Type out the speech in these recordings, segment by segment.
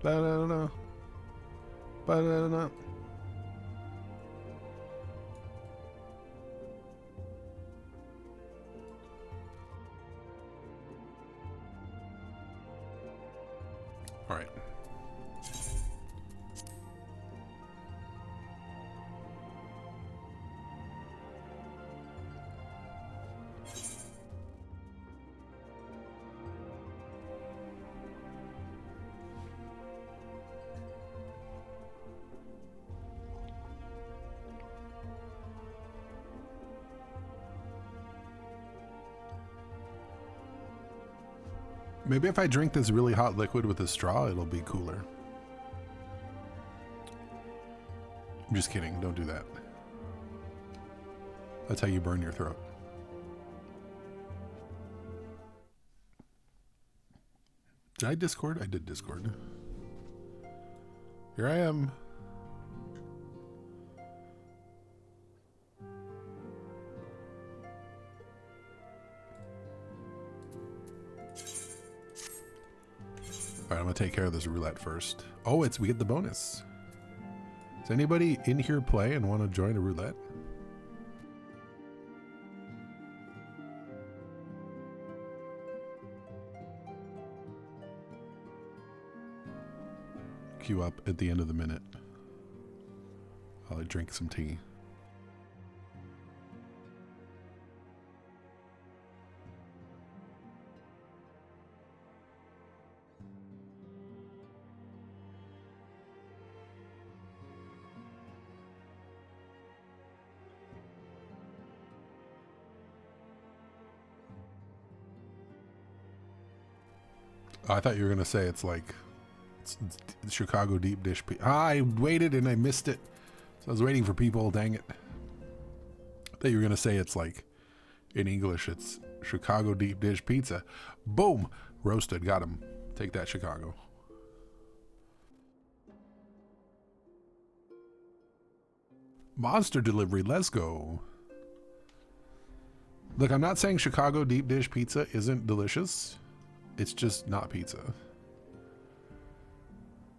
Ba-da-da-da. Ba-da-da-da. All right. Maybe if I drink this really hot liquid with a straw, it'll be cooler. I'm just kidding. Don't do that. That's how you burn your throat. Did I Discord? I did Discord. Here I am. Alright, I'm gonna take care of this roulette first. Oh, we get the bonus. Does anybody in here play and want to join a roulette? Queue up at the end of the minute while I drink some tea. I thought you were going to say it's like it's Chicago deep dish. I waited and I missed it. So I was waiting for people. Dang it. I thought you were going to say it's like in English, it's Chicago deep dish pizza. Boom. Roasted. Got him. Take that, Chicago. Monster delivery. Let's go. Look, I'm not saying Chicago deep dish pizza isn't delicious. It's just not pizza.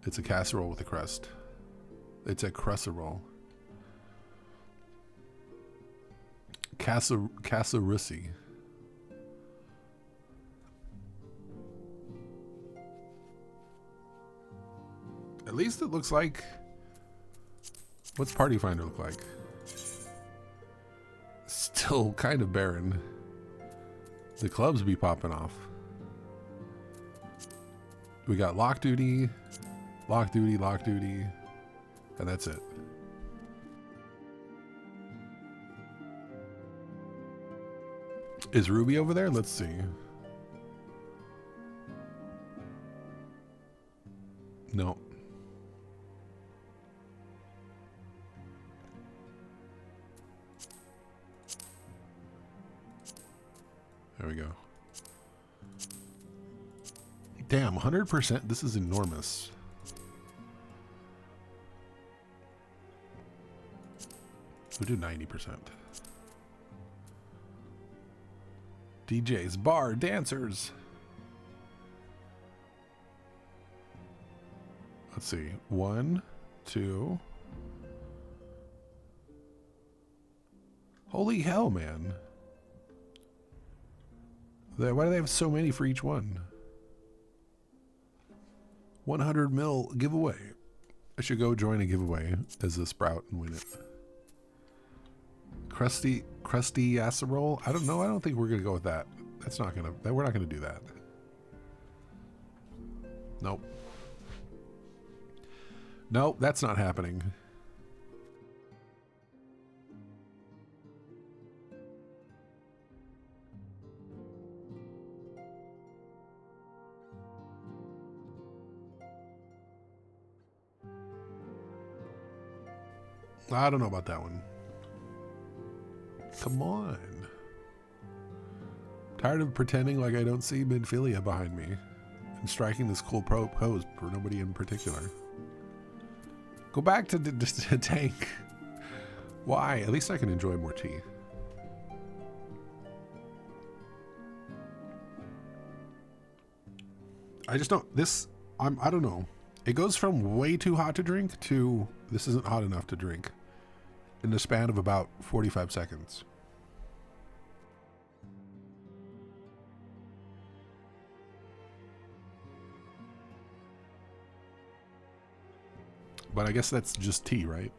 It's a casserole with a crust. It's a casserole. Cassarissi. At least it looks like... What's Party Finder look like? Still kind of barren. The clubs be popping off. We got lock duty, lock duty, lock duty, and that's it. Is Ruby over there? Let's see. No. There we go. Damn, 100%. This is enormous. We'll do 90%. DJs, bar, dancers. Let's see. 1, 2. Holy hell, man. Why do they have so many for each one? 100 mil giveaway. I should go join a giveaway as a sprout and win it. Crusty casserole? I don't know. I don't think we're gonna go with that. That's not gonna. We're not gonna do that. Nope. Nope, that's not happening. I don't know about that one. Come on. Tired of pretending like I don't see Midphilia behind me and striking this cool pose for nobody in particular. Go back to the tank. Why? At least I can enjoy more tea. I just don't. I don't know. It goes from way too hot to drink to this isn't hot enough to drink in the span of about 45 seconds. But I guess that's just tea, right?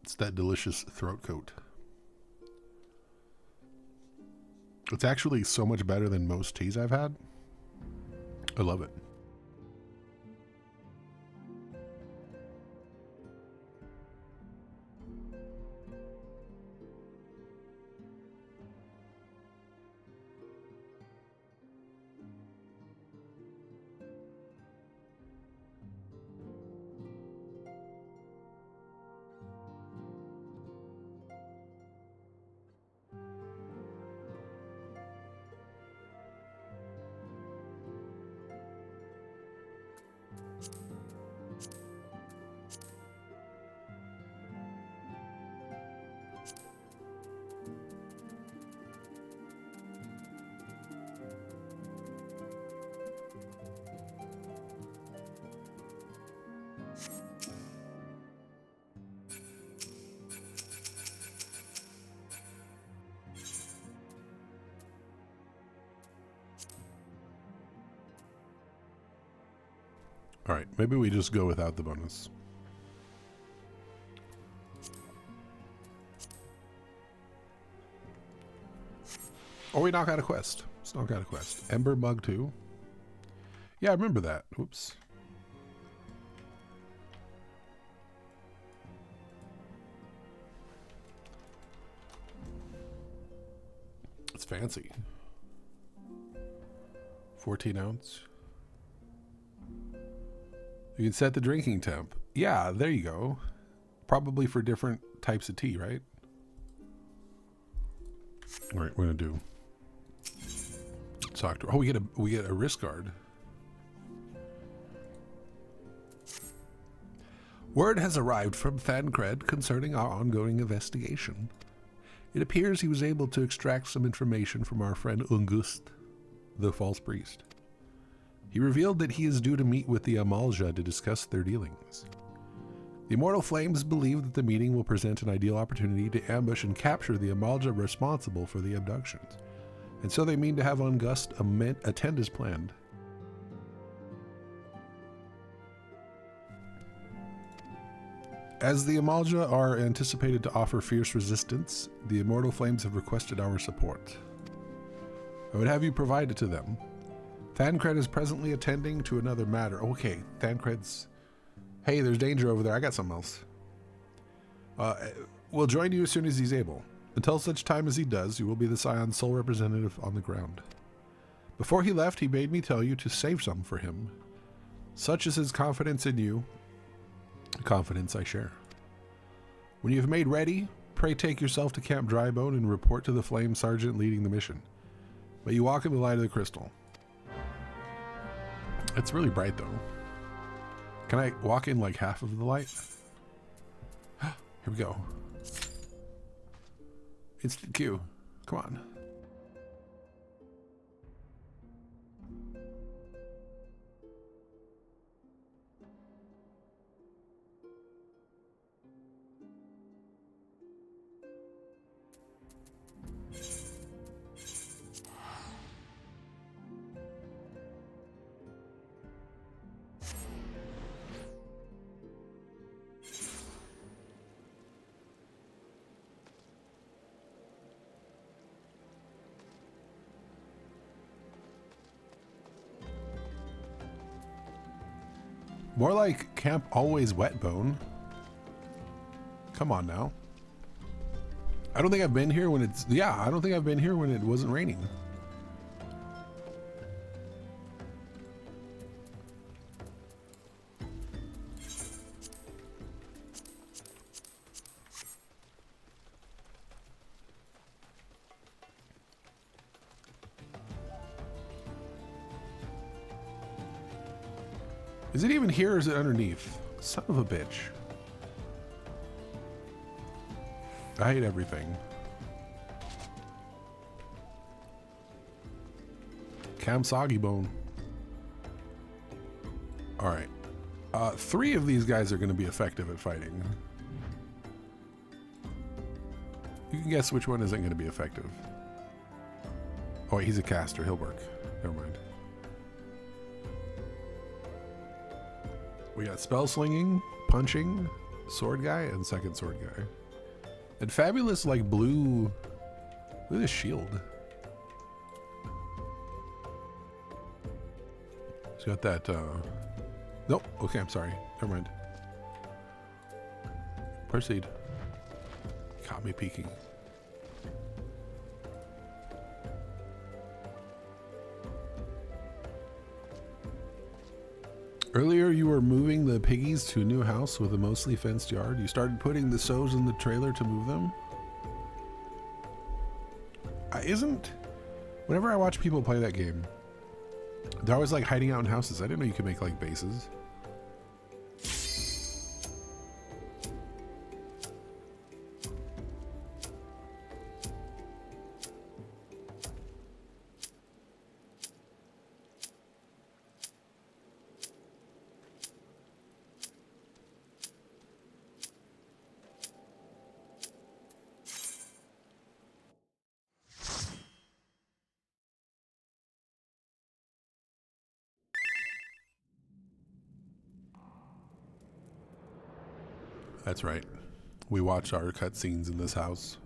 It's that delicious throat coat. It's actually so much better than most teas I've had. I love it. All right, maybe we just go without the bonus. Or we knock out a quest. Let's knock out a quest. Ember Mug 2. Yeah, I remember that. Oops. It's fancy. 14 ounce. You can set the drinking temp. Yeah, there you go. Probably for different types of tea, right? All right, we're gonna do. Talk to. Oh, we get a wrist guard. Word has arrived from Thancred concerning our ongoing investigation. It appears he was able to extract some information from our friend Ungust, the false priest. He revealed that he is due to meet with the Amalja to discuss their dealings. The Immortal Flames believe that the meeting will present an ideal opportunity to ambush and capture the Amalja responsible for the abductions, and so they mean to have Ungust attend as planned. As the Amalja are anticipated to offer fierce resistance, the Immortal Flames have requested our support. I would have you provide it to them. Thancred is presently attending to another matter. Okay, Thancred's... Hey, there's danger over there. I got something else. We'll join you as soon as he's able. Until such time as he does, you will be the Scion's sole representative on the ground. Before he left, he bade me tell you to save some for him. Such is his confidence in you. Confidence I share. When you have made ready, pray take yourself to Camp Drybone and report to the Flame Sergeant leading the mission. May you walk in the light of the crystal. It's really bright, though. Can I walk in like half of the light? Here we go. Instant queue. Come on. More like Camp Always Wetbone. Come on now. I don't think I've been here when it's... Yeah, I don't think I've been here when it wasn't raining. Is it even here or is it underneath? Son of a bitch. I hate everything. Cam Soggy Bone. Alright. 3 of these guys are going to be effective at fighting. You can guess which one isn't going to be effective. Oh, wait, he's a caster. He'll work. Never mind. We got spell slinging, punching, sword guy, and second sword guy. And fabulous, like, blue... Look at this shield. He's got that, Nope. Okay, I'm sorry. Never mind. Proceed. Caught me peeking. Earlier, you were moving the piggies to a new house with a mostly fenced yard. You started putting the sows in the trailer to move them. Whenever I watch people play that game, they're always like hiding out in houses. I didn't know you could make like bases. That's right. We watch our cutscenes in this house.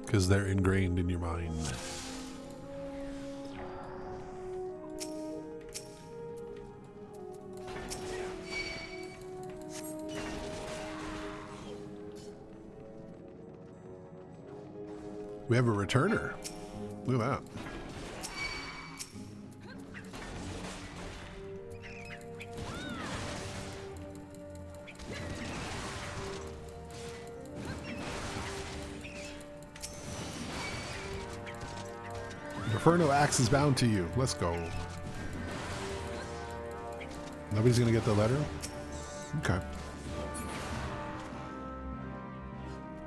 Because they're ingrained in your mind. We have a returner. Look at that. Inferno axe is bound to you. Let's go. Nobody's gonna get the letter? Okay.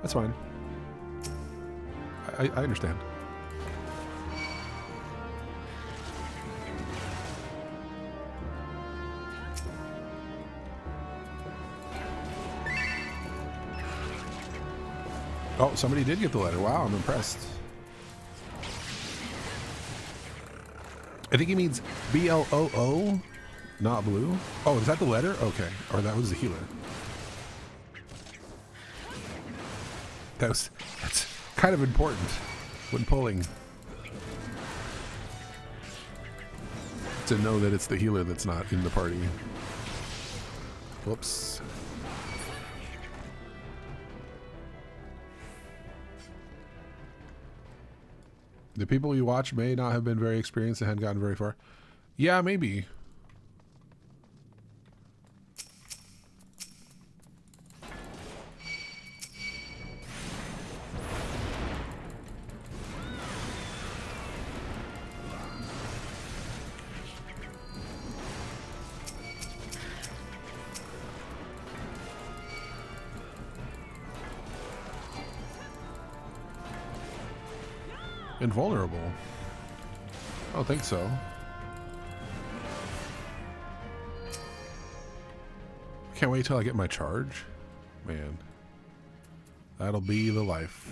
That's fine. I understand. Oh, somebody did get the letter. Wow, I'm impressed. I think he means B-L-O-O, not blue. Oh, is that the letter? Okay. Or that was the healer. That's kind of important when pulling. To know that it's the healer that's not in the party. Whoops. The people you watch may not have been very experienced and hadn't gotten very far. Yeah, maybe. Invulnerable? I don't think so. Can't wait till I get my charge. Man, that'll be the life.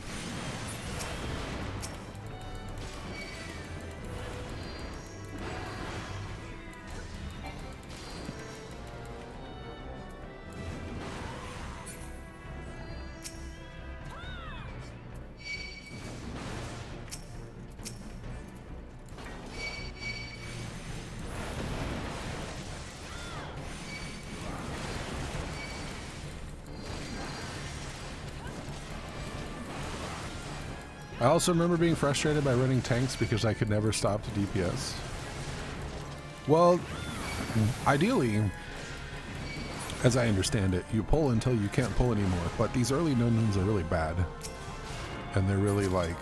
I also remember being frustrated by running tanks because I could never stop to DPS. Well, ideally, as I understand it, you pull until you can't pull anymore. But these early dungeons are really bad. And they're really like...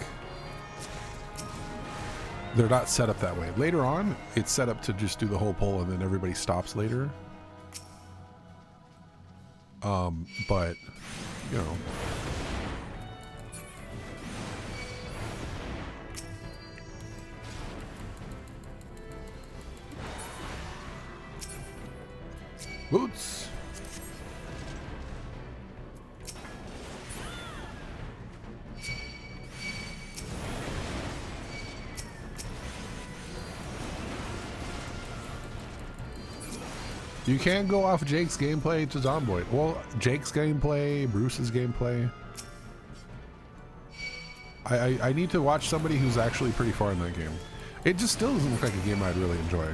they're not set up that way. Later on, it's set up to just do the whole pull and then everybody stops later. But, you know... Boots! You can't go off Jake's gameplay to Zomboid. Well, Jake's gameplay, Bruce's gameplay. I need to watch somebody who's actually pretty far in that game. It just still doesn't look like a game I'd really enjoy.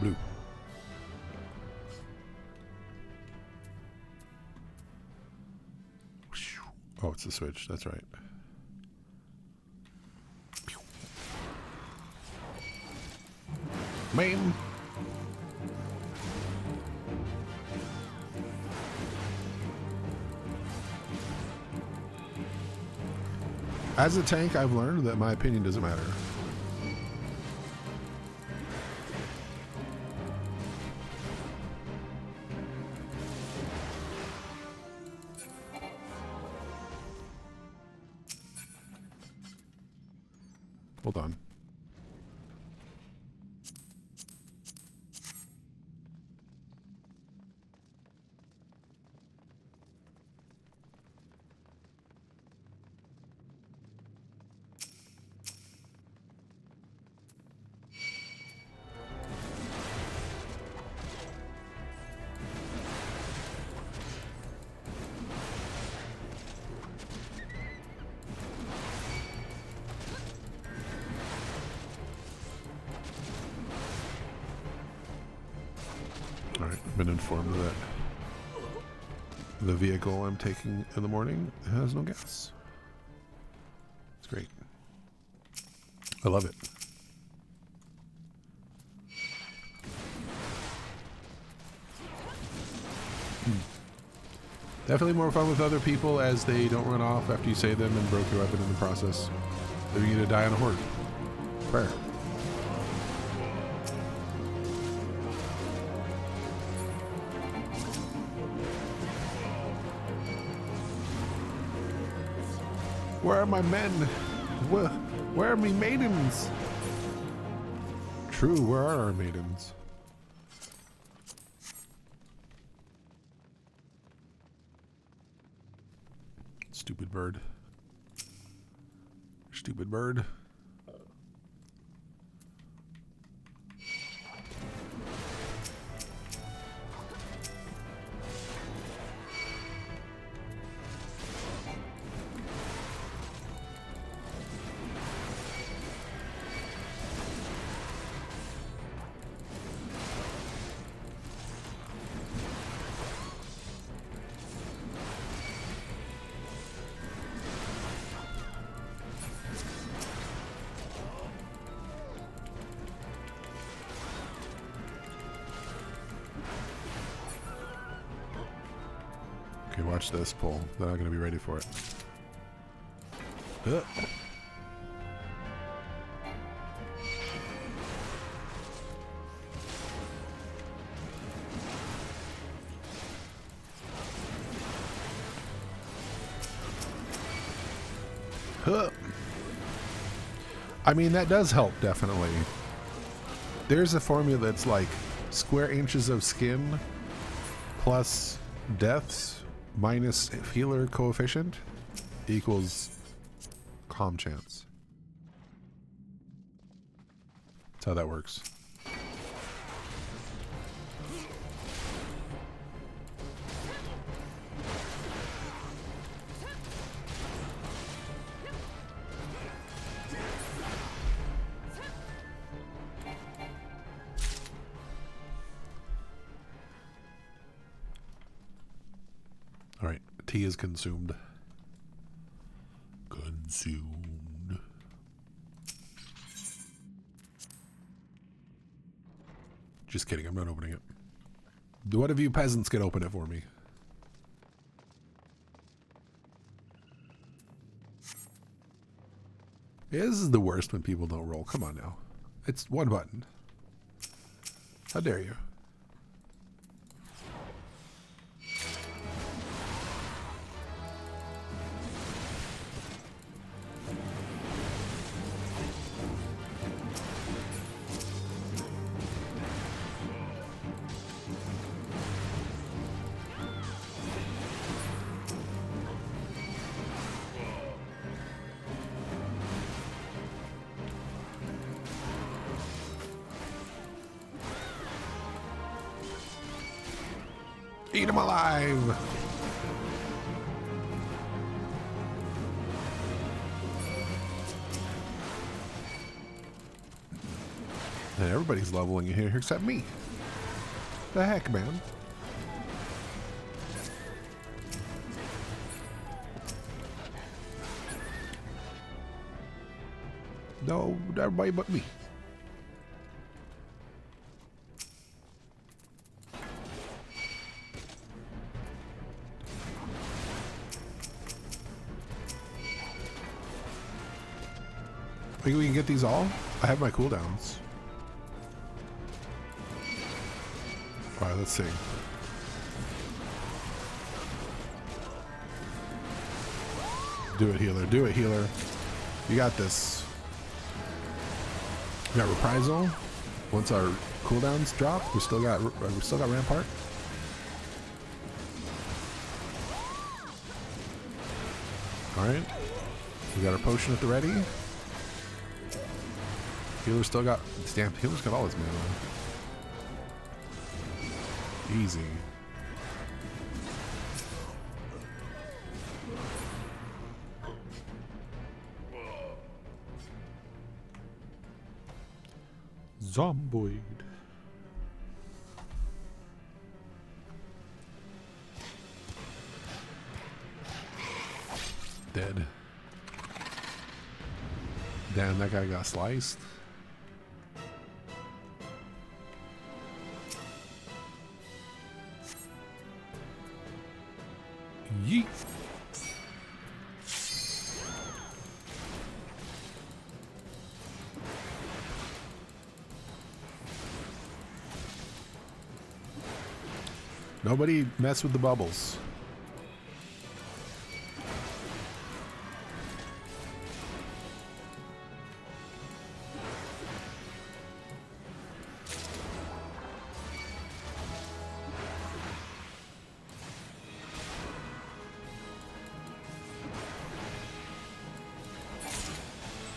Blue. Oh, it's the switch. That's right. Main. As a tank, I've learned that my opinion doesn't matter. Hold on. Alright, I've been informed that the vehicle I'm taking in the morning has no gas. It's great. I love it. Definitely more fun with other people as they don't run off after you save them and broke your weapon in the process. Leaving you to die on a horde. Prayer. Where are my men? Where are my maidens? True, where are our maidens? Stupid bird. Stupid bird. Okay, watch this pull. They're not going to be ready for it. I mean, that does help, definitely. There's a formula that's like square inches of skin plus deaths minus healer coefficient equals calm chance. That's how that works. Tea is consumed. Consumed. Just kidding, I'm not opening it. One of you peasants can open it for me. Yeah, this is the worst when people don't roll. Come on now. It's one button. How dare you? Eat him alive! And everybody's leveling in here except me. The heck, man? No, everybody but me. Think we can get these all? I have my cooldowns. Alright, let's see. Do it, healer. Do it, healer. You got this. We got reprisal. Once our cooldowns drop, we still got rampart. Alright. We got our potion at the ready. Healer still got... Damn, healer's got all his mana. Easy. Zomboid. Dead. Damn, that guy got sliced. Yeet. Nobody mess with the bubbles.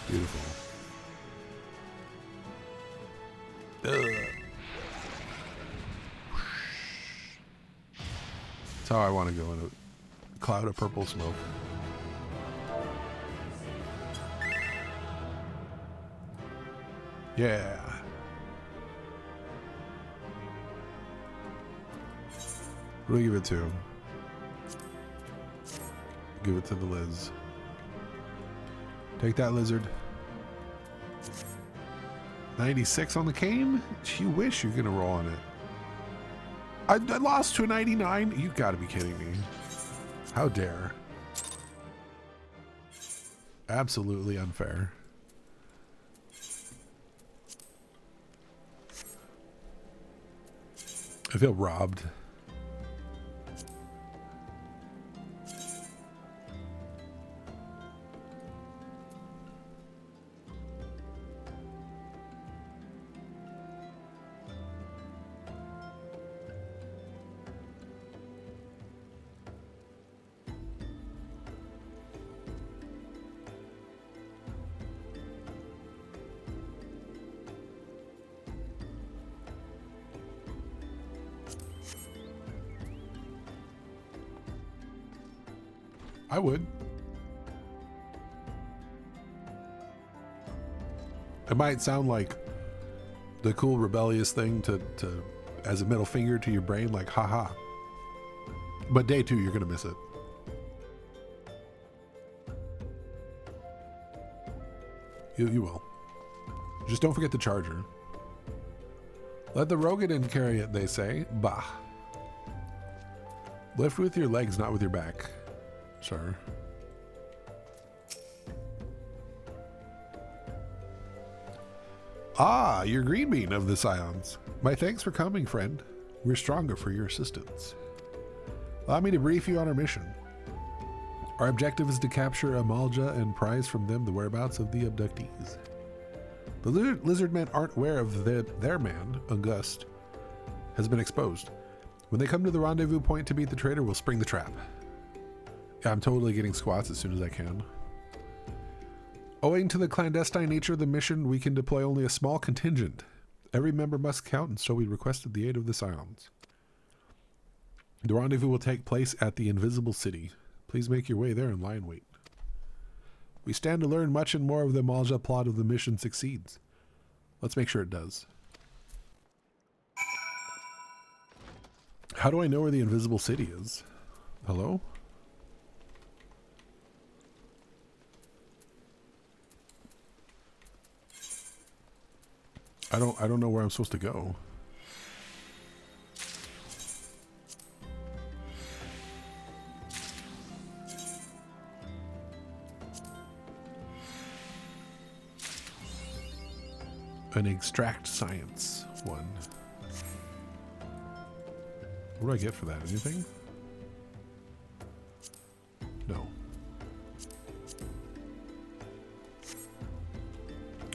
Beautiful. That's how I want to go in a cloud of purple smoke. Yeah. What do we give it to? Give it to the Liz. Take that, lizard. 96 on the cane? You wish you're gonna roll on it. I lost to a 99? You gotta be kidding me. How dare. Absolutely unfair. I feel robbed. I would. It might sound like the cool rebellious thing to as a middle finger to your brain, like haha. But day two, you're gonna miss it. You will. Just don't forget the charger. Let the Rogadin carry it, they say. Bah. Lift with your legs, not with your back. Sure. Ah, you're Green Bean of the Scions. My thanks for coming, friend. We're stronger for your assistance. Allow me to brief you on our mission. Our objective is to capture Amalja and prize from them the whereabouts of the abductees. The lizard men aren't aware of their man, August, has been exposed. When they come to the rendezvous point to meet the traitor, we'll spring the trap. Yeah, I'm totally getting squats as soon as I can. Owing to the clandestine nature of the mission, we can deploy only a small contingent. Every member must count, and so we requested the aid of the Scions. The rendezvous will take place at the Invisible City. Please make your way there and lie in wait. We stand to learn much and more of the Malja plot if the mission succeeds. Let's make sure it does. How do I know where the Invisible City is? Hello? I don't know where I'm supposed to go. An extract science one. What do I get for that? Anything? No.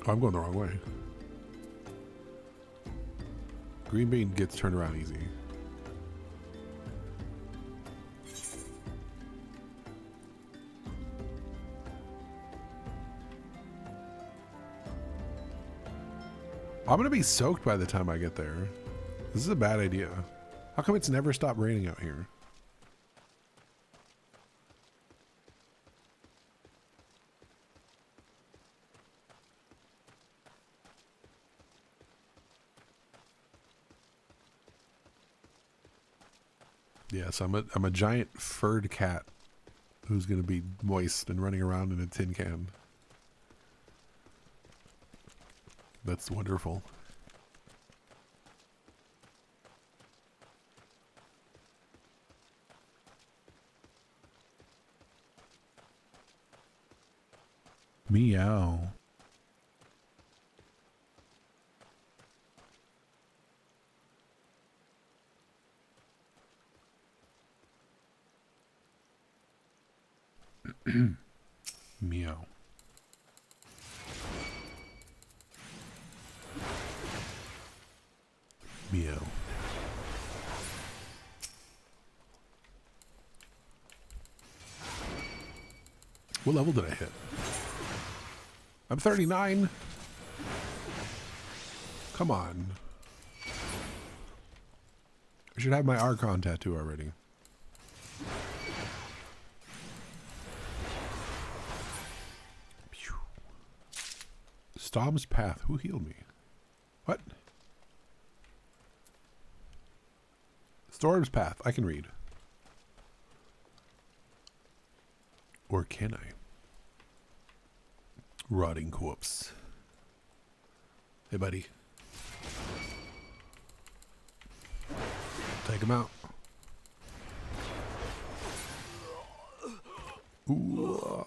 Oh, I'm going the wrong way. Green Bean gets turned around easy. I'm gonna be soaked by the time I get there. This is a bad idea. How come it's never stopped raining out here? Yes, I'm a giant furred cat who's gonna be moist and running around in a tin can. That's wonderful. Meow. Meow. Meow. What level did I hit? I'm 39. Come on. I should have my Archon tattoo already. Storm's Path. Who healed me? What? Storm's Path. I can read. Or can I? Rotting corpse. Hey, buddy. Take him out. Ooh.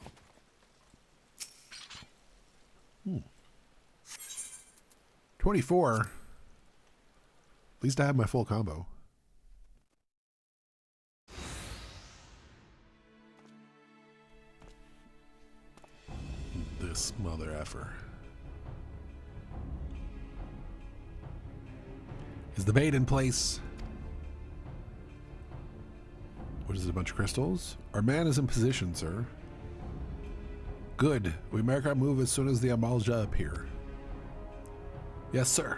24. At least I have my full combo. This mother effer. Is the bait in place? What is it, a bunch of crystals? Our man is in position, sir. Good. We make our move as soon as the Amalja appear. Yes, sir.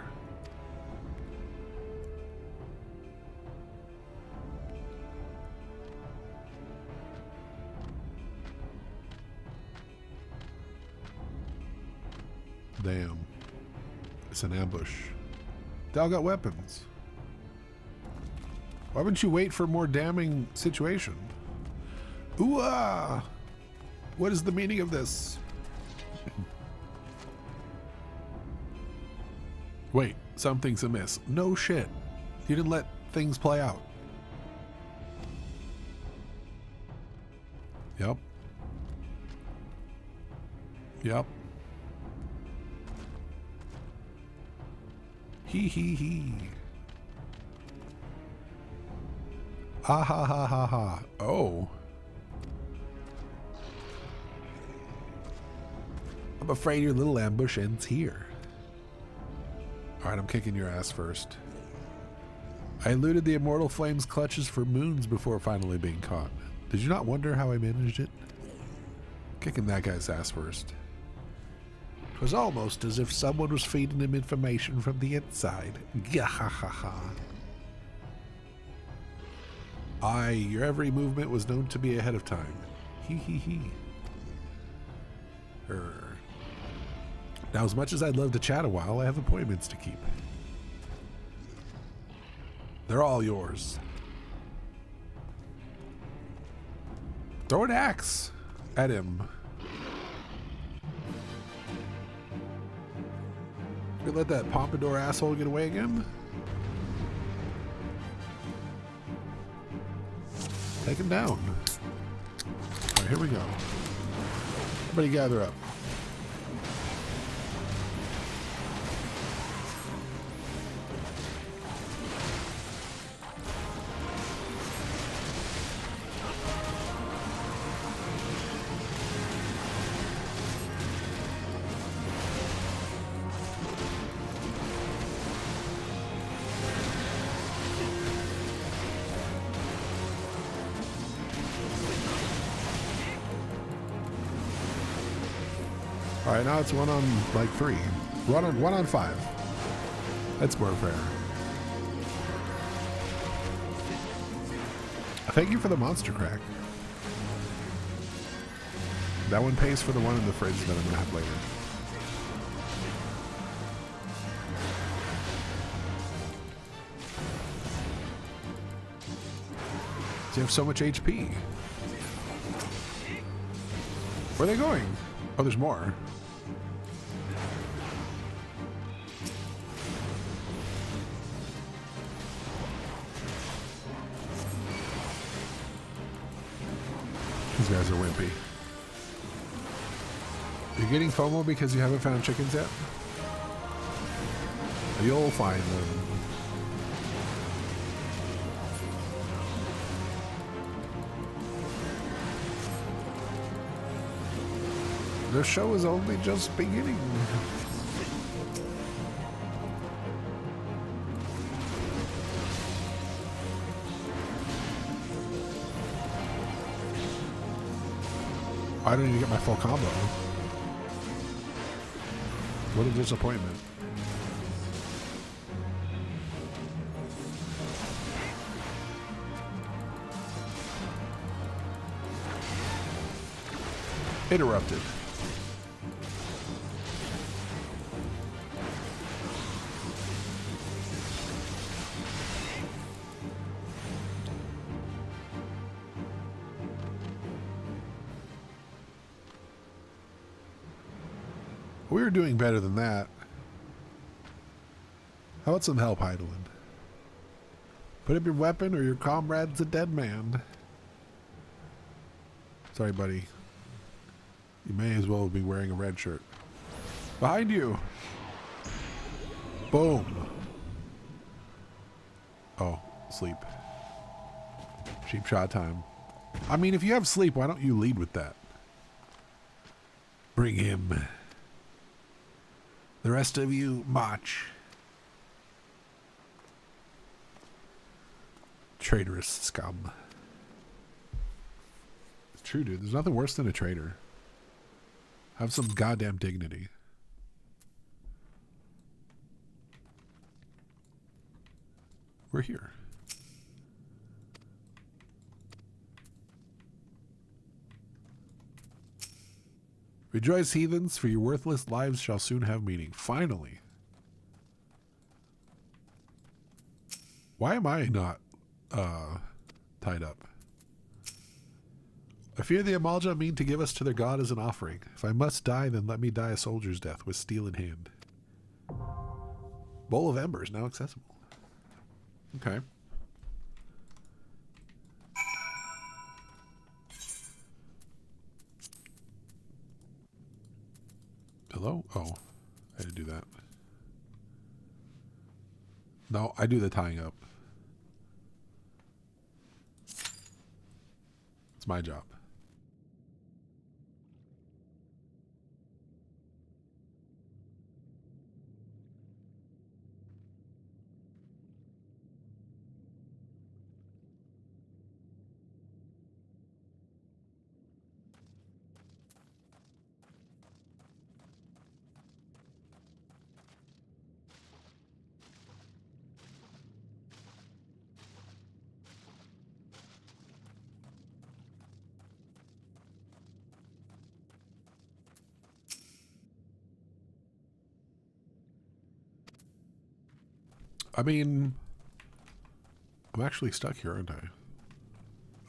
Damn. It's an ambush. They all got weapons. Why wouldn't you wait for a more damning situation? Ooh-ah! What is the meaning of this? Wait, something's amiss. No shit. You didn't let things play out. Yep. Yep. Hee hee hee. Ha ha ha ha ha. Oh. I'm afraid your little ambush ends here. Alright, I'm kicking your ass first. I eluded the immortal flame's clutches for moons before finally being caught. Did you not wonder how I managed it? Kicking that guy's ass first. It was almost as if someone was feeding him information from the inside. Gahahaha. Aye, your every movement was known to be ahead of time. Hee hee hee. Now, as much as I'd love to chat a while, I have appointments to keep. They're all yours. Throw an axe at him. You let that pompadour asshole get away again? Take him down. Alright, here we go. Everybody gather up. Alright, now it's 1 on like 3. 1 on 5. That's more fair. Thank you for the monster crack. That one pays for the one in the fridge that I'm gonna have later. You have so much HP. Where are they going? Oh, there's more. These guys are wimpy. You're getting FOMO because you haven't found chickens yet? You'll find them. The show is only just beginning. I didn't even get my full combo. What a disappointment. Interrupted. We were doing better than that. How about some help, Heideland? Put up your weapon or your comrade's a dead man. Sorry, buddy. You may as well be wearing a red shirt. Behind you! Boom! Oh, sleep. Cheap shot time. I mean, if you have sleep, why don't you lead with that? Bring him. The rest of you, march. Traitorous scum. It's true, dude. There's nothing worse than a traitor. Have some goddamn dignity. We're here. Rejoice, heathens, for your worthless lives shall soon have meaning. Finally. Why am I not tied up? I fear the Amalja mean to give us to their god as an offering. If I must die, then let me die a soldier's death with steel in hand. Bowl of Embers now accessible. Okay. Hello? Oh, I had to do that. No, I do the tying up. It's my job. I mean, I'm actually stuck here, aren't I?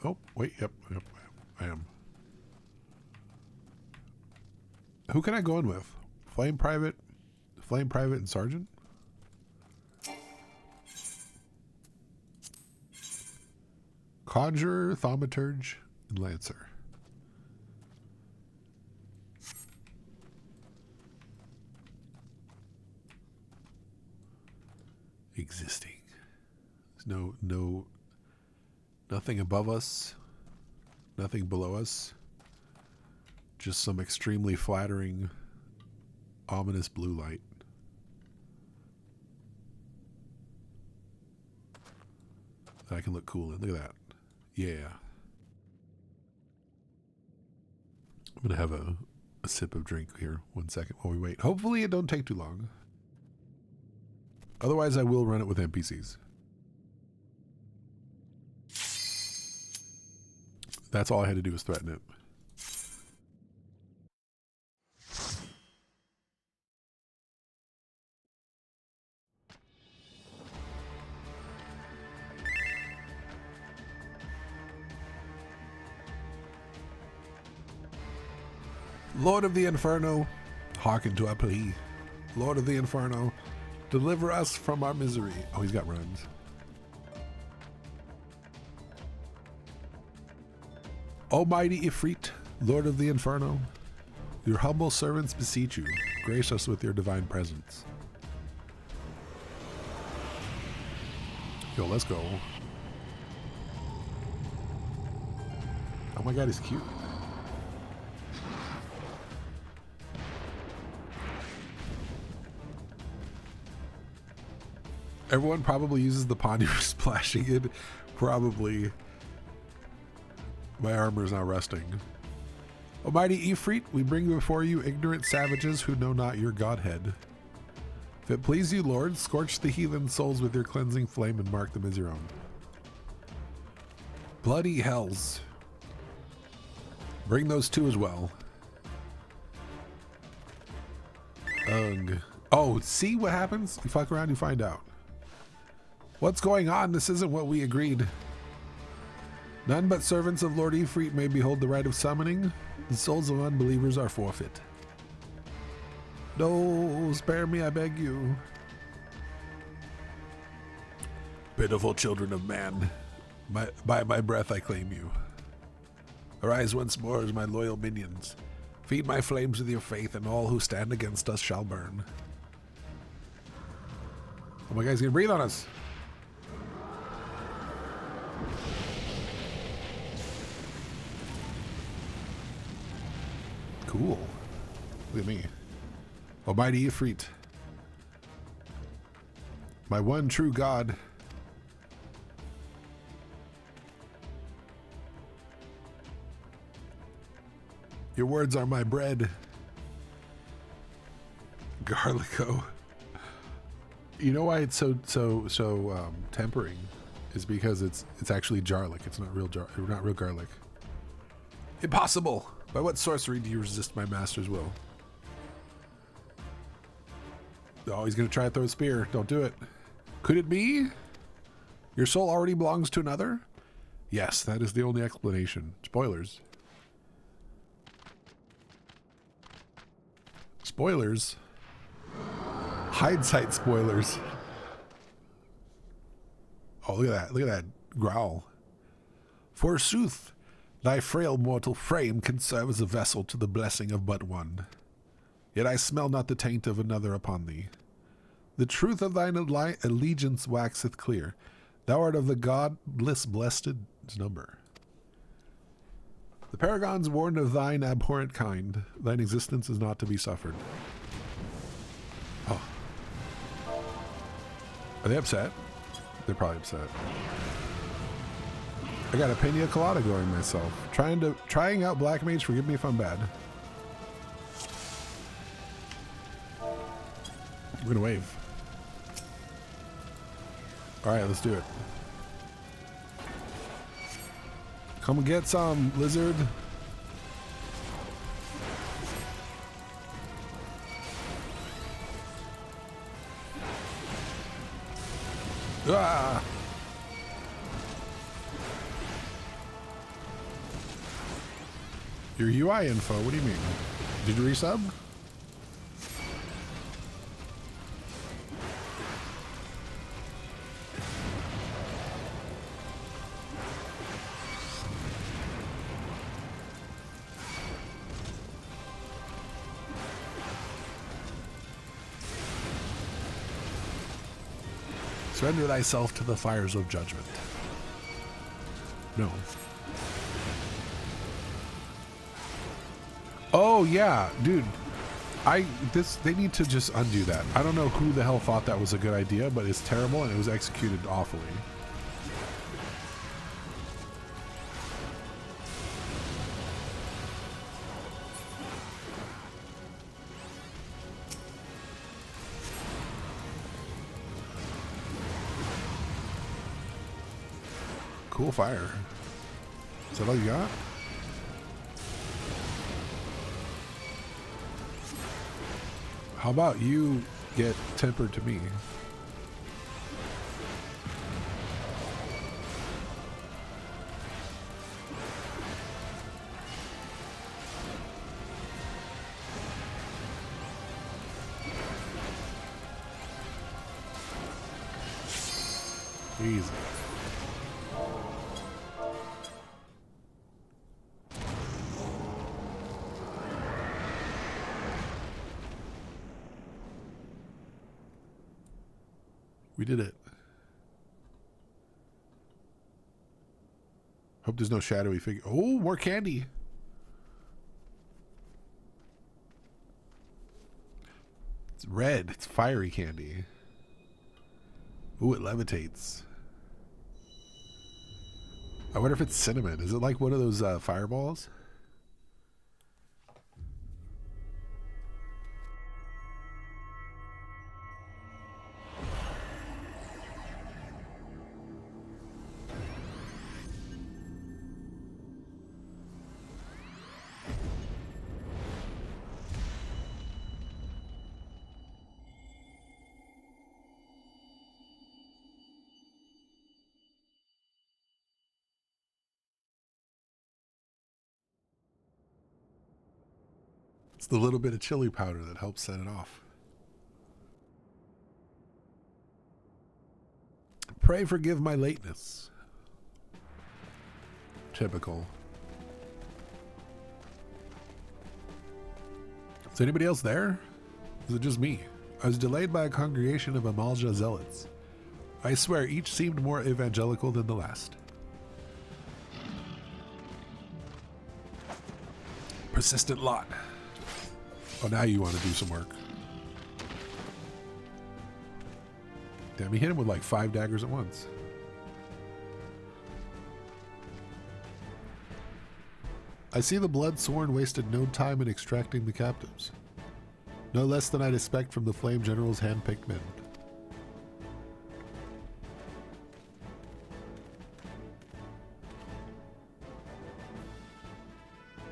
Oh, wait, yep, I am. Who can I go in with? Flame Private, and Sergeant? Conjurer, Thaumaturge, and Lancer. Existing. There's nothing above us, nothing below us. Just some extremely flattering, ominous blue light. That I can look cool in. Look at that. Yeah. I'm gonna have a sip of drink here. 1 second while we wait. Hopefully it don't take too long. Otherwise I will run it with NPCs. That's all I had to do was threaten it. Lord of the Inferno, hearken to our plea. Lord of the Inferno, deliver us from our misery. Oh, he's got runs. Almighty Ifrit, Lord of the Inferno, your humble servants beseech you, grace us with your divine presence. Yo, let's go. Oh my god, he's cute. Everyone probably uses the pond you're splashing in. Probably. My armor is now resting. Almighty Ifrit, we bring before you ignorant savages who know not your godhead. If it please you, Lord, scorch the heathen souls with your cleansing flame and mark them as your own. Bloody hells. Bring those two as well. Ugh. Oh, see what happens? You fuck around, you find out. What's going on? This isn't what we agreed. None but servants of Lord Ifrit may behold the rite of summoning. The souls of unbelievers are forfeit. No, spare me, I beg you. Pitiful children of man, by my breath I claim you. Arise once more as my loyal minions. Feed my flames with your faith, and all who stand against us shall burn. Oh my God, he's gonna breathe on us. Cool. Look at me. Almighty Ifrit. My one true God. Your words are my bread. Garlico. You know why it's so tempering is because it's actually jarlic. It's not real garlic. Impossible! By what sorcery do you resist my master's will? Oh, he's gonna try to throw a spear. Don't do it. Could it be? Your soul already belongs to another? Yes, that is the only explanation. Spoilers. Spoilers? Hindsight spoilers. Oh, look at that. Look at that growl. Forsooth, thy frail mortal frame can serve as a vessel to the blessing of but one. Yet I smell not the taint of another upon thee. The truth of thine allegiance waxeth clear. Thou art of the godless blessed number. The paragons warned of thine abhorrent kind. Thine existence is not to be suffered. Oh. Are they upset? They're probably upset. I got a pina colada going myself. Trying out Black Mage, forgive me if I'm bad. I'm gonna wave. Alright, let's do it. Come get some, lizard. Ah! Your UI info, what do you mean? Did you resub? Surrender thyself to the fires of judgment. No. Oh yeah, dude. They need to just undo that. I don't know who the hell thought that was a good idea, but it's terrible and it was executed awfully. Cool fire. Is that all you got? How about you get tempered to me? Easy. We did it. Hope there's no shadowy figure. Oh, more candy. It's red. It's fiery candy. Ooh, it levitates. I wonder if it's cinnamon. Is it like one of those fireballs? It's the little bit of chili powder that helps set it off. Pray forgive my lateness. Typical. Is anybody else there? Is it just me? I was delayed by a congregation of Amalja zealots. I swear each seemed more evangelical than the last. Persistent lot. Oh, now you want to do some work. Damn, he hit him with like 5 daggers at once. I see the blood sworn wasted no time in extracting the captives. No less than I'd expect from the Flame General's hand-picked men.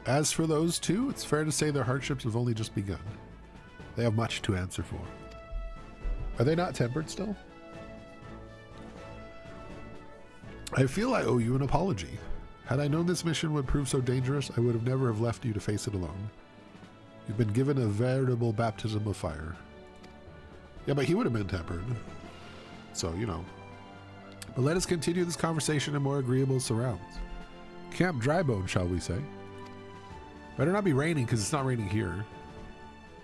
As for those two, it's fair to say their hardships have only just begun. They have much to answer for. Are they not tempered still? I feel I owe you an apology. Had I known this mission would prove so dangerous, I would have never have left you to face it alone. You've been given a veritable baptism of fire. Yeah, but he would have been tempered. So, you know. But let us continue this conversation in more agreeable surrounds. Camp Drybone, shall we say? Better not be raining, because it's not raining here.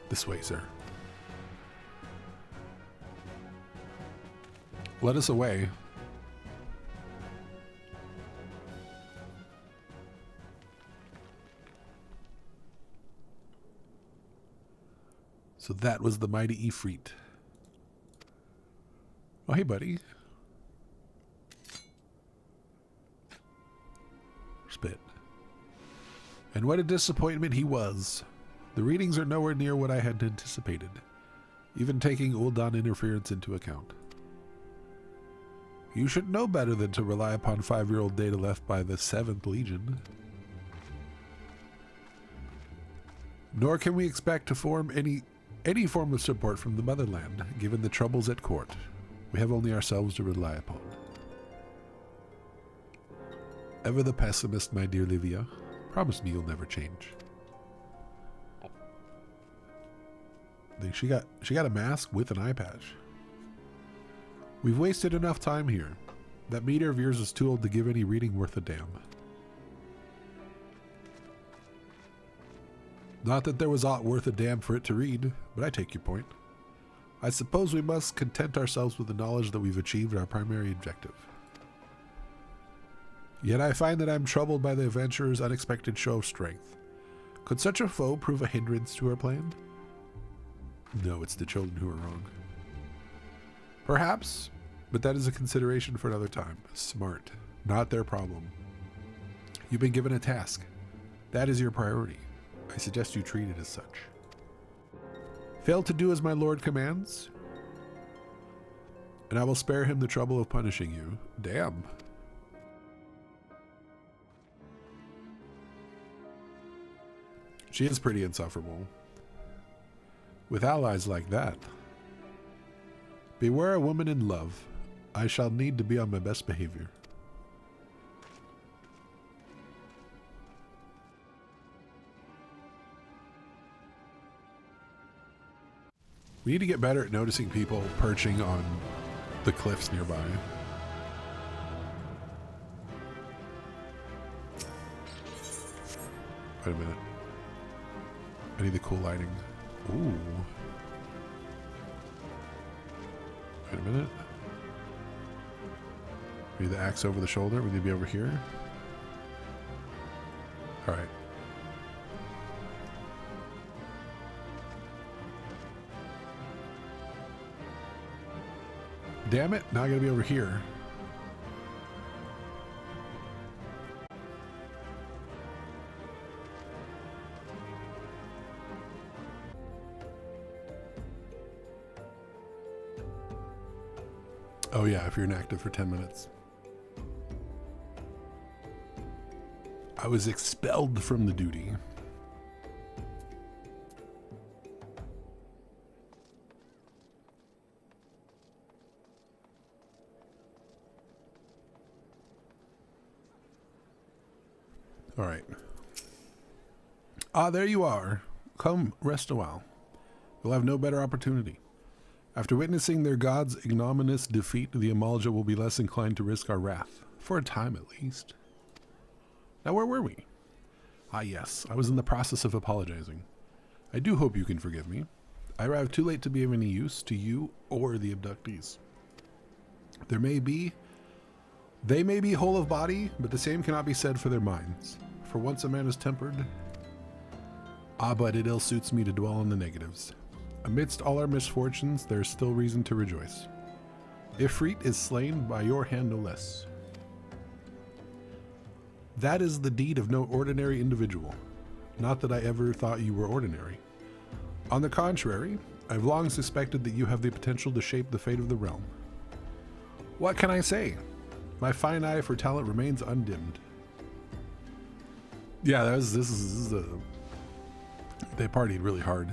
This way, sir. Let us away. So that was the mighty Ifrit. Oh, hey, buddy. Spit. And what a disappointment he was. The readings are nowhere near what I had anticipated, even taking Ul'dan interference into account. You should know better than to rely upon 5-year-old data left by the 7th Legion. Nor can we expect to form any form of support from the motherland, given the troubles at court. We have only ourselves to rely upon. Ever the pessimist, my dear Livia. Promise me you'll never change. I think she got a mask with an eye patch. We've wasted enough time here. That meter of yours is too old to give any reading worth a damn. Not that there was aught worth a damn for it to read, but I take your point. I suppose we must content ourselves with the knowledge that we've achieved our primary objective. Yet I find that I'm troubled by the adventurer's unexpected show of strength. Could such a foe prove a hindrance to our plan? No, it's the children who are wrong. Perhaps, but that is a consideration for another time. Smart, not their problem. You've been given a task. That is your priority. I suggest you treat it as such. Fail to do as my lord commands, and I will spare him the trouble of punishing you. Damn. She is pretty insufferable. With allies like that. Beware a woman in love. I shall need to be on my best behavior. We need to get better at noticing people perching on the cliffs nearby. Wait a minute. I need the cool lighting. Ooh. Wait a minute. We need the axe over the shoulder. We need to be over here. Alright. Damn it, now I gotta be over here. Oh yeah, if you're inactive for 10 minutes. I was expelled from the duty. All right. Ah, there you are. Come, rest a while. You'll have no better opportunity. After witnessing their god's ignominious defeat, the Amalja will be less inclined to risk our wrath. For a time, at least. Now, where were we? Ah, yes. I was in the process of apologizing. I do hope you can forgive me. I arrived too late to be of any use to you or the abductees. They may be whole of body, but the same cannot be said for their minds. For once a man is tempered. Ah, but it ill suits me to dwell on the negatives. Amidst all our misfortunes, there is still reason to rejoice. Ifrit is slain by your hand no less. That is the deed of no ordinary individual. Not that I ever thought you were ordinary. On the contrary, I've long suspected that you have the potential to shape the fate of the realm. What can I say? My fine eye for talent remains undimmed. Yeah, this is they partied really hard.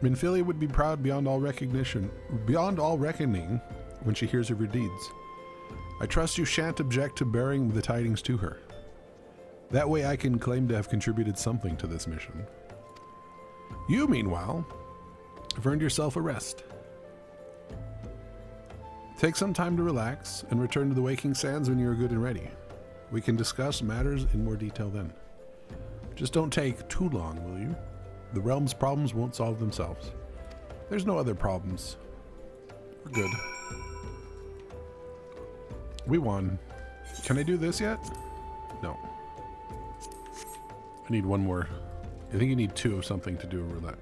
Minfilia would be proud beyond all reckoning when she hears of your deeds. I trust you shan't object to bearing the tidings to her. That way I can claim to have contributed something to this mission. You, meanwhile, have earned yourself a rest. Take some time to relax and return to the Waking Sands when you are good and ready. We can discuss matters in more detail then. Just don't take too long, will you? The realm's problems won't solve themselves. There's no other problems. We're good. We won. Can I do this yet? No. I need one more. I think you need 2 of something to do over that.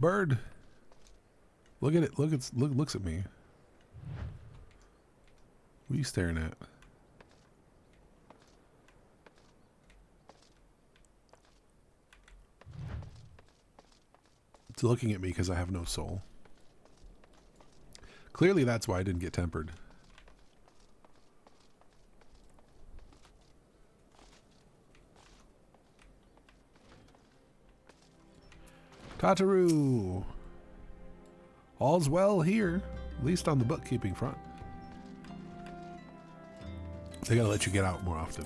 Bird. Look at it. Looks at me. What are you staring at? It's looking at me because I have no soul. Clearly that's why I didn't get tempered. Tataru! All's well here, at least on the bookkeeping front. They gotta let you get out more often.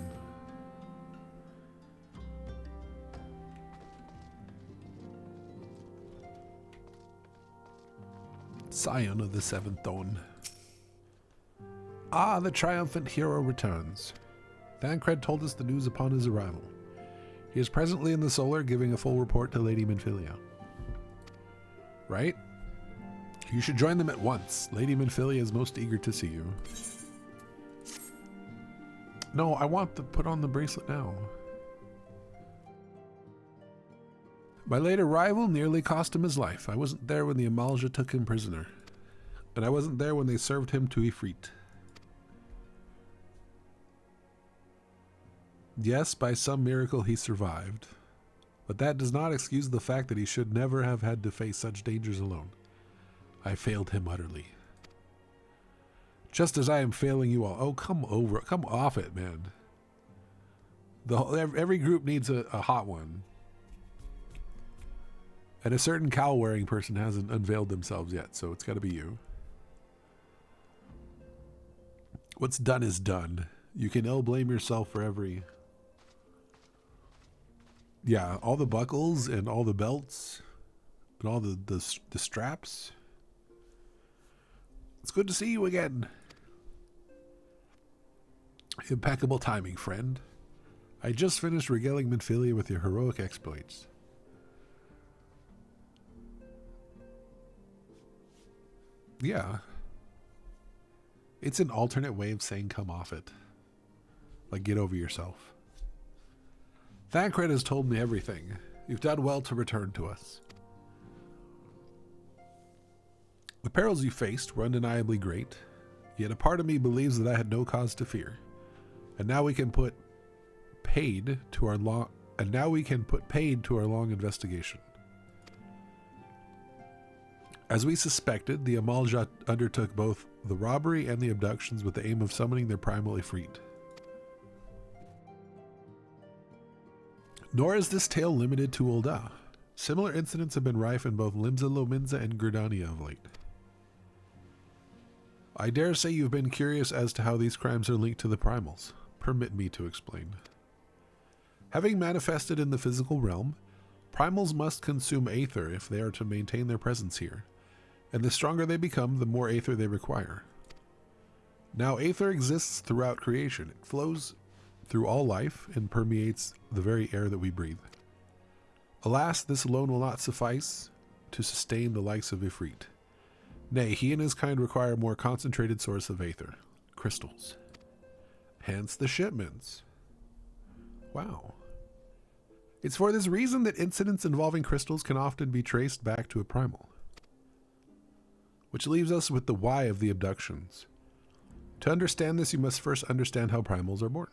Scion of the Seventh Dawn. Ah, the triumphant hero returns. Thancred told us the news upon his arrival. He is presently in the Solar giving a full report to Lady Minfilia. Right? You should join them at once. Lady Minfilia is most eager to see you. No, I want to put on the bracelet now. My late arrival nearly cost him his life. I wasn't there when the Amalja took him prisoner. And I wasn't there when they served him to Ifrit. Yes, by some miracle he survived. But that does not excuse the fact that he should never have had to face such dangers alone. I failed him utterly. Just as I am failing you all. Oh, come off it, man. Every group needs a hot one. And a certain cowl-wearing person hasn't unveiled themselves yet, so it's got to be you. What's done is done. You can ill blame yourself for every... Yeah, all the buckles and all the belts and all the straps. It's good to see you again. Impeccable timing, friend. I just finished regaling Minfilia with your heroic exploits. Yeah. It's an alternate way of saying come off it. Like get over yourself. Thancred has told me everything. You've done well to return to us. The perils you faced were undeniably great, yet a part of me believes that I had no cause to fear. And now we can put paid to our long investigation. As we suspected, the Amalja undertook both the robbery and the abductions with the aim of summoning their primal Ifrit. Nor is this tale limited to Ul'dah. Similar incidents have been rife in both Limsa Lominsa and Gridania of late. I dare say you've been curious as to how these crimes are linked to the primals. Permit me to explain. Having manifested in the physical realm, primals must consume aether if they are to maintain their presence here, and the stronger they become, the more aether they require. Now, aether exists throughout creation. It flows through all life and permeates the very air that we breathe. Alas, this alone will not suffice to sustain the likes of Ifrit. Nay, he and his kind require a more concentrated source of aether, crystals. Hence the shipments. Wow. It's for this reason that incidents involving crystals can often be traced back to a primal. Which leaves us with the why of the abductions. To understand this, you must first understand how primals are born.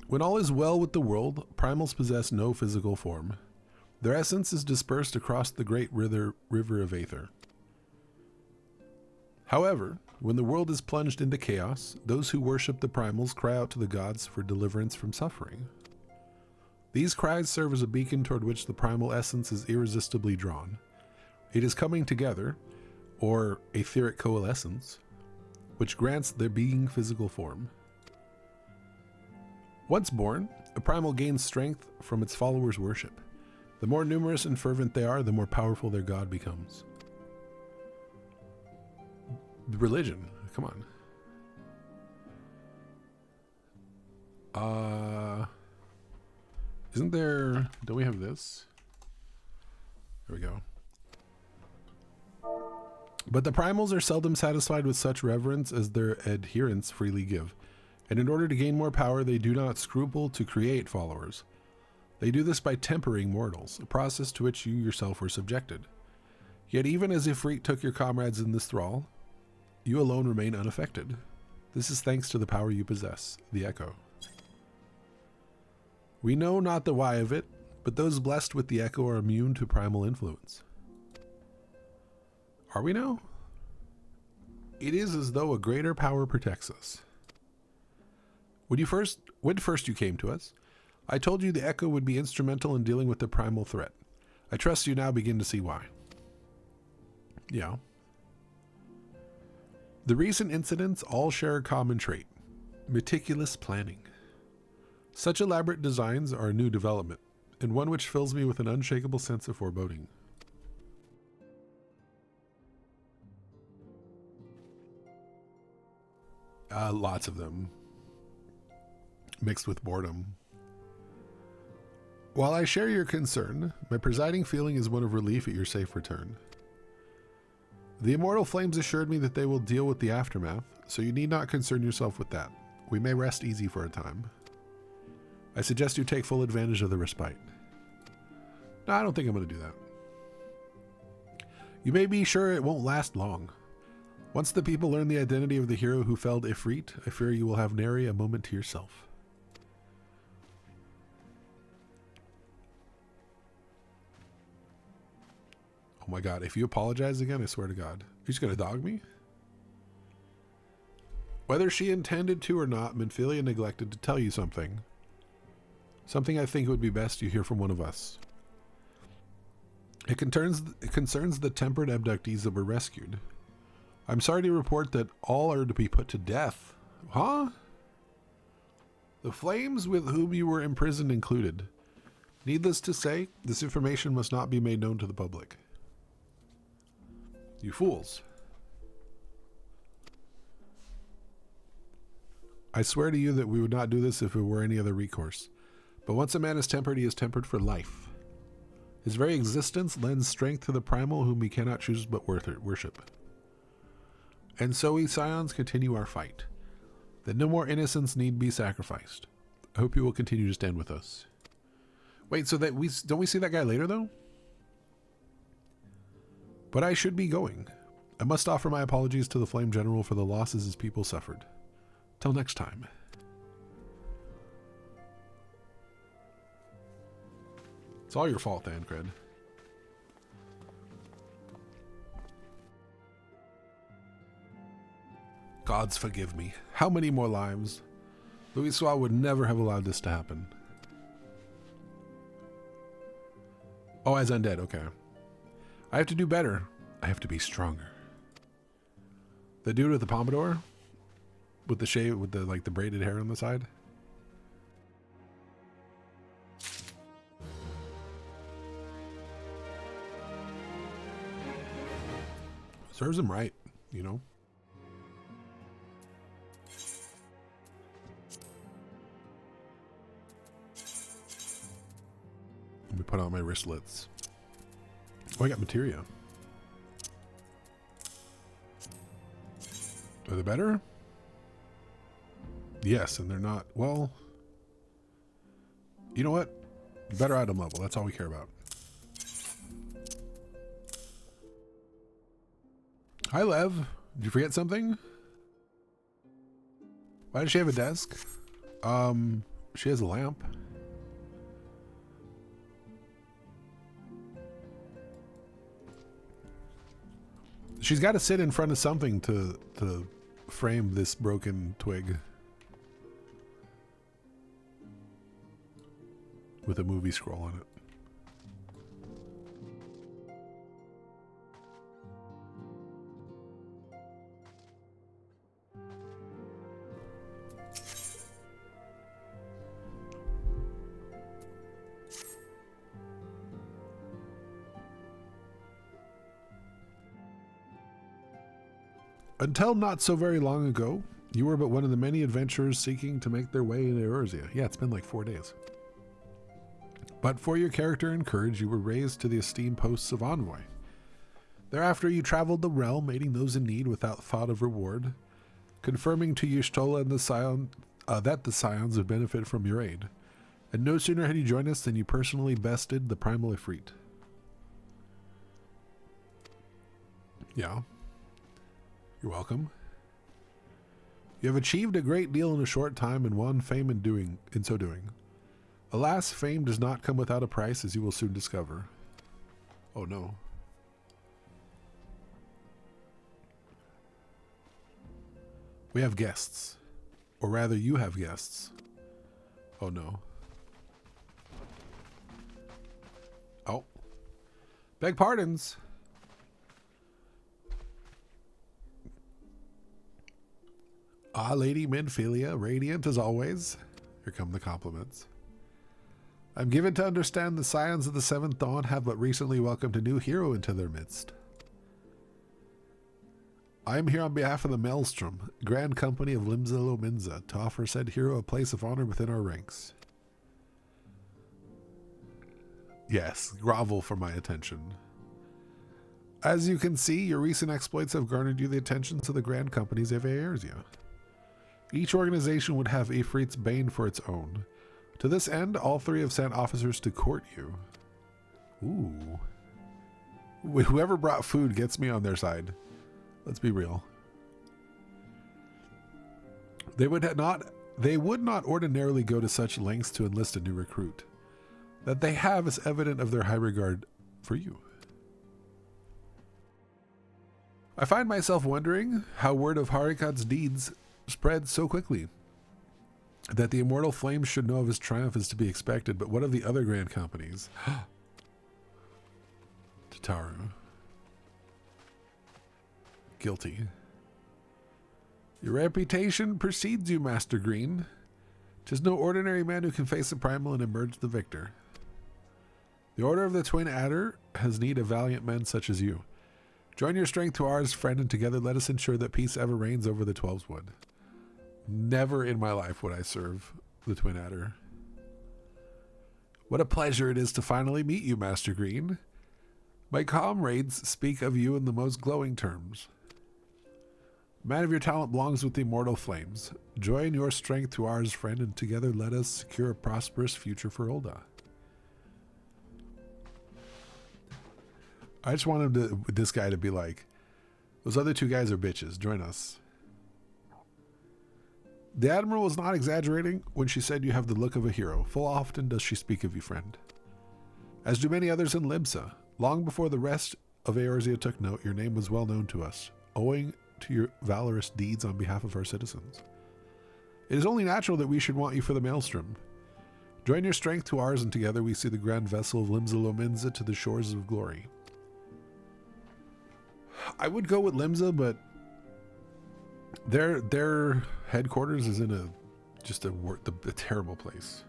When all is well with the world, primals possess no physical form. Their essence is dispersed across the great river of aether. However, when the world is plunged into chaos, those who worship the primals cry out to the gods for deliverance from suffering. These cries serve as a beacon toward which the primal essence is irresistibly drawn. It is coming together, or etheric coalescence, which grants their being physical form. Once born, a primal gains strength from its followers' worship. The more numerous and fervent they are, the more powerful their god becomes. Religion, come on. Isn't there... Don't we have this? There we go. But the primals are seldom satisfied with such reverence as their adherents freely give. And in order to gain more power, they do not scruple to create followers. They do this by tempering mortals, a process to which you yourself were subjected. Yet even as Ifrit took your comrades in this thrall, you alone remain unaffected. This is thanks to the power you possess, the Echo. We know not the why of it, but those blessed with the Echo are immune to primal influence. Are we now? It is as though a greater power protects us. When first you came to us, I told you the Echo would be instrumental in dealing with the primal threat. I trust you now begin to see why. Yeah. The recent incidents all share a common trait: meticulous planning. Such elaborate designs are a new development, and one which fills me with an unshakable sense of foreboding. Lots of them. Mixed with boredom. While I share your concern, my presiding feeling is one of relief at your safe return. The immortal flames assured me that they will deal with the aftermath, so you need not concern yourself with that. We may rest easy for a time. I suggest you take full advantage of the respite. No, I don't think I'm going to do that. You may be sure it won't last long. Once the people learn the identity of the hero who felled Ifrit, I fear you will have nary a moment to yourself. Oh my god, if you apologize again, I swear to god. You're just going to dog me? Whether she intended to or not, Minfilia neglected to tell you something. Something I think it would be best you hear from one of us. It concerns the tempered abductees that were rescued. I'm sorry to report that all are to be put to death. Huh? The flames with whom you were imprisoned included. Needless to say, this information must not be made known to the public. You fools. I swear to you that we would not do this if it were any other recourse. But once a man is tempered, he is tempered for life. His very existence lends strength to the primal whom we cannot choose but worship. And so we scions continue our fight, that no more innocents need be sacrificed. I hope you will continue to stand with us. Wait, so that don't we see that guy later though? But I should be going. I must offer my apologies to the Flame General for the losses his people suffered. Till next time. It's all your fault, Thancred. Gods forgive me. How many more lives? Louisoix would never have allowed this to happen. Oh, as undead, okay. I have to do better. I have to be stronger. The dude with the pompadour? With the shave, with the like the braided hair on the side? Serves him right, you know? Let me put on my wristlets. Oh, I got materia. Are they better? Yes, and they're not... Well... You know what? Better item level. That's all we care about. Hi, Lev. Did you forget something? Why does she have a desk? She has a lamp. She's got to sit in front of something to frame this broken twig. with a movie scroll on it. Until not so very long ago, you were but one of the many adventurers seeking to make their way into Eorzea. Yeah, it's been like 4 days. But for your character and courage, you were raised to the esteemed posts of envoy. Thereafter, you traveled the realm, aiding those in need without thought of reward, confirming to Y'shtola and the Scion that the Scions would benefit from your aid. And no sooner had you joined us than you personally bested the Primal Ifrit. Yeah. You're welcome. You have achieved a great deal in a short time and won fame in so doing. Alas, fame does not come without a price, as you will soon discover. Oh no. We have guests. Or rather, you have guests. Oh no. Oh. Beg pardons. Ah, Lady Minfilia, radiant as always. Here come the compliments. I'm given to understand the Scions of the Seventh Dawn have but recently welcomed a new hero into their midst. I am here on behalf of the Maelstrom, Grand Company of Limsa Lominsa, to offer said hero a place of honor within our ranks. Yes, grovel for my attention. As you can see, your recent exploits have garnered you the attentions of the Grand Companies of Eorzea. Each organization would have Ifrit's bane for its own. To this end, all three have sent officers to court you. Ooh. Whoever brought food gets me on their side. Let's be real. They would not ordinarily go to such lengths to enlist a new recruit. That they have is evident of their high regard for you. I find myself wondering how word of Haricot's deeds spread so quickly. That the immortal flames should know of his triumph is to be expected, but what of the other grand companies? Tataru. Guilty. Your reputation precedes you, Master Green. 'Tis no ordinary man who can face the primal and emerge the victor. The Order of the Twin Adder has need of valiant men such as you. Join your strength to ours, friend, and together let us ensure that peace ever reigns over the Twelves Wood. Never in my life would I serve the Twin Adder. What a pleasure it is to finally meet you, Master Green. My comrades speak of you in the most glowing terms. A man of your talent belongs with the immortal flames. Join your strength to ours, friend, and together let us secure a prosperous future for Ul'dah. I just wanted this guy to be like, those other two guys are bitches. Join us. The Admiral was not exaggerating when she said you have the look of a hero. Full often does she speak of you, friend. As do many others in Limsa. Long before the rest of Eorzea took note, your name was well known to us, owing to your valorous deeds on behalf of our citizens. It is only natural that we should want you for the Maelstrom. Join your strength to ours, and together we see the grand vessel of Limsa Lominsa to the shores of glory. I would go with Limsa, but their headquarters is in a terrible place.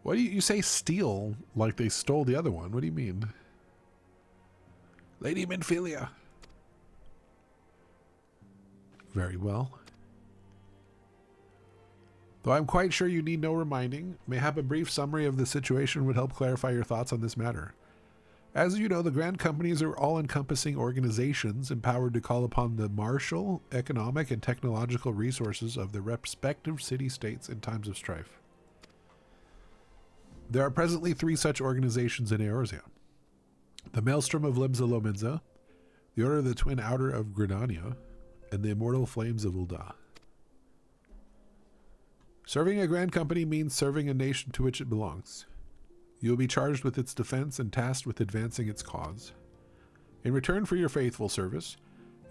What do you say steal like they stole the other one? What do you mean? Lady Minfilia. Very well. Though I'm quite sure you need no reminding, mayhap a brief summary of the situation would help clarify your thoughts on this matter. As you know, the Grand Companies are all-encompassing organizations empowered to call upon the martial, economic, and technological resources of their respective city-states in times of strife. There are presently 3 such organizations in Eorzea. The Maelstrom of Limsa Lominsa, the Order of the Twin Outer of Gridania, and the Immortal Flames of Ul'dah. Serving a Grand Company means serving a nation to which it belongs. You will be charged with its defense and tasked with advancing its cause. In return for your faithful service,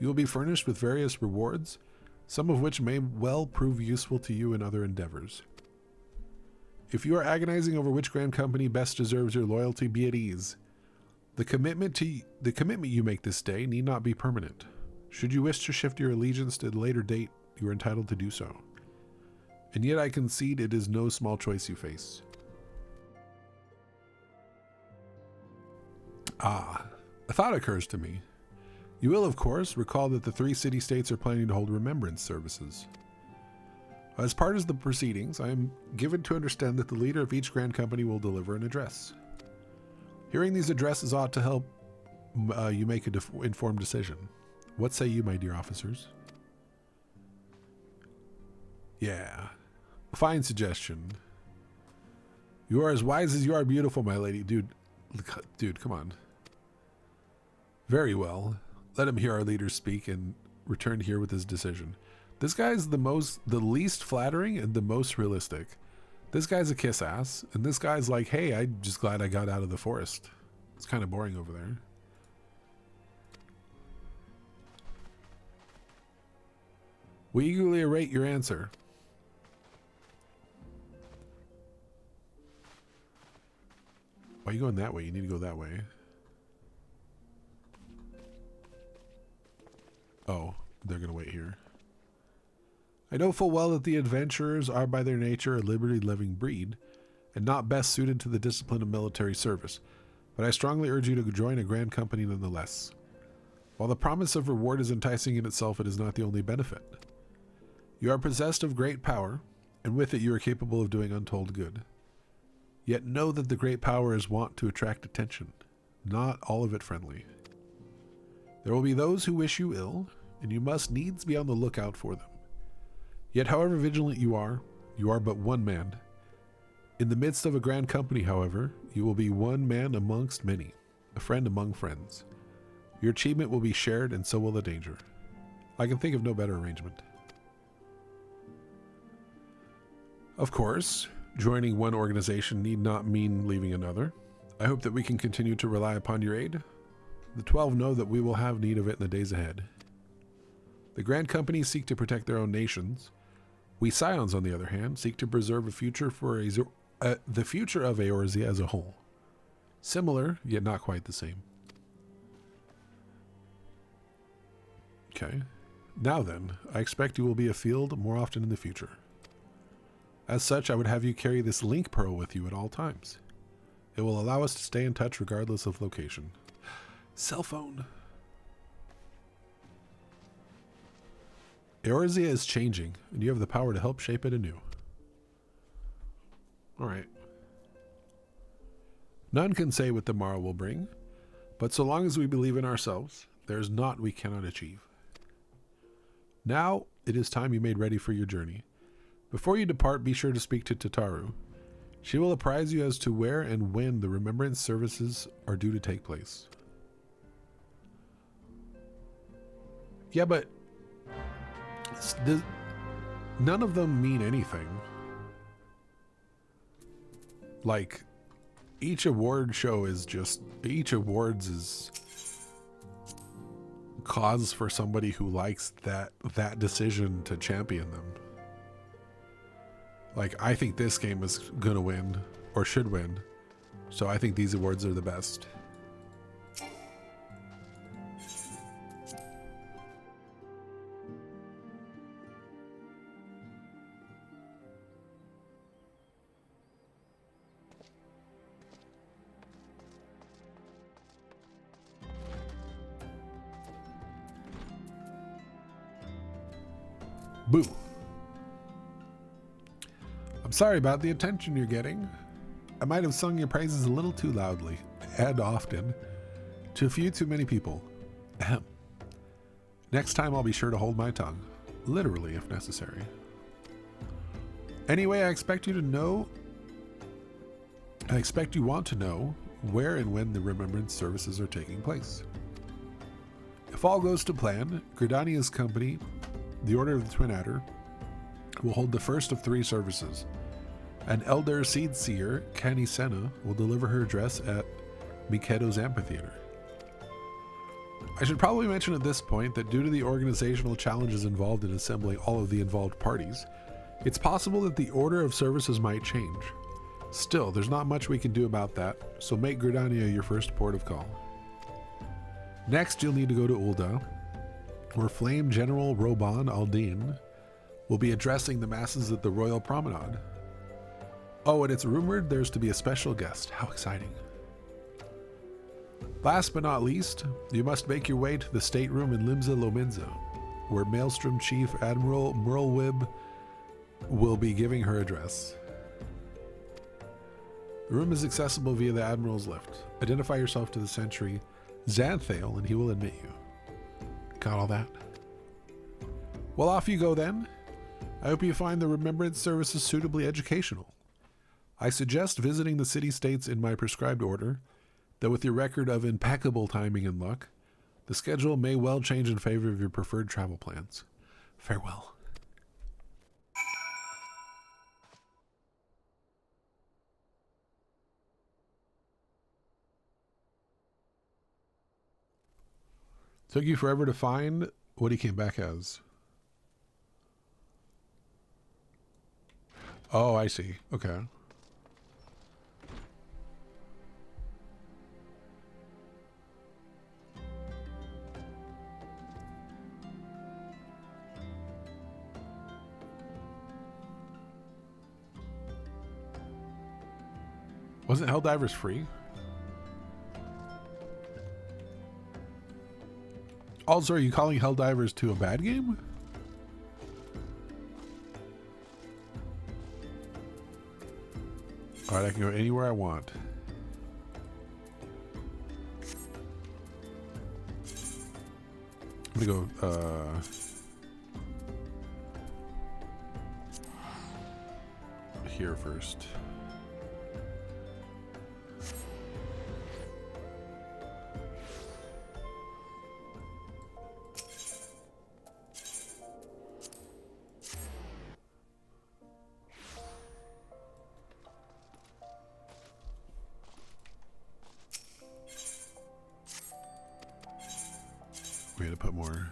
you will be furnished with various rewards, some of which may well prove useful to you in other endeavors. If you are agonizing over which Grand Company best deserves your loyalty, be at ease. The commitment you make this day need not be permanent. Should you wish to shift your allegiance to a later date, you are entitled to do so. And yet I concede it is no small choice you face. Ah, a thought occurs to me. You will, of course, recall that the 3 city-states are planning to hold remembrance services. As part of the proceedings, I am given to understand that the leader of each Grand Company will deliver an address. Hearing these addresses ought to help you make an informed decision. What say you, my dear officers? Yeah, fine suggestion. You are as wise as you are beautiful, my lady. Dude, come on. Very well. Let him hear our leaders speak and return here with his decision. This guy's the least flattering and the most realistic. This guy's a kiss ass, and this guy's like, hey, I'm just glad I got out of the forest. It's kind of boring over there. We eagerly await your answer. Why are you going that way? You need to go that way. Oh, they're going to wait here. I know full well that the adventurers are by their nature a liberty-loving breed, and not best suited to the discipline of military service, but I strongly urge you to join a Grand Company nonetheless. While the promise of reward is enticing in itself, it is not the only benefit. You are possessed of great power, and with it you are capable of doing untold good. Yet know that the great power is wont to attract attention, not all of it friendly. There will be those who wish you ill, and you must needs be on the lookout for them. Yet however vigilant you are but one man. In the midst of a Grand Company, however, you will be one man amongst many, a friend among friends. Your achievement will be shared, and so will the danger. I can think of no better arrangement. Of course, joining one organization need not mean leaving another. I hope that we can continue to rely upon your aid. The 12 know that we will have need of it in the days ahead. The Grand Companies seek to protect their own nations. We Scions, on the other hand, seek to preserve a future for the future of Eorzea as a whole. Similar, yet not quite the same. Okay. Now then, I expect you will be afield more often in the future. As such, I would have you carry this link pearl with you at all times. It will allow us to stay in touch regardless of location. Cell phone. Eorzea is changing, and you have the power to help shape it anew. Alright. None can say what the morrow will bring, but so long as we believe in ourselves, there is naught we cannot achieve. Now, it is time you made ready for your journey. Before you depart, be sure to speak to Tataru. She will apprise you as to where and when the remembrance services are due to take place. Yeah, but none of them mean anything. Like, each award show is just, each awards is cause for somebody who likes that decision to champion them. Like, I think this game is gonna win, or should win, so I think these awards are the best. Boo. I'm sorry about the attention you're getting. I might have sung your praises a little too loudly, and often, to a few too many people. Ahem. Next time I'll be sure to hold my tongue, literally if necessary. Anyway, I expect you want to know where and when the remembrance services are taking place. If all goes to plan, Gridania's company, the Order of the Twin Adder, will hold the first of 3 services. An elder seed seer, Canisena, will deliver her address at Mikedo's amphitheater. I should probably mention at this point that due to the organizational challenges involved in assembling all of the involved parties, it's possible that the order of services might change. Still, there's not much we can do about that, so make Gridania your first port of call. Next, you'll need to go to Ul'dah, where Flame General Roban Aldin will be addressing the masses at the Royal Promenade. Oh, and it's rumored there's to be a special guest. How exciting. Last but not least, you must make your way to the stateroom in Limsa Lominsa, where Maelstrom Chief Admiral Merlwib will be giving her address. The room is accessible via the Admiral's lift. Identify yourself to the sentry Xanthale and he will admit you. Got all that? Well, off you go then. I hope you find the remembrance services suitably educational. I suggest visiting the city-states in my prescribed order, though with your record of impeccable timing and luck, the schedule may well change in favor of your preferred travel plans. Farewell. Took you forever to find what he came back as. Oh, I see. Okay. Wasn't Helldivers free? Also, are you calling Helldivers 2 a bad game? Alright, I can go anywhere I want. I'm gonna go, here first. We had to put more.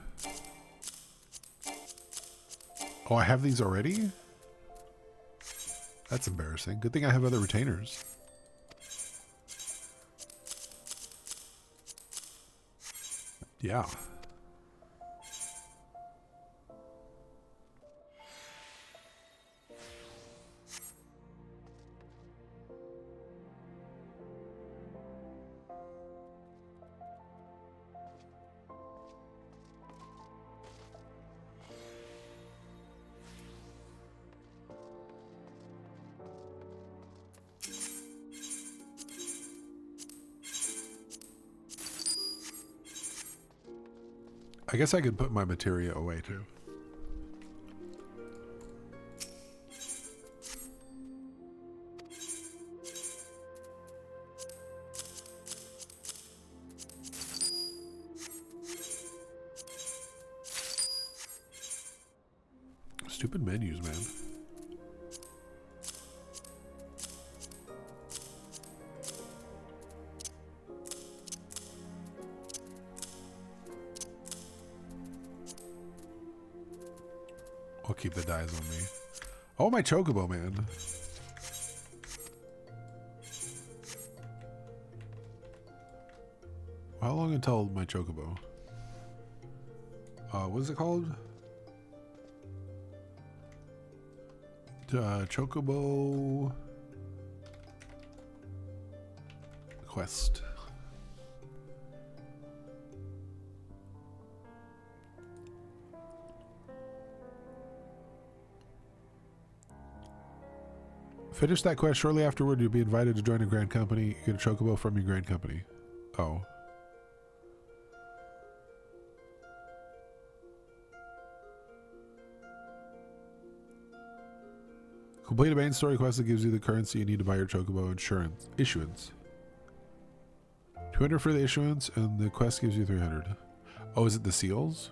Oh, I have these already? That's embarrassing. Good thing I have other retainers. Yeah. I guess I could put my materia away too. Stupid menus, man. I'll keep the dies on me. Oh, my chocobo, man. How long until my chocobo? What is it called? Chocobo quest. Finish that quest. Shortly afterward, you'll be invited to join a grand company. You get a chocobo from your grand company. Oh. Complete a main story quest that gives you the currency you need to buy your chocobo issuance. 200 for the issuance, and the quest gives you 300. Oh, is it the seals?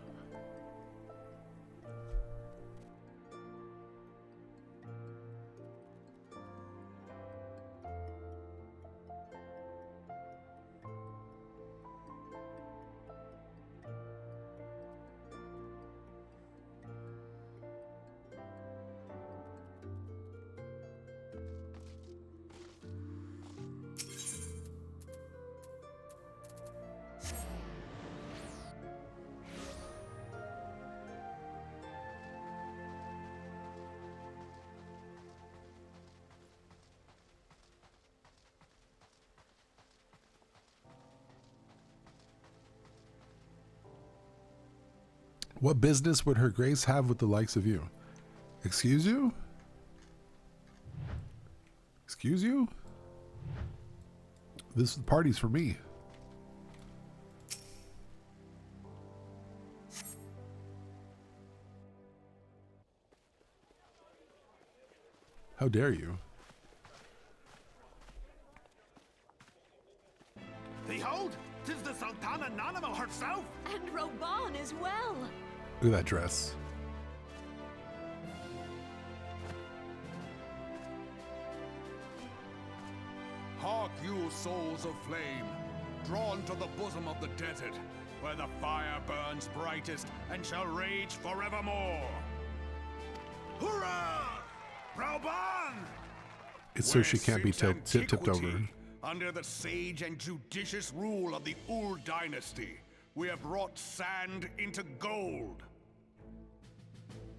What business would her grace have with the likes of you? Excuse you? Excuse you? This party's for me. How dare you? Behold, 'tis the Sultana Nanimo herself! And Roban as well! Look at that dress. Hark you, souls of flame, drawn to the bosom of the desert, where the fire burns brightest and shall rage forevermore! Hurrah! Roban! It's so she can't be tipped over. Under the sage and judicious rule of the Ul dynasty, we have wrought sand into gold.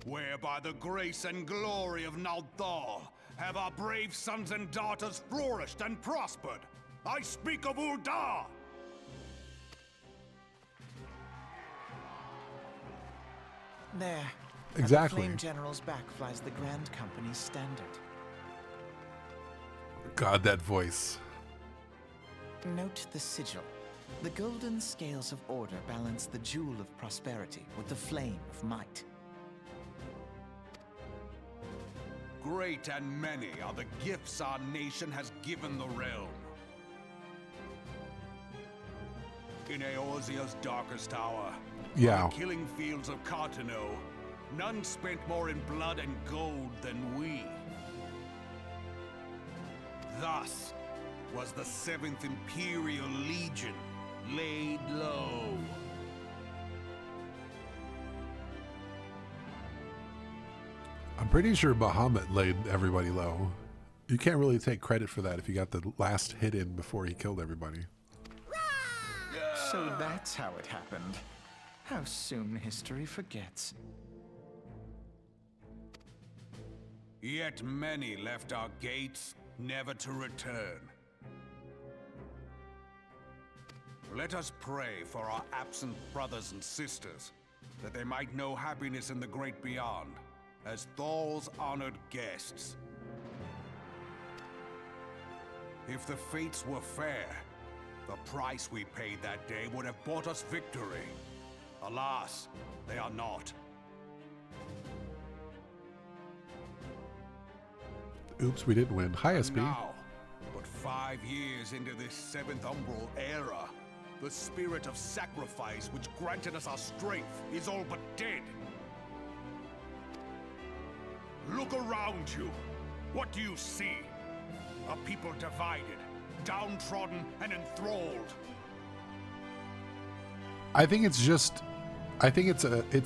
Where by the grace and glory of Naldar have our brave sons and daughters flourished and prospered. I speak of Uldar! There. Exactly. At the Flame General's back flies the Grand Company's standard. God, that voice. Note the sigil. The golden scales of order balance the jewel of prosperity with the flame of might. Great and many are the gifts our nation has given the realm. In Eorzea's darkest hour, Yeah. on the killing fields of Cartano, none spent more in blood and gold than we. Thus was the 7th Imperial Legion laid low. I'm pretty sure Bahamut laid everybody low. You can't really take credit for that if you got the last hit in before he killed everybody. So that's how it happened. How soon history forgets. Yet many left our gates, never to return. Let us pray for our absent brothers and sisters, that they might know happiness in the great beyond, as Thal's honored guests. If the fates were fair, the price we paid that day would have bought us victory. Alas, they are not. Oops, we didn't win. Hi, SP. Now, but 5 years into this 7th Umbral era, the spirit of sacrifice which granted us our strength is all but dead. Look around you. What do you see? A people divided, downtrodden, and enthralled. I think it's just, I think it's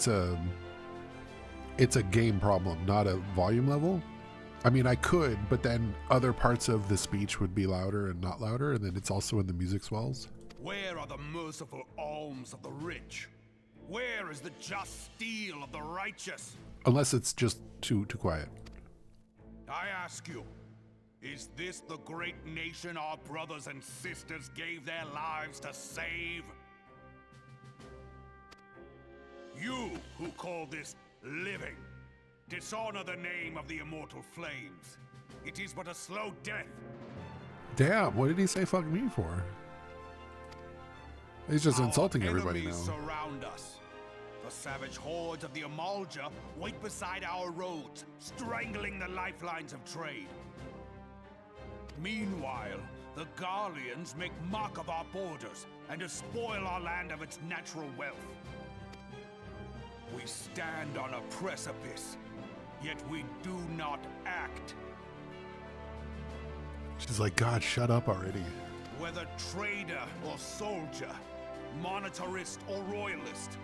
a game problem, not a volume level. I mean, I could, but then other parts of the speech would be louder and not louder, and then it's also in the music swells. Where are the merciful alms of the rich? Where is the just steel of the righteous? Unless it's just too quiet. I ask you, is this the great nation our brothers and sisters gave their lives to save? You who call this living, dishonor the name of the immortal flames. It is but a slow death. Damn, what did he say fuck me for? He's just insulting everybody now. Enemies surround us. The savage hordes of the Amalja wait beside our roads, strangling the lifelines of trade. Meanwhile, the Garleans make mock of our borders and despoil our land of its natural wealth. We stand on a precipice, yet we do not act. She's like, God, shut up already. Whether trader or soldier, monetarist or royalist,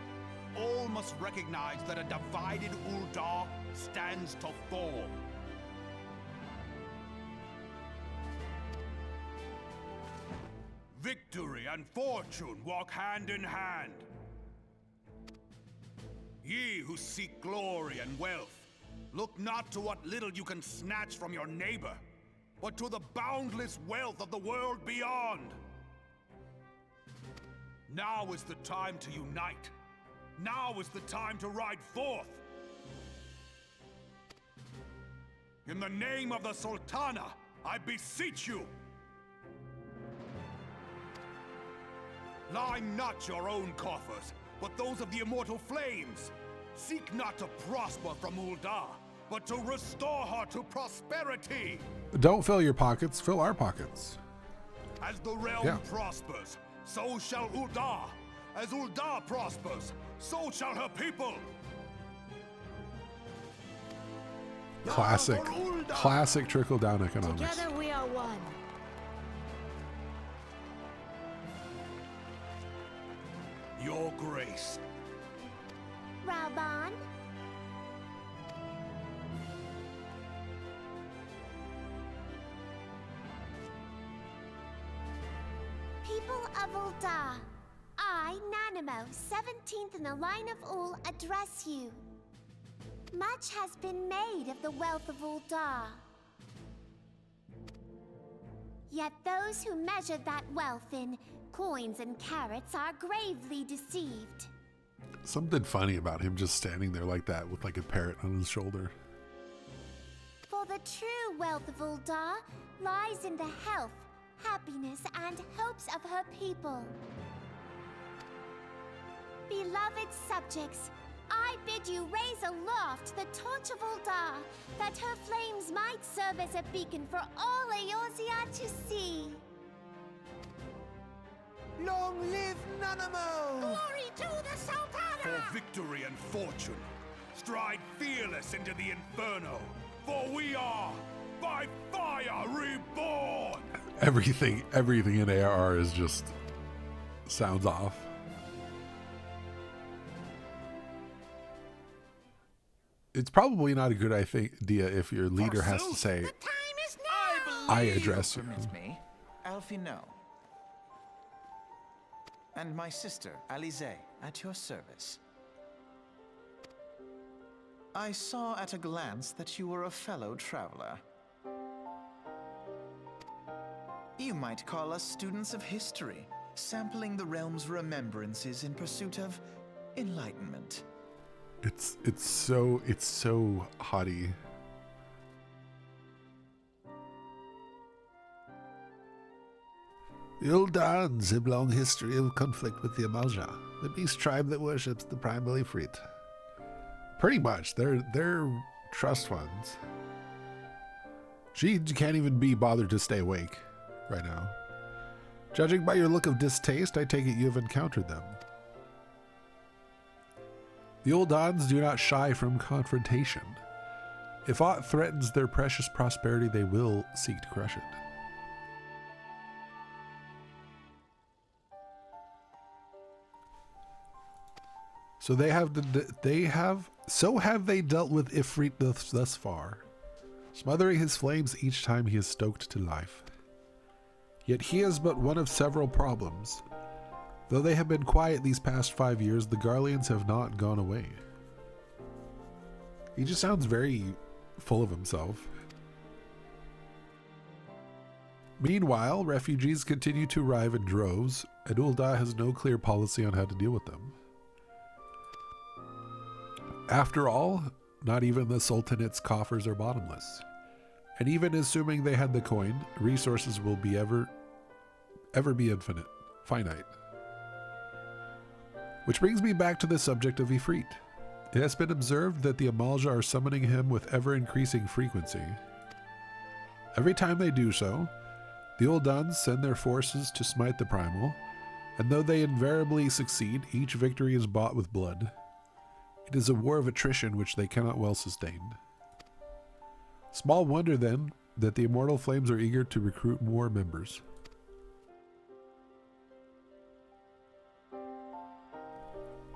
all must recognize that a divided Uldar stands to fall. Victory and fortune walk hand in hand. Ye who seek glory and wealth, look not to what little you can snatch from your neighbor, but to the boundless wealth of the world beyond. Now is the time to unite. Now is the time to ride forth. In the name of the Sultana, I beseech you. Line not your own coffers, but those of the immortal flames. Seek not to prosper from Ul'dah, but to restore her to prosperity. Don't fill your pockets, fill our pockets. As the realm prospers, so shall Ul'dah. As Ul'dah prospers, so shall her people. Classic, classic trickle-down economics. Together we are one. Your grace. Raban? People of Ul'dah, I, Nanimo, 17th in the line of Ul, address you. Much has been made of the wealth of Ul'dah. Yet those who measure that wealth in coins and carats are gravely deceived. Something funny about him just standing there like that with like a parrot on his shoulder. For the true wealth of Ul'dah lies in the health, happiness, and hopes of her people. Beloved subjects, I bid you raise aloft the torch of Ul'dah, that her flames might serve as a beacon for all Eorzea to see. Long live Nanamo! Glory to the Sultana! For victory and fortune, stride fearless into the inferno, for we are, by fire, reborn! Everything in ARR is just sounds off. It's probably not a good idea if your leader has to say, The time is now! I address you. Permit me, Alfie, no. And my sister, Alize, at your service. I saw at a glance that you were a fellow traveler. You might call us students of history, sampling the realm's remembrances in pursuit of enlightenment. It's so haughty. The Uldans have long history of conflict with the Amalja, the beast tribe that worships the primal Ifrit. Pretty much, they're trust funds. She can't even be bothered to stay awake right now. Judging by your look of distaste, I take it you have encountered them. The Uldans do not shy from confrontation. If aught threatens their precious prosperity, they will seek to crush it. So have they dealt with Ifrit thus far, smothering his flames each time he is stoked to life. Yet he is but one of several problems. Though they have been quiet these past 5 years, the Garleans have not gone away. He just sounds very full of himself. Meanwhile, refugees continue to arrive in droves, and Ul'dah has no clear policy on how to deal with them. After all, not even the Sultanate's coffers are bottomless. And even assuming they had the coin, resources will be ever be finite. Which brings me back to the subject of Ifrit. It has been observed that the Amalja are summoning him with ever-increasing frequency. Every time they do so, the Uldans send their forces to smite the primal, and though they invariably succeed, each victory is bought with blood. It is a war of attrition which they cannot well sustain. Small wonder, then, that the Immortal Flames are eager to recruit more members.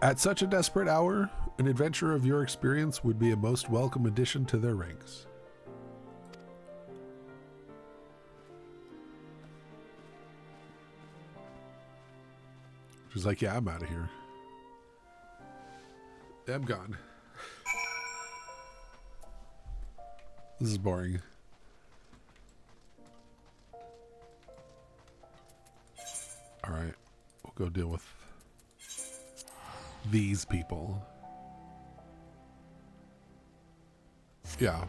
At such a desperate hour, an adventurer of your experience would be a most welcome addition to their ranks. She's like, yeah, I'm out of here. I'm gone. This is boring. Alright, we'll go deal with these people. Yeah.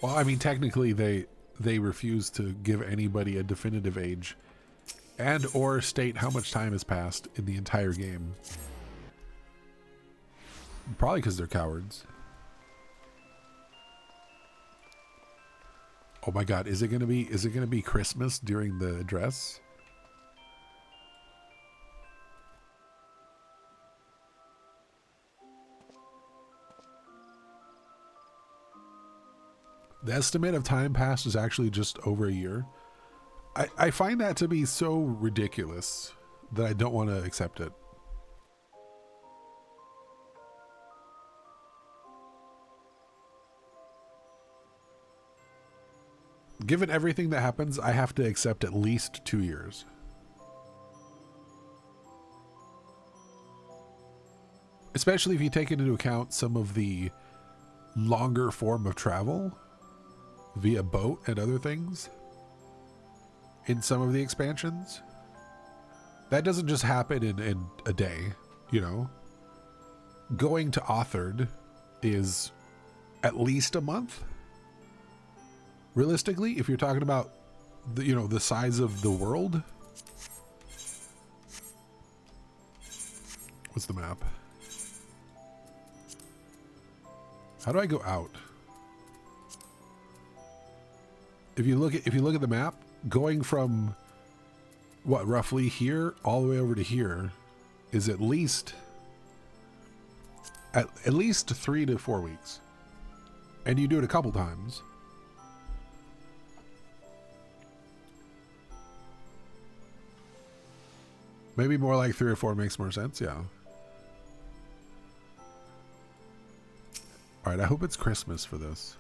Well, I mean, technically they refuse to give anybody a definitive age and or state how much time has passed in the entire game. Probably because they're cowards. Oh my god, is it gonna be Christmas during the address? The estimate of time passed is actually just over a year. I find that to be so ridiculous that I don't want to accept it. Given everything that happens, I have to accept at least 2 years. Especially if you take into account some of the longer form of travel via boat and other things in some of the expansions. That doesn't just happen in a day, you know. Going to Authored is at least a month. Realistically, if you're talking about the, you know, the size of the world. What's the map? How do I go out? If you look at the map, going from what, roughly here all the way over to here is at least 3 to 4 weeks. And you do it a couple times. Maybe more like 3 or 4 makes more sense, yeah. Alright, I hope it's Christmas for this.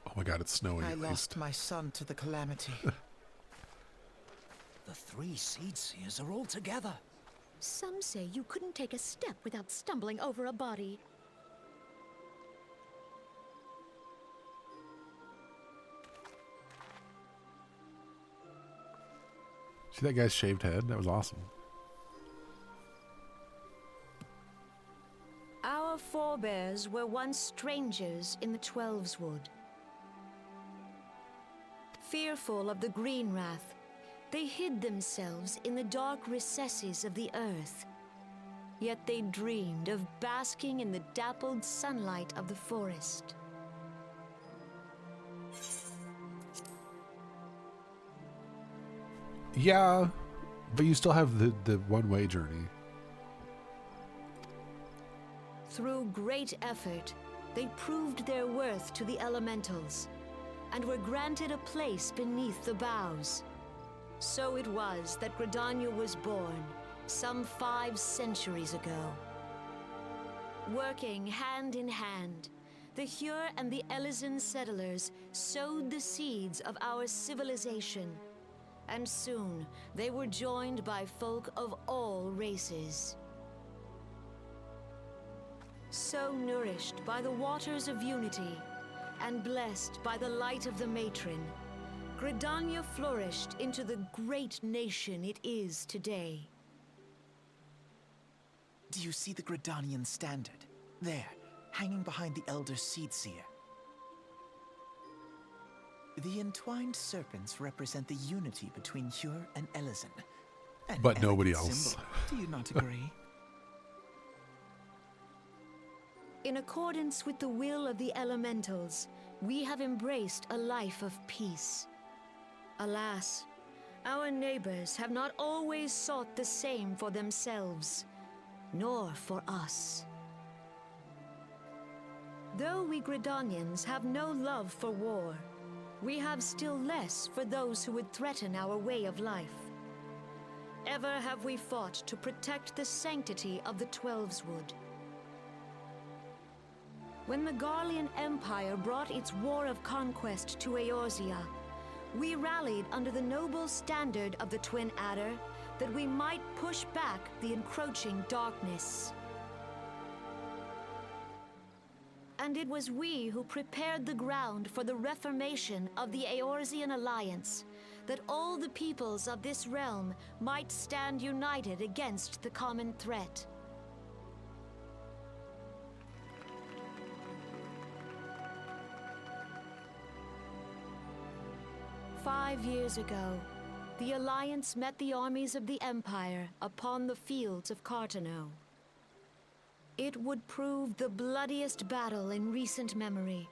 Oh my god, it's snowing. I lost my son to the calamity. The 3 Seed Seers are all together. Some say you couldn't take a step without stumbling over a body. See that guy's shaved head? That was awesome. Our forebears were once strangers in the Twelveswood. Fearful of the Green Wrath, they hid themselves in the dark recesses of the earth. Yet they dreamed of basking in the dappled sunlight of the forest. Yeah, but you still have the one-way journey. Through great effort, they proved their worth to the elementals, and were granted a place beneath the boughs. So it was that Gridania was born, some 5 centuries ago. Working hand in hand, the Hyur and the Elysian settlers sowed the seeds of our civilization, and soon they were joined by folk of all races. So nourished by the waters of unity, and blessed by the light of the matron, Gridania flourished into the great nation it is today. Do you see the Gridanian standard? There, hanging behind the Elder Seed Seer. The entwined serpents represent the unity between Hyur and Elysian. An But nobody elegant else. symbol. Do you not agree? In accordance with the will of the elementals, we have embraced a life of peace. Alas, our neighbors have not always sought the same for themselves, nor for us. Though we Gridanians have no love for war, we have still less for those who would threaten our way of life. Ever have we fought to protect the sanctity of the Twelveswood. When the Garlean Empire brought its war of conquest to Eorzea, we rallied under the noble standard of the Twin Adder that we might push back the encroaching darkness. And And it was we who prepared the ground for the reformation of the Eorzean Alliance, that all the peoples of this realm might stand united against the common threat. "5 years ago, the Alliance met the armies of the Empire upon the fields of Cartano. It would prove the bloodiest battle in recent memory.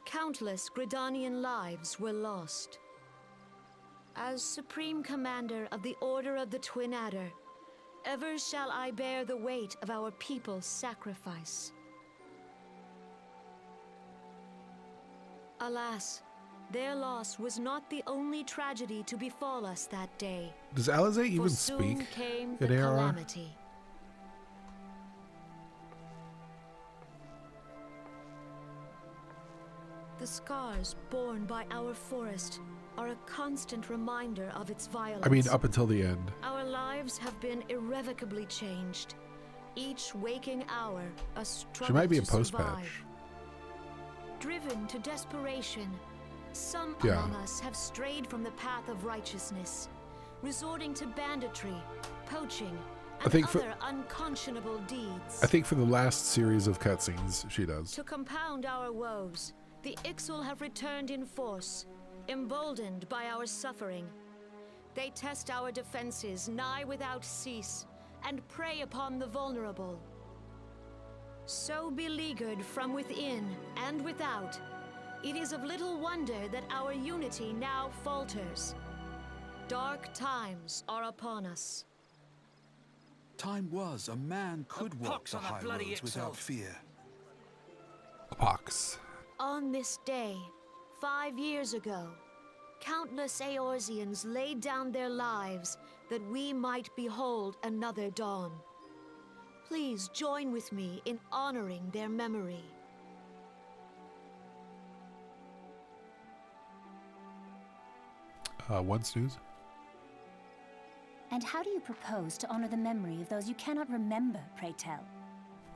Countless Gridanian lives were lost. As Supreme Commander of the Order of the Twin Adder, ever shall I bear the weight of our people's sacrifice. Alas, their loss was not the only tragedy to befall us that day. Does Alizé even For soon speak came in the ARR? calamity. The scars borne by our forest are a constant reminder of its violence. I mean, up until the end. Our lives have been irrevocably changed. Each waking hour, a struggle She might be to a post survive. patch. Driven to desperation, some Yeah. among us have strayed from the path of righteousness, resorting to banditry, poaching, and think for- other unconscionable deeds. I think for the last series of cutscenes, she does. To compound our woes, the Ixal have returned in force, emboldened by our suffering. They test our defenses nigh without cease, and prey upon the vulnerable. So beleaguered from within and without, it is of little wonder that our unity now falters. Dark times are upon us. Time was a man could walk pox the on that high bloody roads without XIV. fear. A pox. On this day, 5 years ago, countless Eorzeans laid down their lives that we might behold another dawn. Please join with me in honoring their memory. One snooze. And how do you propose to honor the memory of those you cannot remember, pray tell?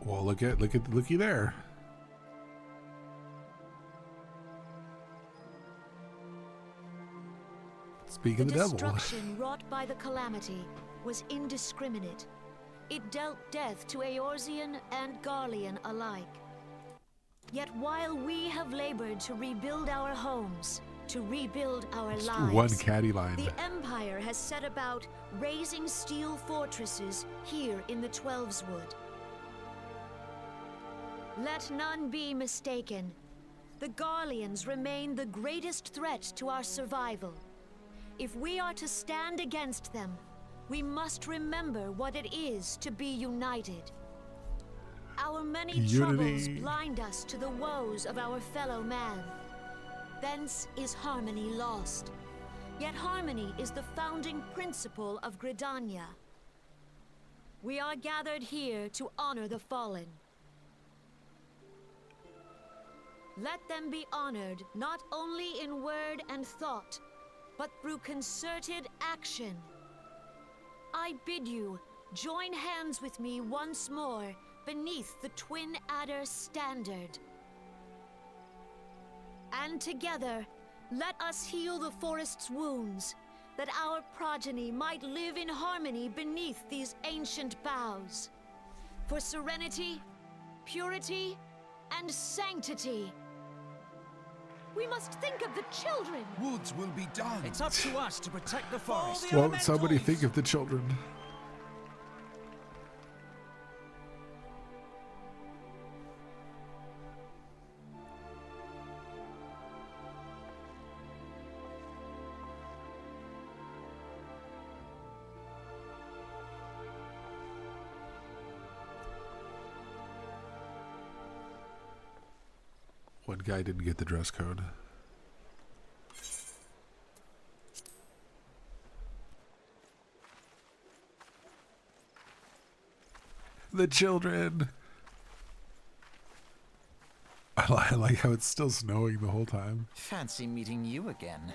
Well, looky there. Speak The of the devil. destruction wrought by the calamity was indiscriminate. It dealt death to Eorzean and Garlean alike. Yet while we have labored to rebuild our homes, to rebuild our Just lives, one catty line. the Empire has set about raising steel fortresses here in the Twelveswood. Let none be mistaken. The Garleans remain the greatest threat to our survival. If we are to stand against them, we must remember what it is to be united. Our many troubles Unity. blind us to the woes of our fellow man. Thence is harmony lost. Yet harmony is the founding principle of Gridania. We are gathered here to honor the fallen. Let them be honored not only in word and thought, but through concerted action. I bid you join hands with me once more beneath the Twin Adder standard. And together, let us heal the forest's wounds, that our progeny might live in harmony beneath these ancient boughs. For serenity, purity, and sanctity. We must think of the children. Woods will be done. It's up to us to protect the forest. Won't somebody think of the children? One guy didn't get the dress code. The children. I like how it's still snowing the whole time. Fancy meeting you again.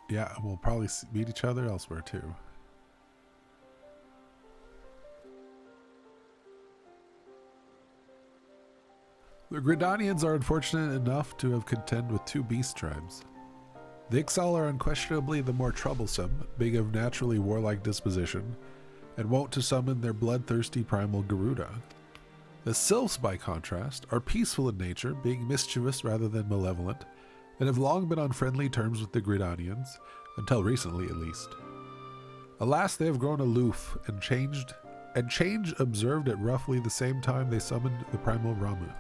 Yeah, we'll probably meet each other elsewhere too. The Gridanians are unfortunate enough to have contend with two beast tribes. The Ixal are unquestionably the more troublesome, being of naturally warlike disposition, and wont to summon their bloodthirsty primal Garuda. The Sylphs, by contrast, are peaceful in nature, being mischievous rather than malevolent, and have long been on friendly terms with the Gridanians, until recently at least. Alas, they have grown aloof and change observed at roughly the same time they summoned the primal Ramu.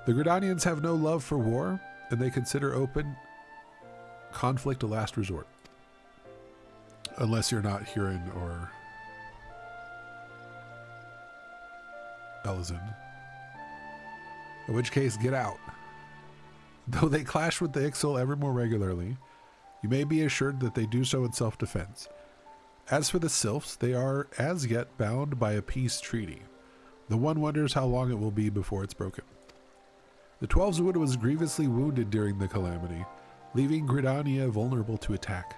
The Gridanians have no love for war, and they consider open conflict a last resort. Unless you're not Huron or Elizin. In which case, get out. Though they clash with the Ixal ever more regularly, you may be assured that they do so in self-defense. As for the Sylphs, they are as yet bound by a peace treaty. The one wonders how long it will be before it's broken. The Twelves Wood was grievously wounded during the calamity, leaving Gridania vulnerable to attack.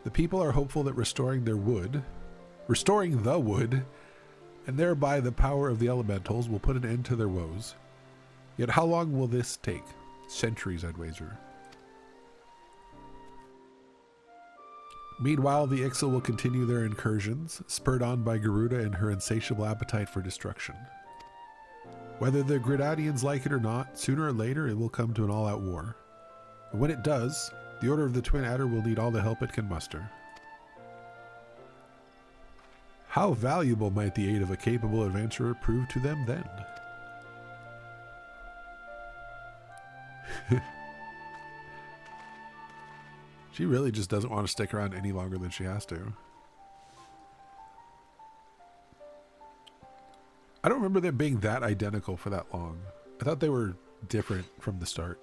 The people are hopeful that restoring the wood, and thereby the power of the elementals will put an end to their woes. Yet how long will this take? Centuries, I'd wager. Meanwhile, the Ixal will continue their incursions, spurred on by Garuda and her insatiable appetite for destruction. Whether the Gridanians like it or not, sooner or later it will come to an all-out war. And when it does, the Order of the Twin Adder will need all the help it can muster. How valuable might the aid of a capable adventurer prove to them then? She really just doesn't want to stick around any longer than she has to. I don't remember them being that identical for that long. I thought they were different from the start.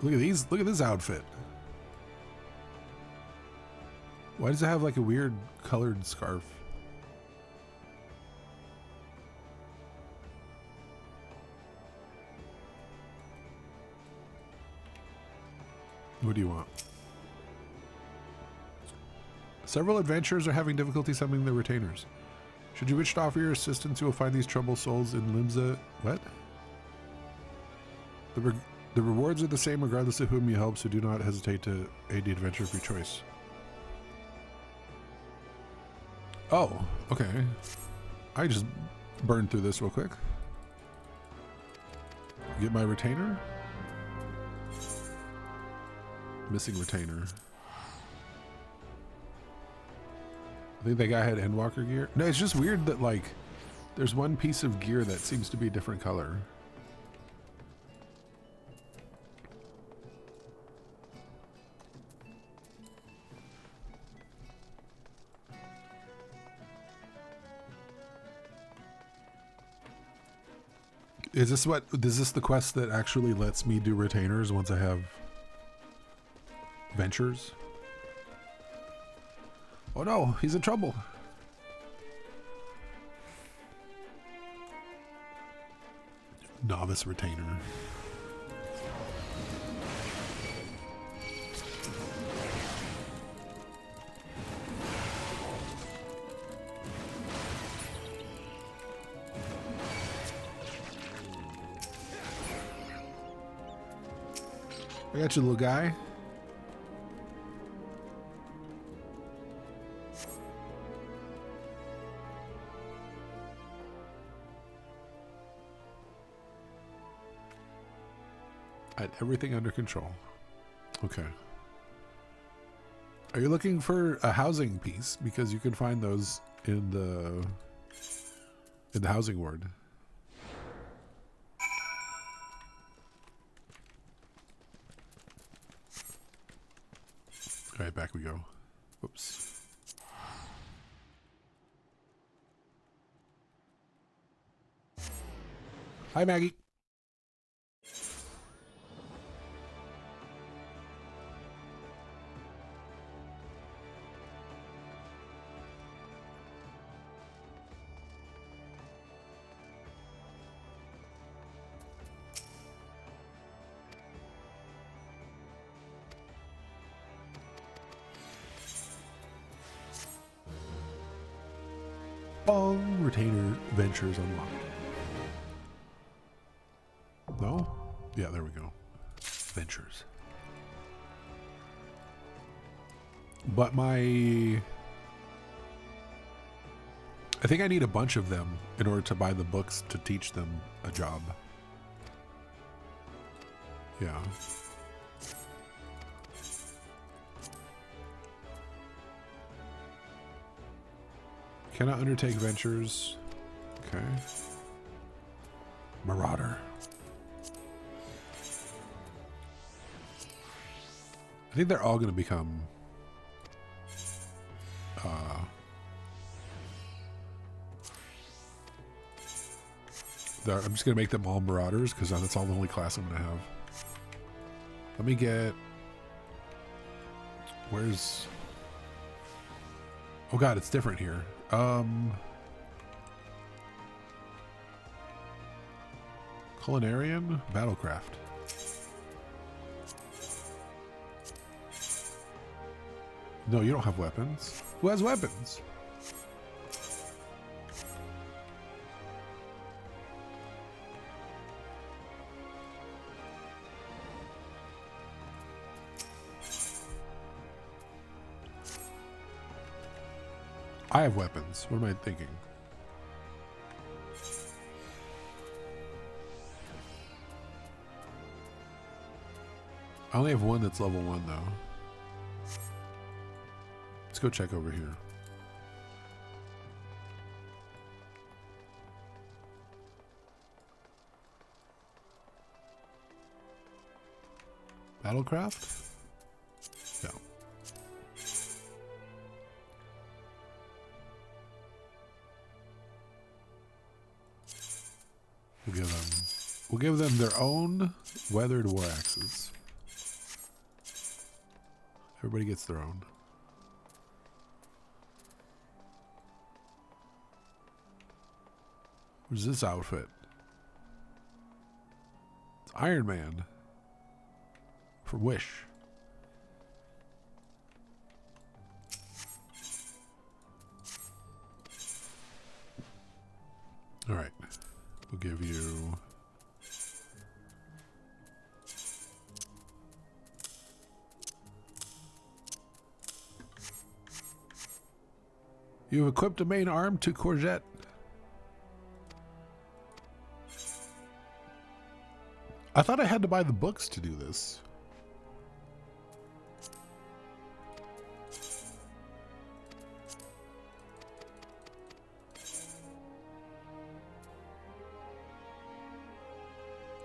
Look at these. Look at this outfit. Why does it have like a weird colored scarf? What do you want? Several adventurers are having difficulty summoning their retainers. Should you wish to offer your assistance, you will find these troubled souls in Limsa. What? The rewards are the same regardless of whom you help, so do not hesitate to aid the adventure of your choice. Oh, okay. I just burned through this real quick. Get my retainer. Missing retainer. I think that guy had Endwalker gear. No, it's just weird that like there's one piece of gear that seems to be a different color. Is this the quest that actually lets me do retainers once I have ventures? Oh no, he's in trouble. Novice retainer. I got you, little guy. I had everything under control. Okay. Are you looking for a housing piece? Because you can find those in the housing ward. All right, back we go. Whoops. Hi, Maggie. All retainer ventures unlocked. No? Yeah, there we go. Ventures. But I think I need a bunch of them in order to buy the books to teach them a job. Yeah. Cannot undertake ventures. Okay. Marauder. I think they're all going to become I'm just going to make them all Marauders because that's all the only class I'm going to have. Let me get... Where's... Oh god, it's different here. Culinarian? Battlecraft. No, you don't have weapons. Who has weapons? I have weapons. What am I thinking? I only have one that's level 1 though. Let's go check over here. Battlecraft? No. We'll give them their own weathered war axes. Everybody gets their own. What's this outfit? It's Iron Man. For Wish. Alright. We'll give you... You have equipped a main arm to Courgette. I thought I had to buy the books to do this.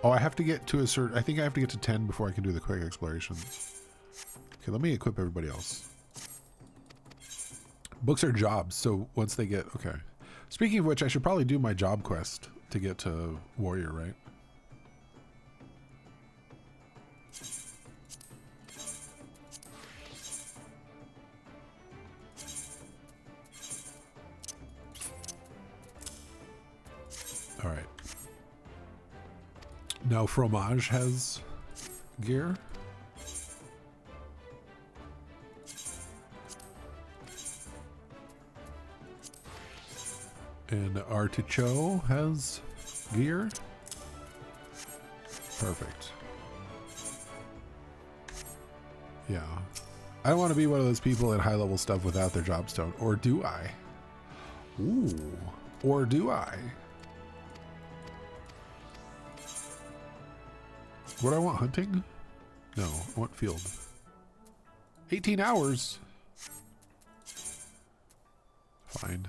Oh, I have to get to a certain... I think I have to get to 10 before I can do the quick explorations. Okay, let me equip everybody else. Books are jobs, so once they get... Okay. Speaking of which, I should probably do my job quest to get to Warrior, right? Alright. Now Fromage has gear. And Artichoke has gear. Perfect. Yeah. I don't want to be one of those people at high level stuff without their job stone. Or do I? Ooh. Or do I? What do I want? Hunting? No, I want field. 18 hours? Fine.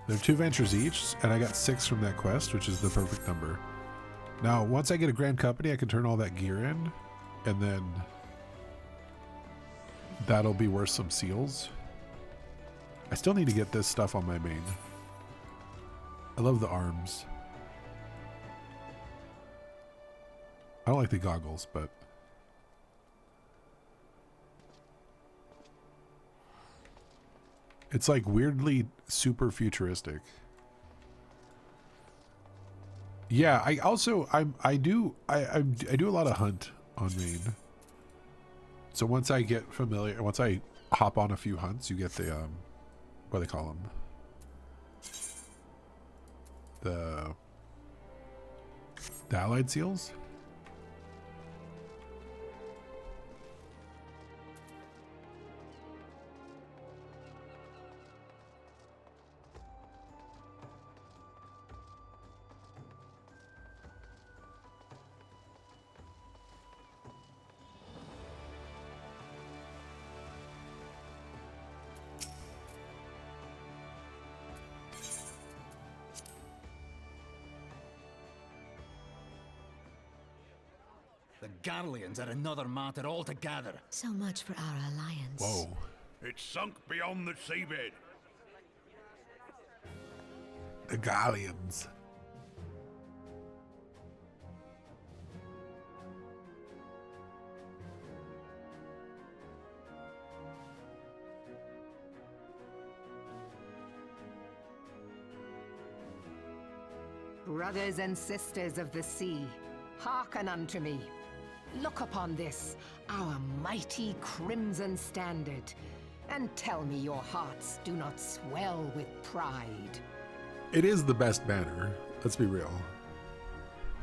There are 2 ventures each, and I got 6 from that quest, which is the perfect number. Now, once I get a Grand Company, I can turn all that gear in, and then that'll be worth some seals. I still need to get this stuff on my main. I love the arms. I don't like the goggles, but... it's like weirdly super futuristic. Yeah, I also I do a lot of hunt on main. So once I get familiar, once I hop on a few hunts, you get the what do they call them? The allied seals. The Garleans are another matter altogether. So much for our alliance. Whoa. It's sunk beyond the seabed. The galleons. Brothers and sisters of the sea, hearken unto me. Look upon this, our mighty crimson standard, and tell me your hearts do not swell with pride. It is the best banner. Let's be real.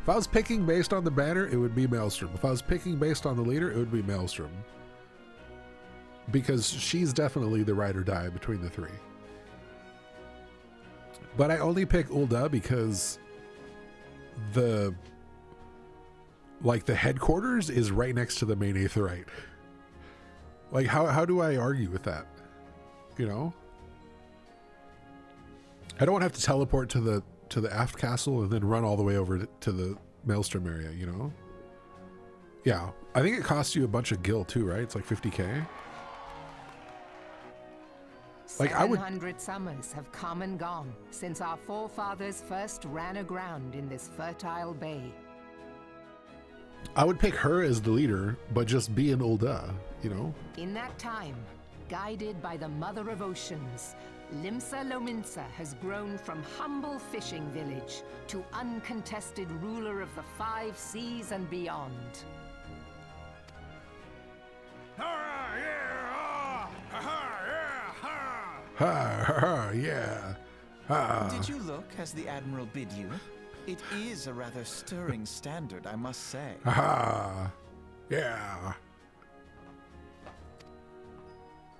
If I was picking based on the banner, it would be Maelstrom. If I was picking based on the leader, it would be Maelstrom. Because she's definitely the ride or die between the 3. But I only pick Ul'dah because the headquarters is right next to the main Aetheryte. Like how do I argue with that? You know? I don't want to have to teleport to the aft castle and then run all the way over to the Maelstrom area, you know? Yeah. I think it costs you a bunch of gil too, right? It's like 50k. Like I would 700 summers have come and gone since our forefathers first ran aground in this fertile bay. I would pick her as the leader, but just be an Ul'dah, you know? In that time, guided by the Mother of Oceans, Limsa Lominsa has grown from humble fishing village to uncontested ruler of the 5 seas and beyond. Ha ha ha, yeah. Ha. Did you look as the Admiral bid you? It is a rather stirring standard, I must say. Ha ha. Yeah.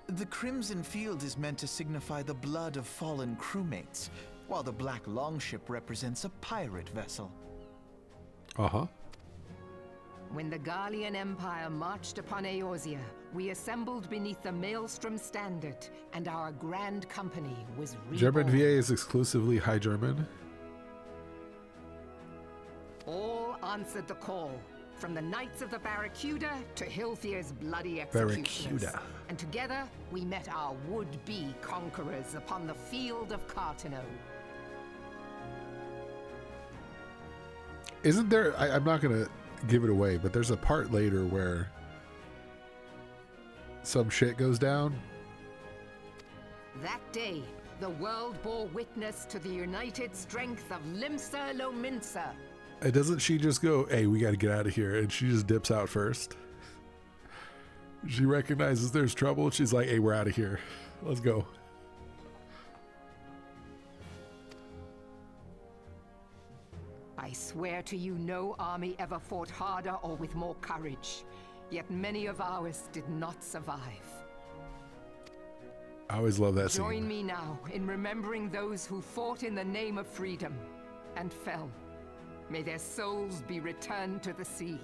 The Crimson Field is meant to signify the blood of fallen crewmates, while the Black Longship represents a pirate vessel. Uh-huh. When the Garlean Empire marched upon Eorzea, we assembled beneath the Maelstrom standard, and our grand company was reborn. German VA is exclusively High German. All answered the call, from the Knights of the Barracuda to Hilfir's bloody executioners. Barracuda. And together, we met our would-be conquerors upon the field of Cartano. Isn't there, I'm not going to give it away, but there's a part later where some shit goes down. That day, the world bore witness to the united strength of Limsa Lominsa. And doesn't she just go, hey, we got to get out of here, and she just dips out first? She recognizes there's trouble. She's like, hey, we're out of here. Let's go. I swear to you, no army ever fought harder or with more courage. Yet many of ours did not survive. I always love that Join scene. me now in remembering those who fought in the name of freedom and fell. May their souls be returned to the sea.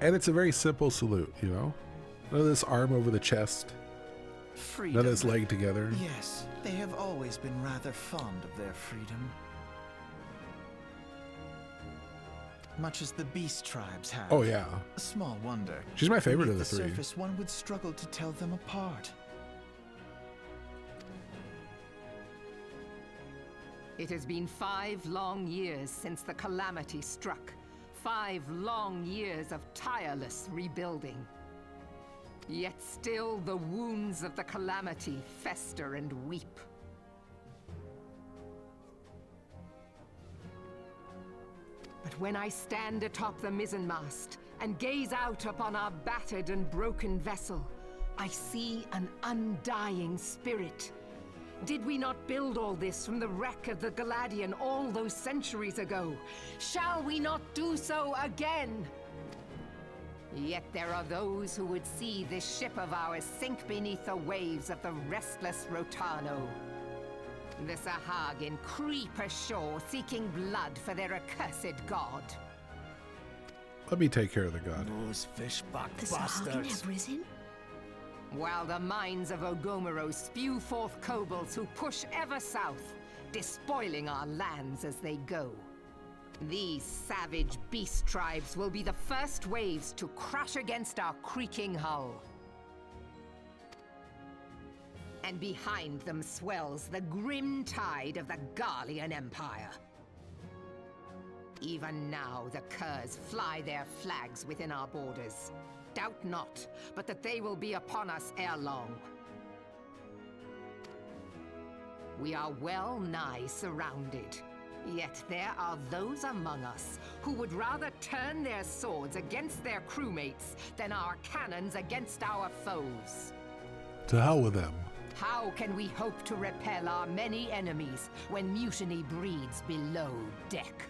And it's a very simple salute, you know? None of this arm over the chest. Freedom. None of this leg together. Yes, they have always been rather fond of their freedom. Much as the beast tribes have. Oh, yeah. Small wonder. She's my favorite of Beneath the three. surface, one would struggle to tell them apart. It has been 5 long years since the calamity struck. 5 long years of tireless rebuilding. Yet still the wounds of the calamity fester and weep. But when I stand atop the mizzenmast and gaze out upon our battered and broken vessel, I see an undying spirit. Did we not build all this from the wreck of the Galadian all those centuries ago? Shall we not do so again? Yet there are those who would see this ship of ours sink beneath the waves of the restless Rotano. The Sahagin creep ashore seeking blood for their accursed god. Let me take care of the god. Those fishback The Sahagin bastards. have risen? While the mines of Ogomero spew forth kobolds who push ever south, despoiling our lands as they go. These savage beast tribes will be the first waves to crash against our creaking hull. And behind them swells the grim tide of the Garlean Empire. Even now the curs fly their flags within our borders. Doubt not, but that they will be upon us ere long. We are well nigh surrounded. Yet there are those among us who would rather turn their swords against their crewmates than our cannons against our foes. To hell with them. How can we hope to repel our many enemies when mutiny breeds below deck?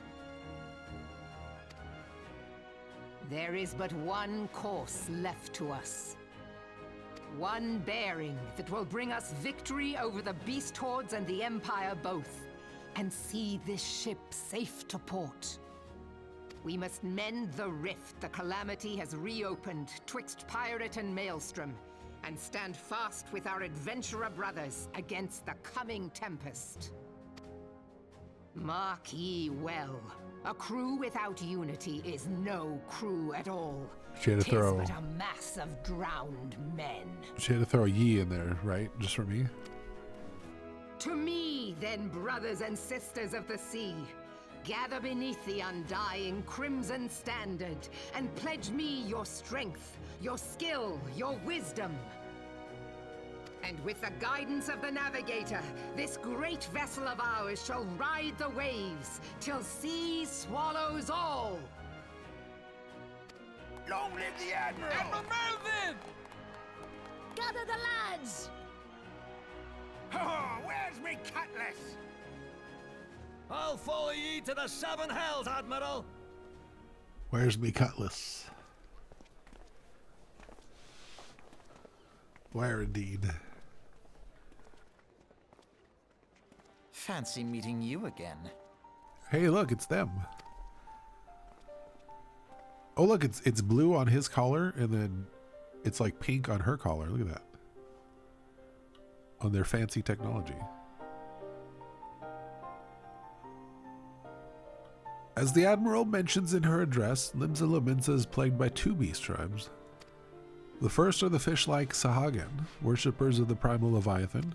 There is but one course left to us. One bearing that will bring us victory over the beast hordes and the Empire both, and see this ship safe to port. We must mend the rift the calamity has reopened twixt pirate and maelstrom, and stand fast with our adventurer brothers against the coming tempest. Mark ye well, a crew without unity is no crew at all. She had to 'Tis throw. but a mass of drowned men. She had to throw a ye in there, right? Just for me. To me, then, brothers and sisters of the sea, gather beneath the undying crimson standard and pledge me your strength, your skill, your wisdom. And with the guidance of the navigator, this great vessel of ours shall ride the waves till sea swallows all. Long live the Admiral! Admiral Melvin! Gather the lads! Oh, where's me cutlass? I'll follow ye to the 7 hells, Admiral! Where's me cutlass? Where indeed? Fancy meeting you again. Hey, look, it's them. Oh, look, it's blue on his collar, and then it's like pink on her collar. Look at that. On their fancy technology. As the Admiral mentions in her address, Limsa Lominsa is plagued by 2 beast tribes. The first are the fish-like Sahagin, worshippers of the primal Leviathan.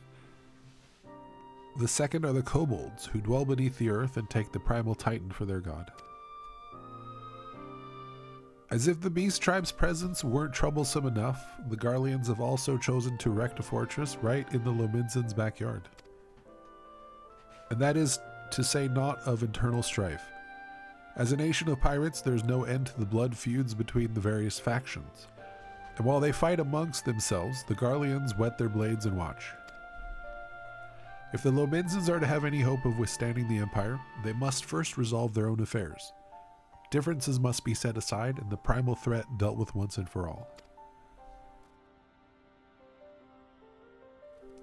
The second are the kobolds, who dwell beneath the earth and take the primal Titan for their god. As if the beast tribe's presence weren't troublesome enough, the Garleans have also chosen to erect a fortress right in the Lominsans' backyard. And that is to say naught of internal strife. As a nation of pirates, there's no end to the blood feuds between the various factions. And while they fight amongst themselves, the Garleans whet their blades and watch. If the Lominsans are to have any hope of withstanding the Empire, they must first resolve their own affairs. Differences must be set aside and the primal threat dealt with once and for all.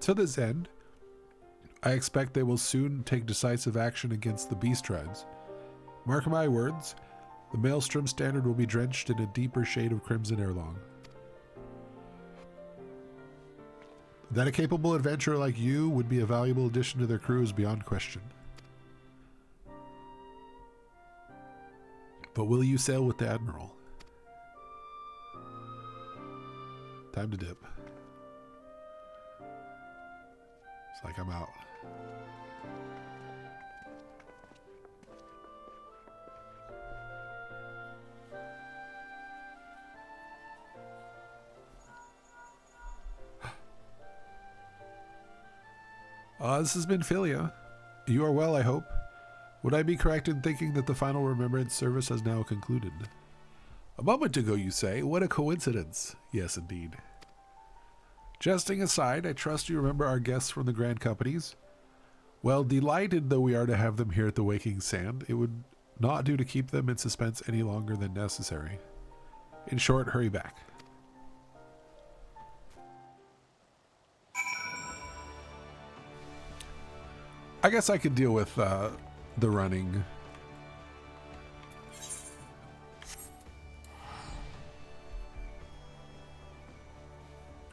To this end, I expect they will soon take decisive action against the beast tribes. Mark my words, the Maelstrom Standard will be drenched in a deeper shade of crimson ere long. That a capable adventurer like you would be a valuable addition to their crew is beyond question. But will you sail with the Admiral? Time to dip. It's like I'm out. This has been Philia. You are well, I hope. Would I be correct in thinking that the final remembrance service has now concluded? A moment ago, you say? What a coincidence. Yes, indeed. Jesting aside, I trust you remember our guests from the Grand Companies. Well, delighted though we are to have them here at the Waking Sand, it would not do to keep them in suspense any longer than necessary. In short, hurry back. I guess I could deal with the running.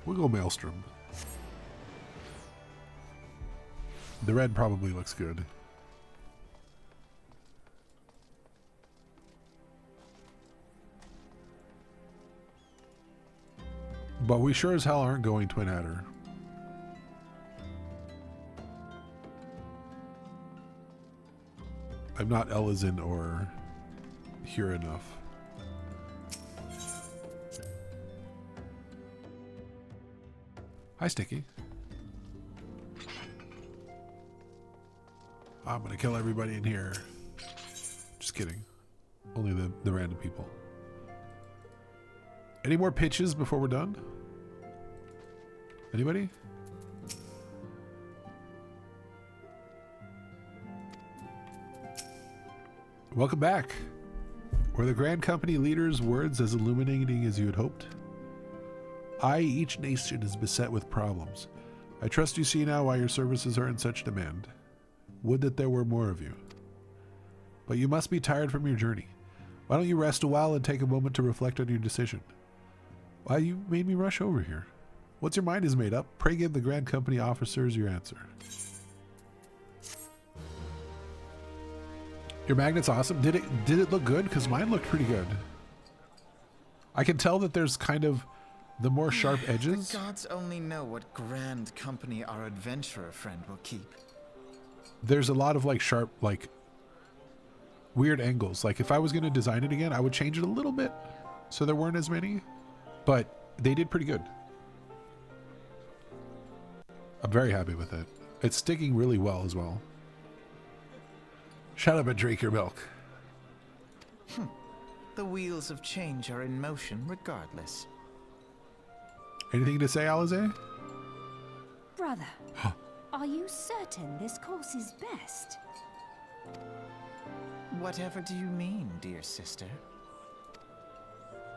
We'll go Maelstrom. The red probably looks good. But we sure as hell aren't going Twin Adder. I'm not Elizin or here enough. Hi, Sticky. I'm gonna kill everybody in here. Just kidding. Only the random people. Any more pitches before we're done? Anybody? Welcome back. Were the Grand Company leaders' words as illuminating as you had hoped? Each nation is beset with problems. I trust you see now why your services are in such demand. Would that there were more of you. But you must be tired from your journey. Why don't you rest a while and take a moment to reflect on your decision? Why, you made me rush over here. Once your mind is made up, pray give the Grand Company officers your answer. Your magnet's awesome. Did it look good? Because mine looked pretty good. I can tell that there's kind of the more sharp edges. The gods only know what Grand Company our adventurer friend will keep. There's a lot of like sharp, like weird angles. Like if I was going to design it again, I would change it a little bit so there weren't as many, but they did pretty good. I'm very happy with it. It's sticking really well as well. Shut up and drink your milk. The wheels of change are in motion regardless. Anything to say, Alize? Brother, are you certain this course is best? Whatever do you mean, dear sister?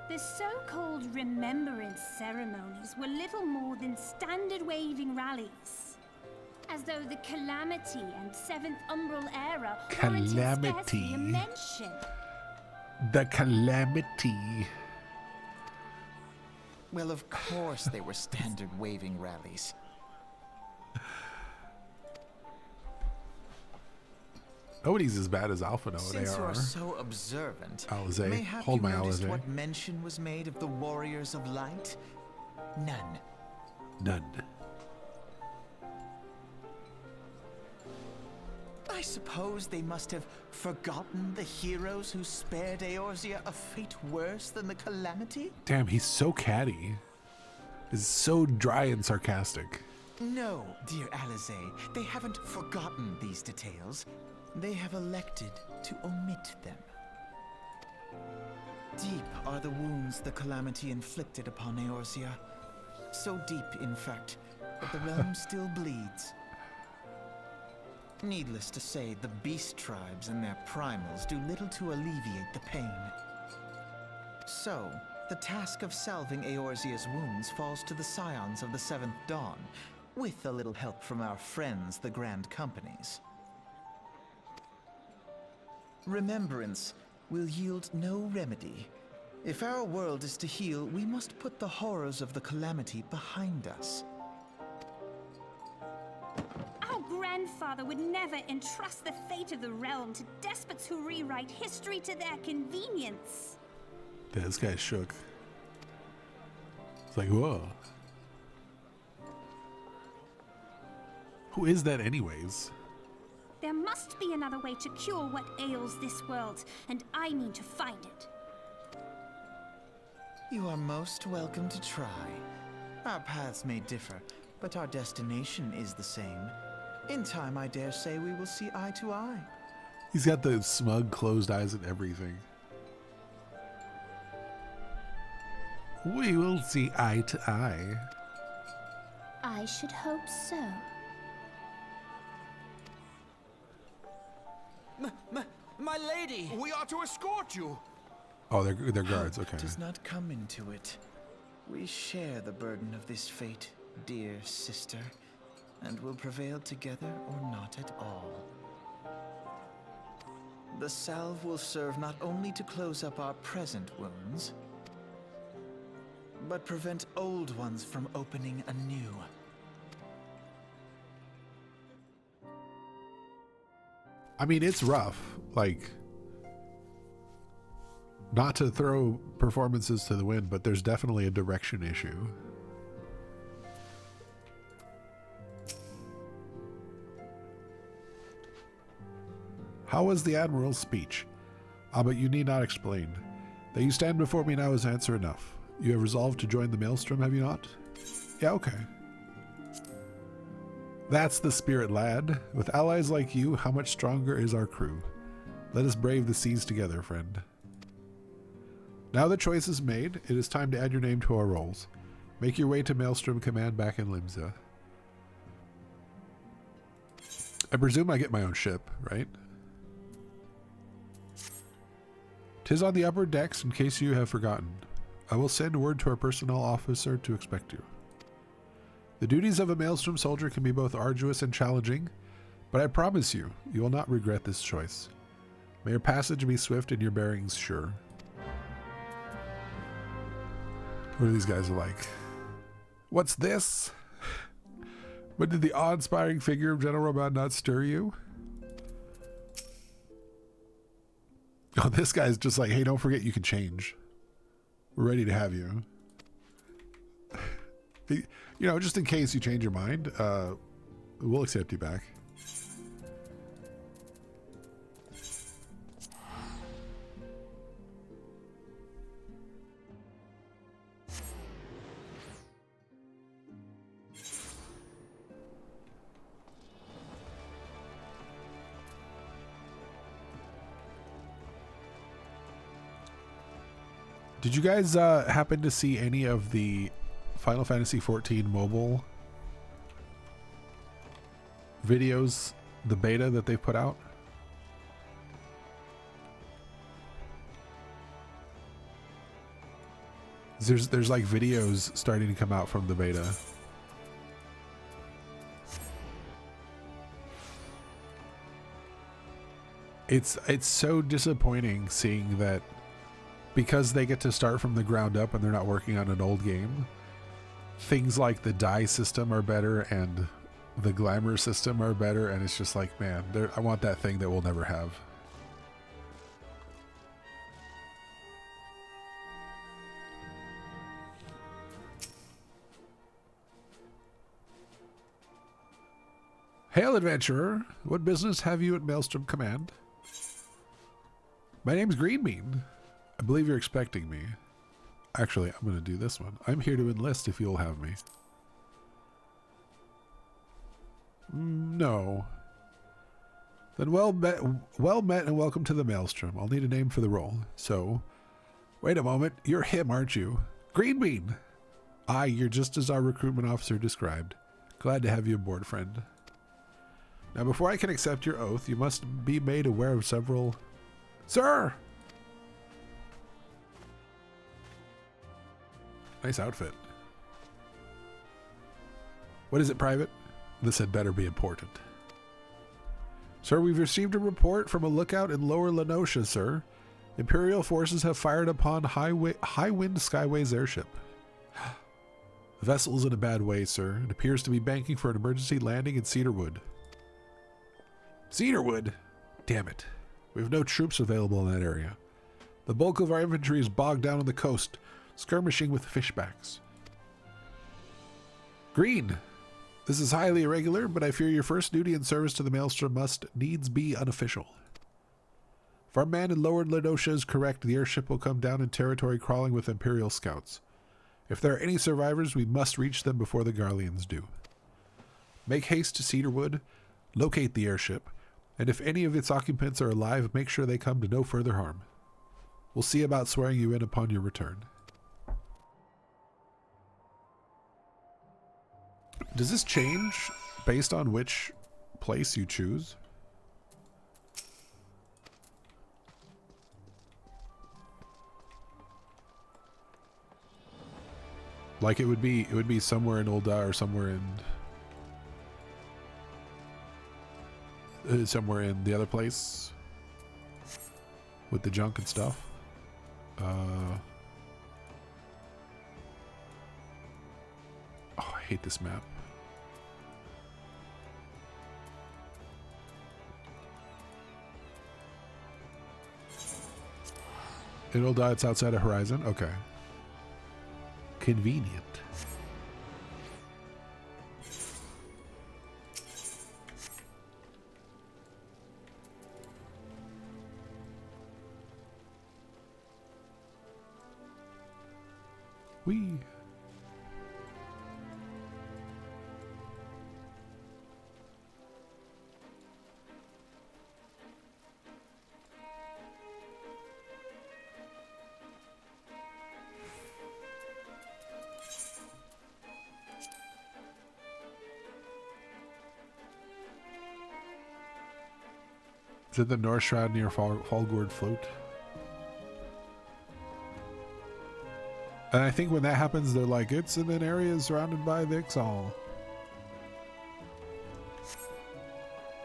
The so-called remembrance ceremonies were little more than standard waving rallies. As though the Calamity and 7th Umbral Era warranted scarcely a mention. The Calamity. Well, of course they were standard waving rallies. Nobody's as bad as Alpha Noah. Since you are so observant, Alize, mayhap hold you my noticed Alize. what mention was made of the Warriors of Light? None. None. I suppose they must have forgotten the heroes who spared Eorzea a fate worse than the Calamity? Damn, he's so catty. He's so dry and sarcastic. No, dear Alize, they haven't forgotten these details. They have elected to omit them. Deep are the wounds the Calamity inflicted upon Eorzea. So deep, in fact, that the realm still bleeds. Needless to say, the beast tribes and their primals do little to alleviate the pain. So, the task of salving Eorzea's wounds falls to the scions of the Seventh Dawn, with a little help from our friends, the Grand Companies. Remembrance will yield no remedy. If our world is to heal, we must put the horrors of the calamity behind us. Our grandfather would never entrust the fate of the realm to despots who rewrite history to their convenience. Yeah, this guy's shook. It's like, whoa. Who is that anyways? There must be another way to cure what ails this world, and I mean to find it. You are most welcome to try. Our paths may differ, but our destination is the same. In time, I dare say we will see eye to eye. He's got the smug, closed eyes and everything. We will see eye to eye. I should hope so. My lady! We are to escort you. Oh, they're guards. Okay. Does not come into it. We share the burden of this fate, dear sister, and will prevail together or not at all. The salve will serve not only to close up our present wounds, but prevent old ones from opening anew. I mean, it's rough. Like, not to throw performances to the wind, but there's definitely a direction issue. How was the Admiral's speech? But you need not explain. That you stand before me now is answer enough. You have resolved to join the Maelstrom, have you not? Yeah, okay. That's the spirit, lad. With allies like you, how much stronger is our crew? Let us brave the seas together, friend. Now the choice is made, it is time to add your name to our rolls. Make your way to Maelstrom Command back in Limsa. I presume I get my own ship, right? 'Tis on the upper decks in case you have forgotten. I will send word to our personnel officer to expect you. The duties of a Maelstrom soldier can be both arduous and challenging, but I promise you, you will not regret this choice. May your passage be swift and your bearings sure. What are these guys like? What's this? But did the awe-inspiring figure of General Roman not stir you? Oh, this guy's just like, hey, don't forget you can change. We're ready to have you. You know, just in case you change your mind, we'll accept you back. Did you guys happen to see any of the Final Fantasy XIV mobile videos, the beta that they put out? There's like videos starting to come out from the beta. It's so disappointing seeing that, because they get to start from the ground up and they're not working on an old game. Things like the die system are better and the glamour system are better, and it's just like, man, I want that thing that we'll never have. Hail, adventurer. What business have you at Maelstrom Command? My name's Greenbean. I believe you're expecting me. Actually, I'm going to do this one. I'm here to enlist if you'll have me. No. Then well met and welcome to the Maelstrom. I'll need a name for the role. So, wait a moment. You're him, aren't you? Greenbean! Aye, you're just as our recruitment officer described. Glad to have you aboard, friend. Now, before I can accept your oath, you must be made aware of several... Sir! Nice outfit. What is it, Private? This had better be important. Sir, we've received a report from a lookout in Lower Lenosha, sir. Imperial forces have fired upon High Wind Skyway's airship. The vessel is in a bad way, sir. It appears to be banking for an emergency landing in Cedarwood. Cedarwood? Damn it. We have no troops available in that area. The bulk of our infantry is bogged down on the coast, skirmishing with fishbacks. Green! This is highly irregular, but I fear your first duty in service to the Maelstrom must needs be unofficial. If our man in Lower Lenosha is correct, the airship will come down in territory crawling with Imperial scouts. If there are any survivors, we must reach them before the Garleans do. Make haste to Cedarwood, locate the airship, and if any of its occupants are alive, make sure they come to no further harm. We'll see about swearing you in upon your return. Does this change based on which place you choose? Like it would be somewhere in Ul'dah or somewhere in the other place with the junk and stuff. Oh, I hate this map. In Ul'dah, it's outside of Horizon? Okay. Convenient. Whee! Is it the North Shroud near Fallgourd Float? And I think when that happens, they're like, it's in an area surrounded by the Ixal.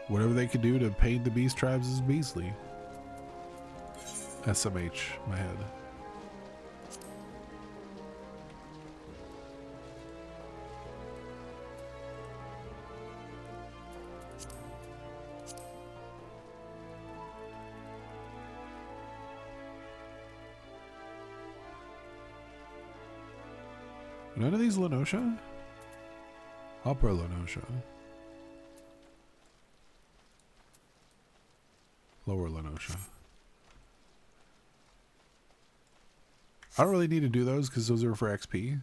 Whatever they can do to paint the beast tribes is beastly. SMH, my head. None of these Lenosha? Upper Lenosha. Lower Lenosha. I don't really need to do those because those are for XP.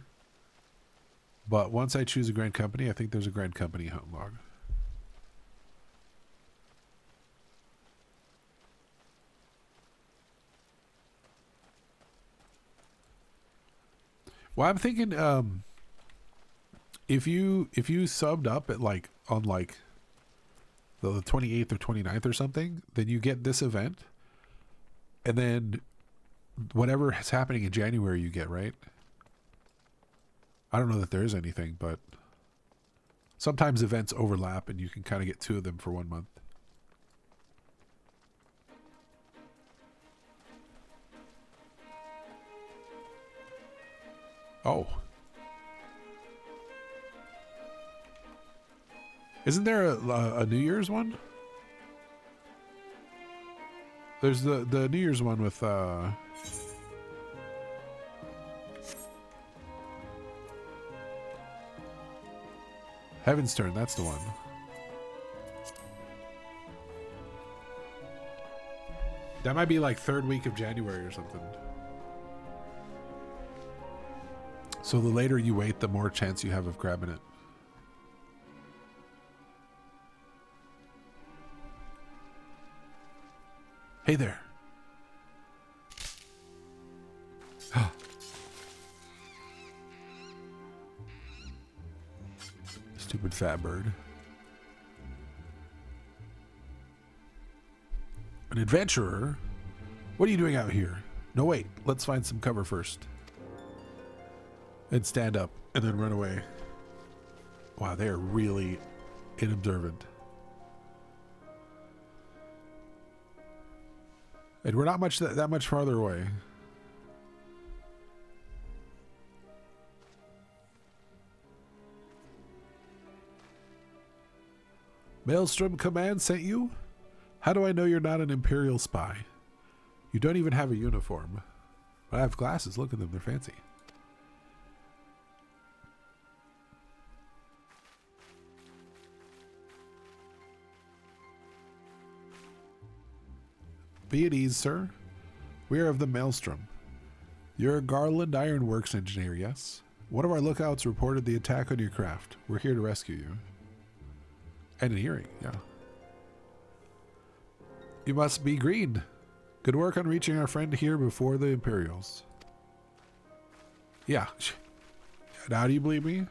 But once I choose a Grand Company, I think there's a Grand Company home log. Well, I'm thinking, if you subbed up at like on like the 28th or 29th or something, then you get this event, and then whatever is happening in January you get, right? I don't know that there is anything, but sometimes events overlap and you can kind of get two of them for 1 month. Oh. Isn't there a New Year's one? There's the New Year's one with Heaven's Turn, that's the one. That might be like 3rd week of January or something. So the later you wait, the more chance you have of grabbing it. Hey there. Stupid fat bird. An adventurer? What are you doing out here? No, wait. Let's find some cover first. And stand up and then run away. Wow, they are really inobservant. And we're not much that much farther away. Maelstrom Command sent you? How do I know you're not an Imperial spy? You don't even have a uniform. But I have glasses. Look at them. They're fancy. Be at ease, sir. We are of the Maelstrom. You're a Garland Ironworks engineer, yes? One of our lookouts reported the attack on your craft. We're here to rescue you. Engineering, yeah. You must be Green. Good work on reaching our friend here before the Imperials. Yeah. Now do you believe me?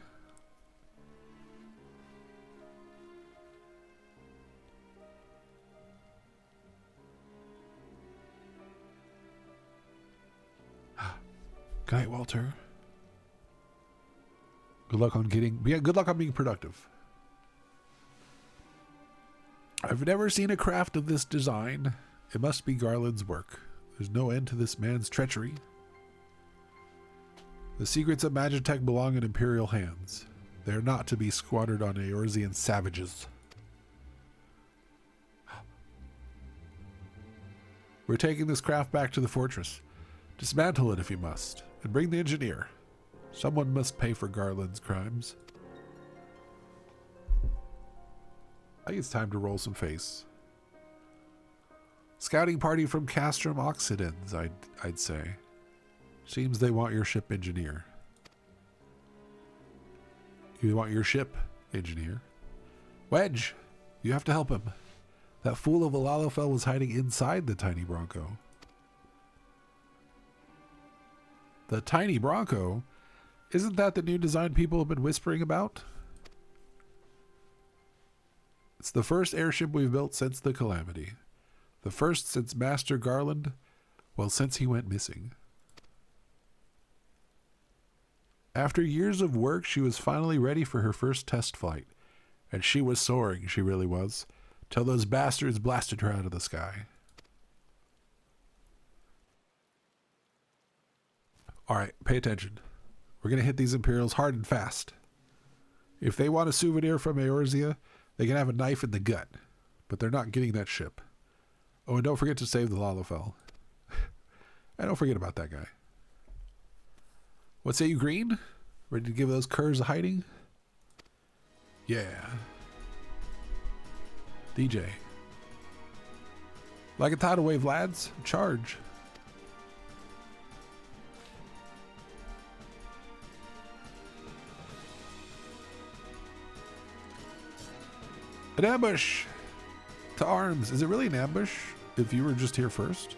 Good night, Walter. Good luck on getting... Yeah, good luck on being productive. I've never seen a craft of this design. It must be Garland's work. There's no end to this man's treachery. The secrets of Magitech belong in Imperial hands. They are not to be squandered on Eorzean savages. We're taking this craft back to the fortress. Dismantle it if you must, and bring the engineer. Someone must pay for Garland's crimes. I think it's time to roll some face. Scouting party from Castrum Occidens, I'd say. Seems they want your ship engineer. You want your ship engineer? Wedge, you have to help him. That fool of a Lalafell was hiding inside the tiny Bronco. The tiny Bronco? Isn't that the new design people have been whispering about? It's the first airship we've built since the Calamity. The first since Master Garland, well, since he went missing. After years of work, she was finally ready for her first test flight. And she was soaring, she really was, till those bastards blasted her out of the sky. Alright, pay attention. We're going to hit these Imperials hard and fast. If they want a souvenir from Eorzea, they can have a knife in the gut. But they're not getting that ship. Oh, and don't forget to save the Lalafell. And don't forget about that guy. What say you, Green? Ready to give those curs a hiding? Yeah. DJ. Like a tidal wave, lads. Charge. An ambush! To arms. Is it really an ambush if you were just here first?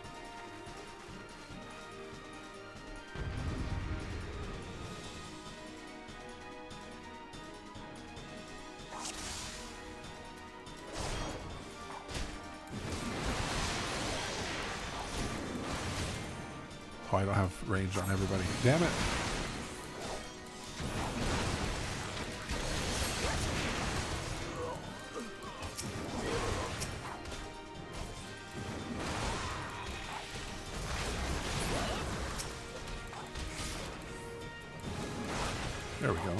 Oh, I don't have range on everybody. Damn it. There we go.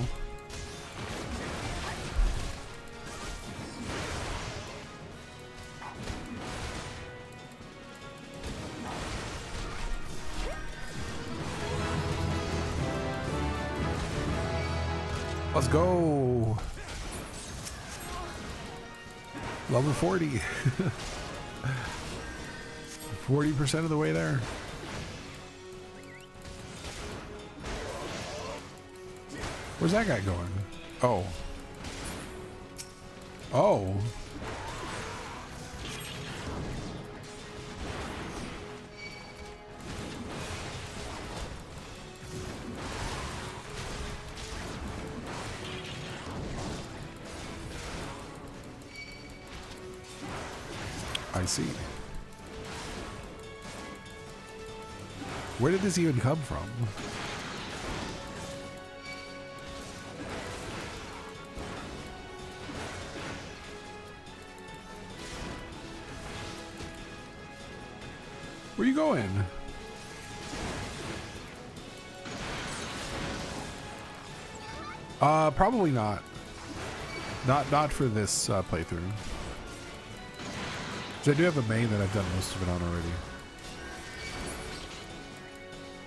Let's go. Level 40. 40% of the way there. Where's that guy going? Oh. Oh. I see. Where did this even come from? Where you going? Probably not. Not for this playthrough. So I do have a main that I've done most of it on already.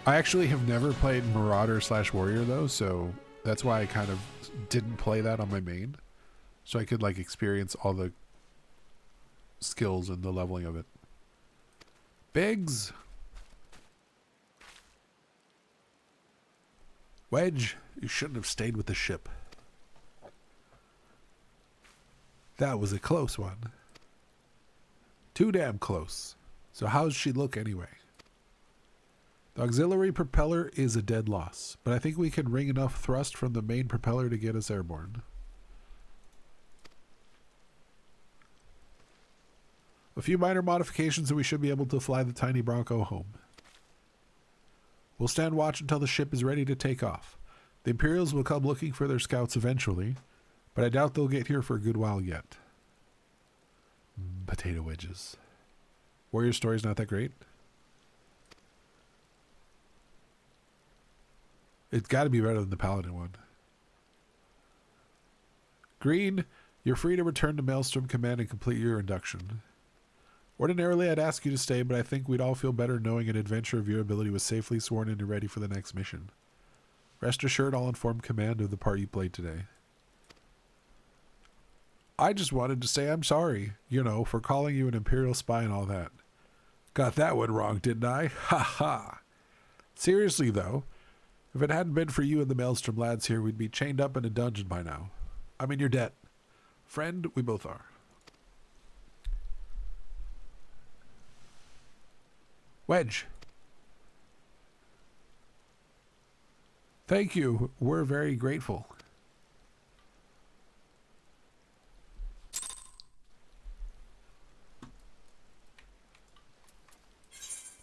I actually have never played Marauder / Warrior though, so that's why I kind of didn't play that on my main. So I could like experience all the skills and the leveling of it. Biggs! Wedge, you shouldn't have stayed with the ship. That was a close one. Too damn close. So how's she look anyway? The auxiliary propeller is a dead loss, but I think we can wring enough thrust from the main propeller to get us airborne. A few minor modifications and we should be able to fly the tiny Bronco home. We'll stand watch until the ship is ready to take off. The Imperials will come looking for their scouts eventually, but I doubt they'll get here for a good while yet. Potato wedges. Warrior story's not that great. It's got to be better than the Paladin one. Green, you're free to return to Maelstrom Command and complete your induction. Ordinarily, I'd ask you to stay, but I think we'd all feel better knowing an adventure of your ability was safely sworn in and ready for the next mission. Rest assured, I'll inform Command of the part you played today. I just wanted to say I'm sorry, you know, for calling you an Imperial spy and all that. Got that one wrong, didn't I? Ha ha! Seriously, though, if it hadn't been for you and the Maelstrom lads here, we'd be chained up in a dungeon by now. I'm in your debt. Friend, we both are. Wedge. Thank you. We're very grateful.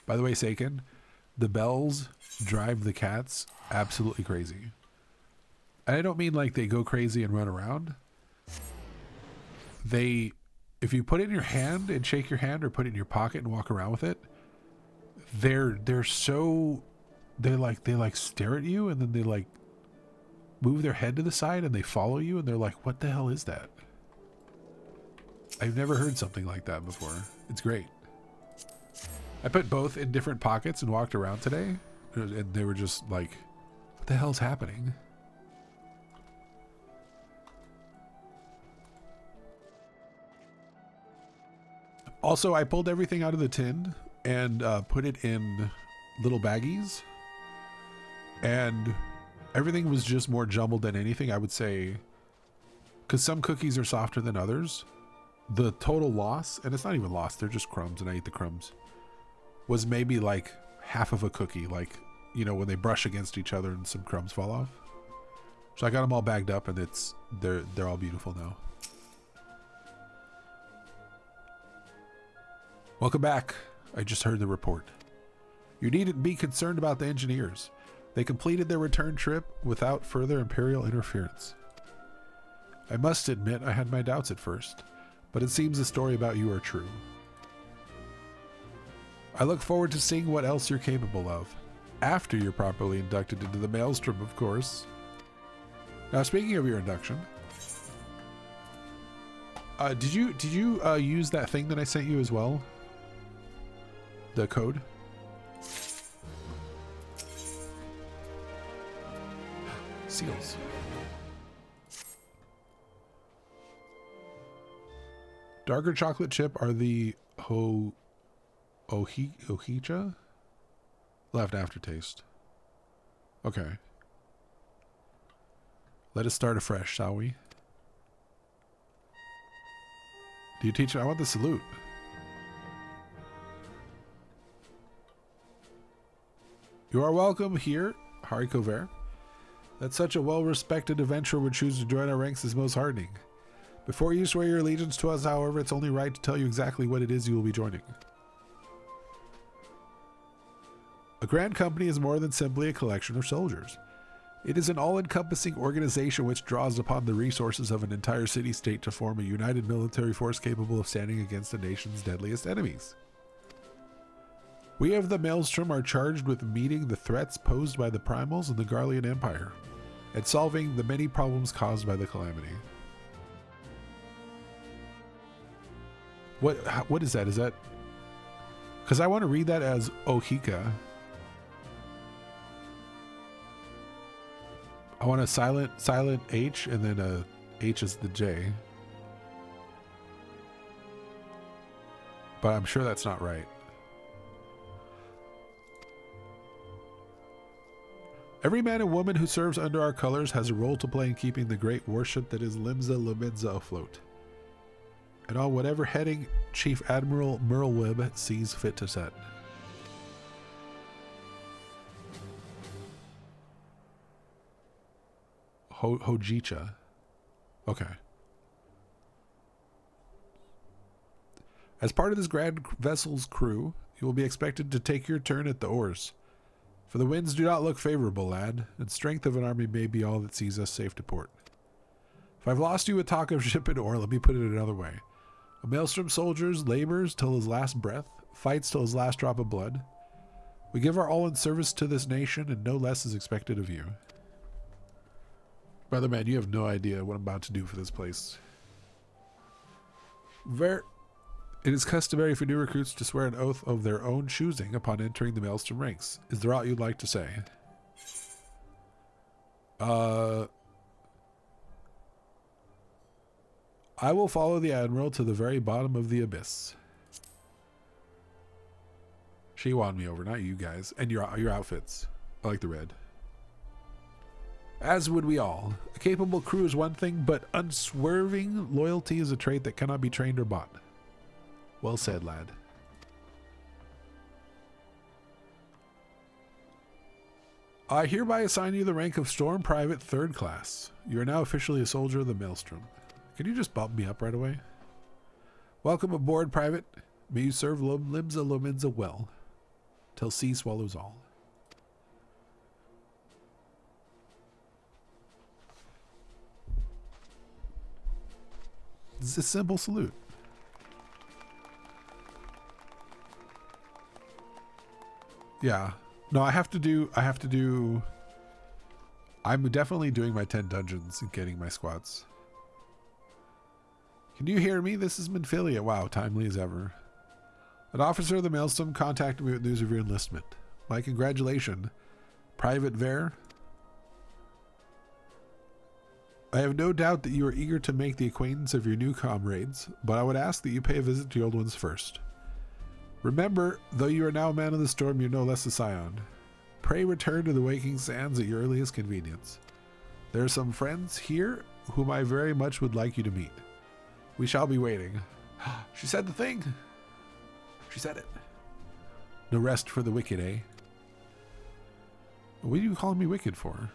By the way, Seiken, the bells drive the cats absolutely crazy. And I don't mean like they go crazy and run around. They, if you put it in your hand and shake your hand or put it in your pocket and walk around with it, they stare at you and then they like move their head to the side and they follow you and they're like, what the hell is that? I've never heard something like that before. It's great. I put both in different pockets and walked around today and they were just like, what the hell's happening? Also, I pulled everything out of the tin and put it in little baggies, and everything was just more jumbled than anything, I would say, because some cookies are softer than others. The total loss, and it's not even loss, they're just crumbs and I ate the crumbs, was maybe like half of a cookie, like, you know, when they brush against each other and some crumbs fall off. So I got them all bagged up and they're all beautiful now. Welcome back. I just heard the report. You needn't be concerned about the engineers. They completed their return trip without further Imperial interference. I must admit I had my doubts at first, but it seems the story about you are true. I look forward to seeing what else you're capable of. After you're properly inducted into the Maelstrom, of course. Now, speaking of your induction, did you use that thing that I sent you as well? The code? Seals. Darker chocolate chip are the Ohicha? Left aftertaste. Okay. Let us start afresh, shall we? Do you teach? I want the salute. You are welcome here, Haricot Verts. That such a well-respected adventurer would choose to join our ranks is most heartening. Before you swear your allegiance to us, however, it's only right to tell you exactly what it is you will be joining. A grand company is more than simply a collection of soldiers. It is an all-encompassing organization which draws upon the resources of an entire city-state to form a united military force capable of standing against the nation's deadliest enemies. We of the Maelstrom are charged with meeting the threats posed by the Primals and the Garlean Empire, and solving the many problems caused by the calamity. What is that? Is that... Because I want to read that as Ohika. I want a silent H and then a H is the J. But I'm sure that's not right. Every man and woman who serves under our colors has a role to play in keeping the great warship that is Limsa Lominsa afloat, and on whatever heading Chief Admiral Merlweb sees fit to set. Hojicha. Okay. As part of this grand vessel's crew, you will be expected to take your turn at the oars. For the winds do not look favorable, lad, and strength of an army may be all that sees us safe to port. If I've lost you with talk of ship and oar, let me put it another way. A Maelstrom soldier labors till his last breath, fights till his last drop of blood. We give our all in service to this nation, and no less is expected of you. Brother man, you have no idea what I'm about to do for this place. It is customary for new recruits to swear an oath of their own choosing upon entering the Maelstrom ranks. Is there aught you'd like to say? I will follow the Admiral to the very bottom of the abyss. She won me over, not you guys. And your outfits. I like the red. As would we all. A capable crew is one thing, but unswerving loyalty is a trait that cannot be trained or bought. Well said, lad. I hereby assign you the rank of Storm Private 3rd Class. You are now officially a soldier of the Maelstrom. Can you just bump me up right away? Welcome aboard, Private. May you serve Limsa Lominsa well, till sea swallows all. This is a simple salute. Yeah. No, I'm definitely doing my 10 dungeons and getting my squats. Can you hear me? This is Minfilia. Wow, timely as ever. An officer of the Maelstrom contacted me with news of your enlistment. My congratulations, Private Ver. I have no doubt that you are eager to make the acquaintance of your new comrades, but I would ask that you pay a visit to your old ones first. Remember, though you are now a man of the storm, you're no less a scion. Pray return to the waking sands at your earliest convenience. There are some friends here whom I very much would like you to meet. We shall be waiting. She said the thing. She said it. No rest for the wicked, eh? What are you calling me wicked for?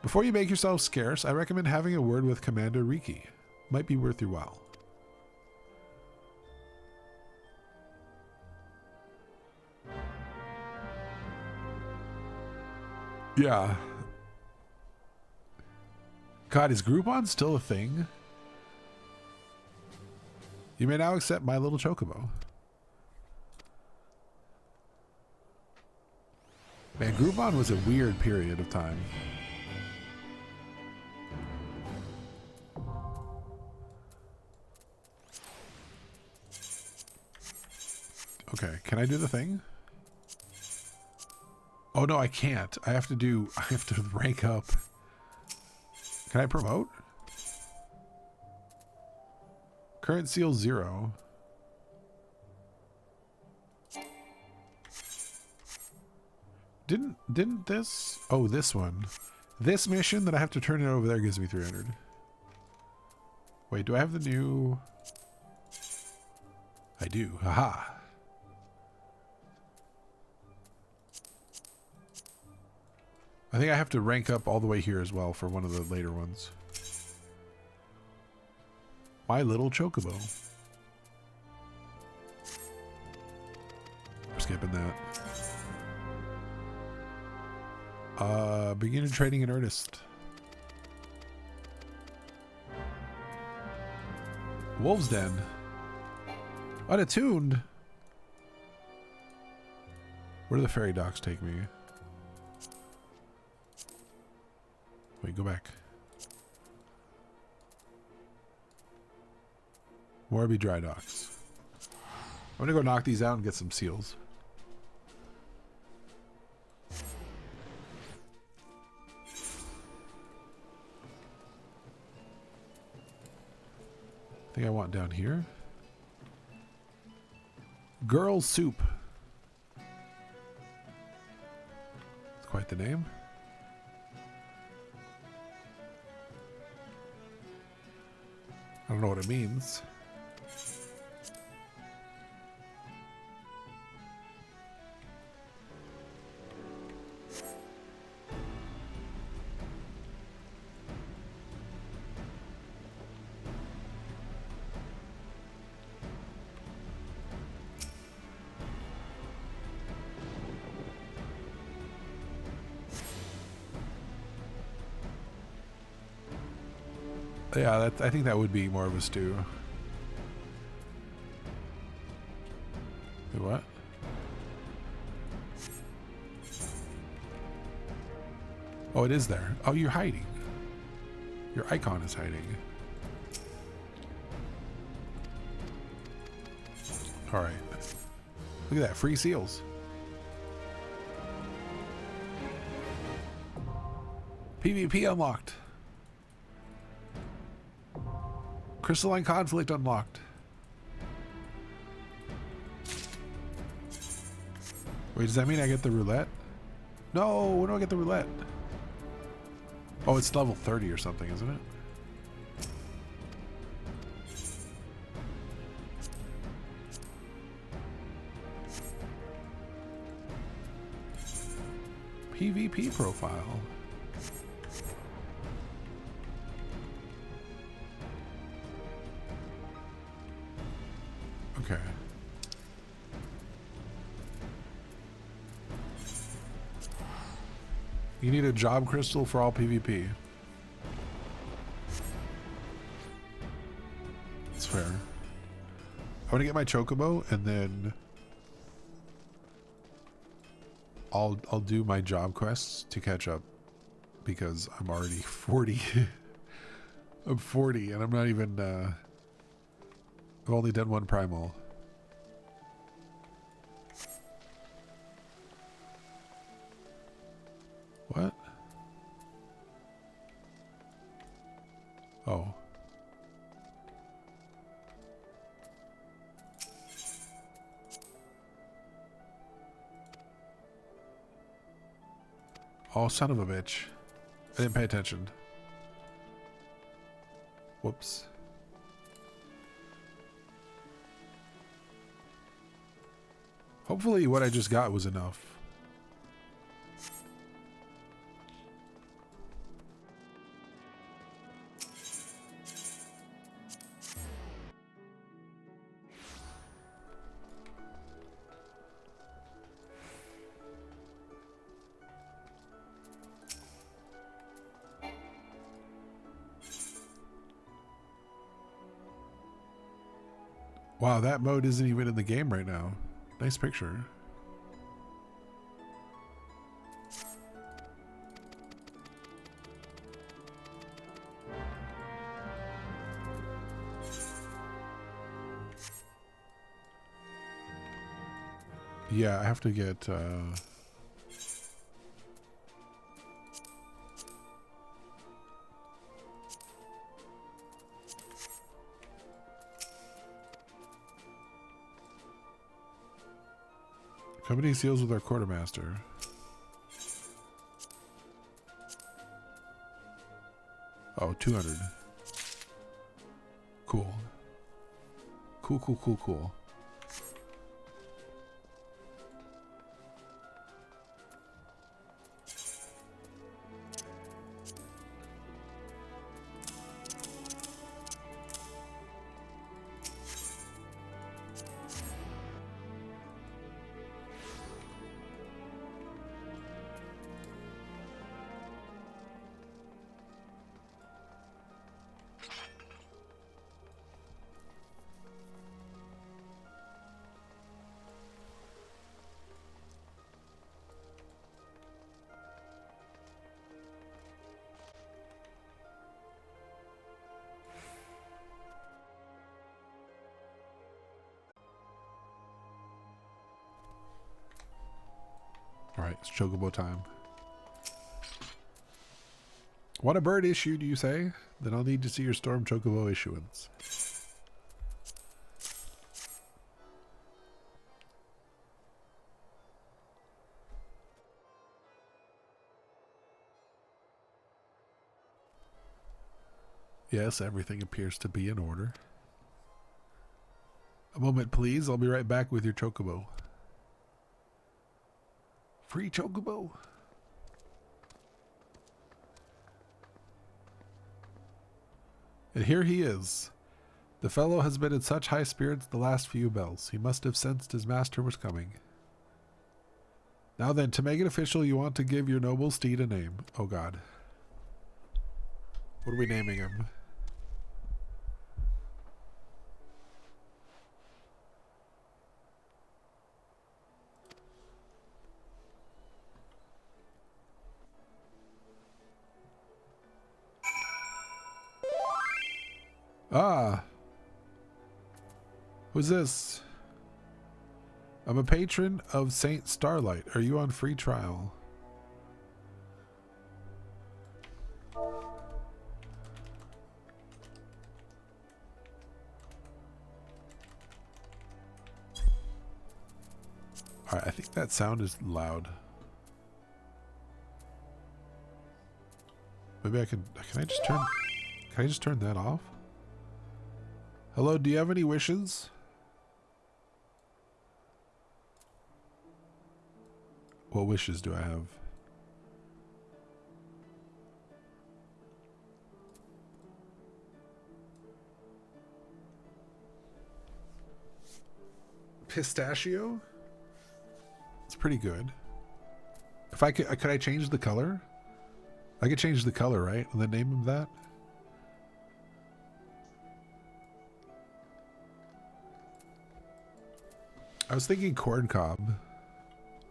Before you make yourself scarce, I recommend having a word with Commander Riki. Might be worth your while. Yeah. God, is Groupon still a thing? You may now accept my little chocobo. Man, Groupon was a weird period of time. Okay, can I do the thing? Oh no, I can't. I have to rank up. Can I promote? Current seal 0. Didn't this? Oh, this one. This mission that I have to turn it over there gives me 300. Wait, do I have the new? I do. Haha. I think I have to rank up all the way here as well for one of the later ones. My little chocobo. skipping that. Beginning trading in earnest. Wolf's Den. Unattuned. Where do the ferry docks take me? Wait, go back. Warby Dry Docks. I'm gonna go knock these out and get some seals. I think I want down here. Girl Soup. It's quite the name. I don't know what it means. Yeah, I think that would be more of a stew. Wait, what? Oh, it is there. Oh, you're hiding. Your icon is hiding. All right. Look at that. Free seals. PvP unlocked. Crystalline Conflict unlocked. Wait, does that mean I get the roulette? No, when do I get the roulette? Oh, it's level 30 or something, isn't it? PvP profile. Okay. You need a job crystal for all PvP. That's fair. I'm gonna get my chocobo and then I'll do my job quests to catch up because I'm already 40. I'm 40 and I'm not even I've only done one primal. What? Oh. Oh, son of a bitch. I didn't pay attention. Whoops. Hopefully what I just got was enough. Wow, that mode isn't even in the game right now. Nice picture. Yeah, I have to get company seals with our quartermaster. Oh, 200. Cool. Cool. Alright, it's chocobo time. Want a bird issue, do you say? Then I'll need to see your storm chocobo issuance. Yes, everything appears to be in order. A moment, please. I'll be right back with your chocobo. Free chocobo? And here he is. The fellow has been in such high spirits the last few bells. He must have sensed his master was coming. Now then, to make it official, you want to give your noble steed a name. Oh God. What are we naming him? Ah. Who's this? I'm a patron of Saint Starlight. Are you on free trial? Alright, I think that sound is loud. Maybe I can I just turn that off? Hello, do you have any wishes? What wishes do I have? Pistachio? It's pretty good. If I could I change the color? I could change the color, right? And then name him that? I was thinking corn cob.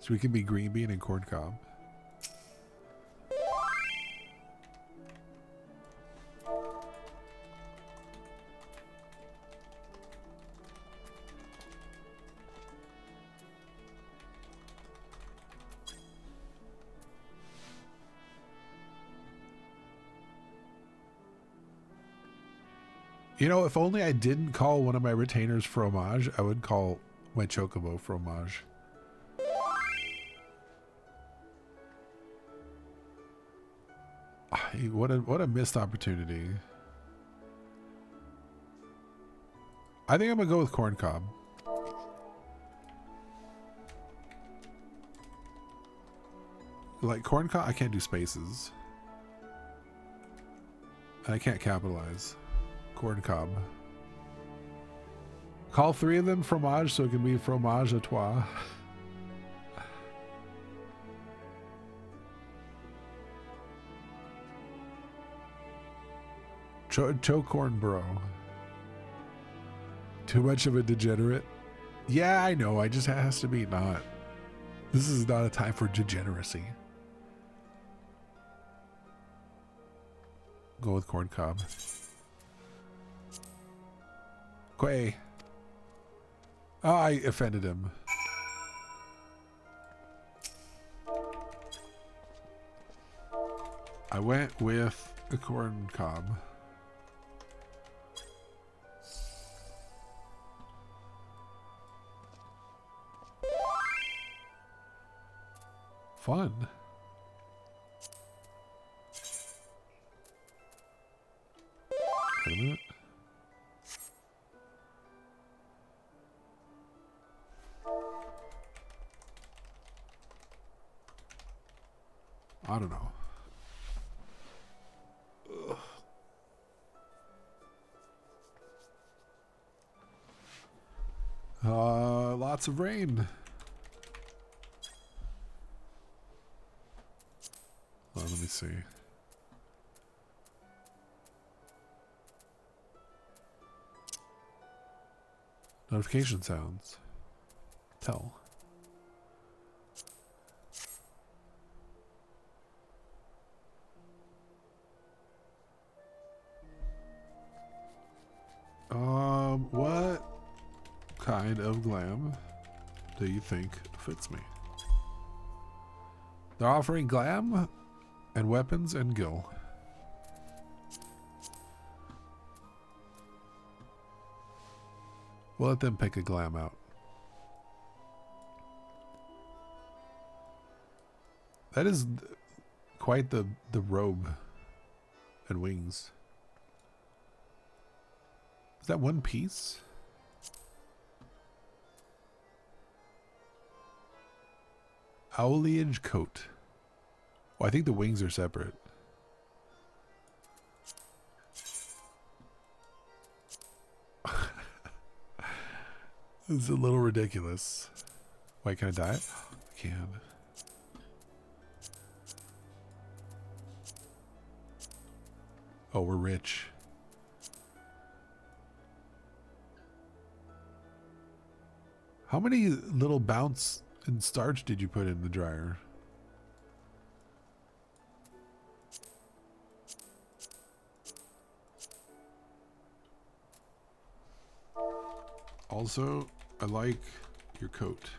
So we can be green bean and corn cob. You know, if only I didn't call one of my retainers fromage, I would call my chocobo fromage. What a missed opportunity. I think I'm gonna go with corn cob. Like corn cob, I can't do spaces. And I can't capitalize. Corn cob. Call 3 of them fromage so it can be fromage à trois. Chocorn bro. Too much of a degenerate? Yeah, I know. I just has to be not. This is not a time for degeneracy. Go with corn cob. Quay. Oh, I offended him. I went with the corn cob. Fun. Wait a minute. I don't know. Lots of rain. Well, let me see. Notification sounds. Tell. What kind of glam do you think fits me? They're offering glam and weapons and gil. We'll let them pick a glam out. That is quite the robe and wings. Is that one piece? Owliage coat. Well, I think the wings are separate. This is a little ridiculous. Wait, can I dye it? I can. Oh, we're rich. How many little bounce and starch did you put in the dryer? Also, I like your coat.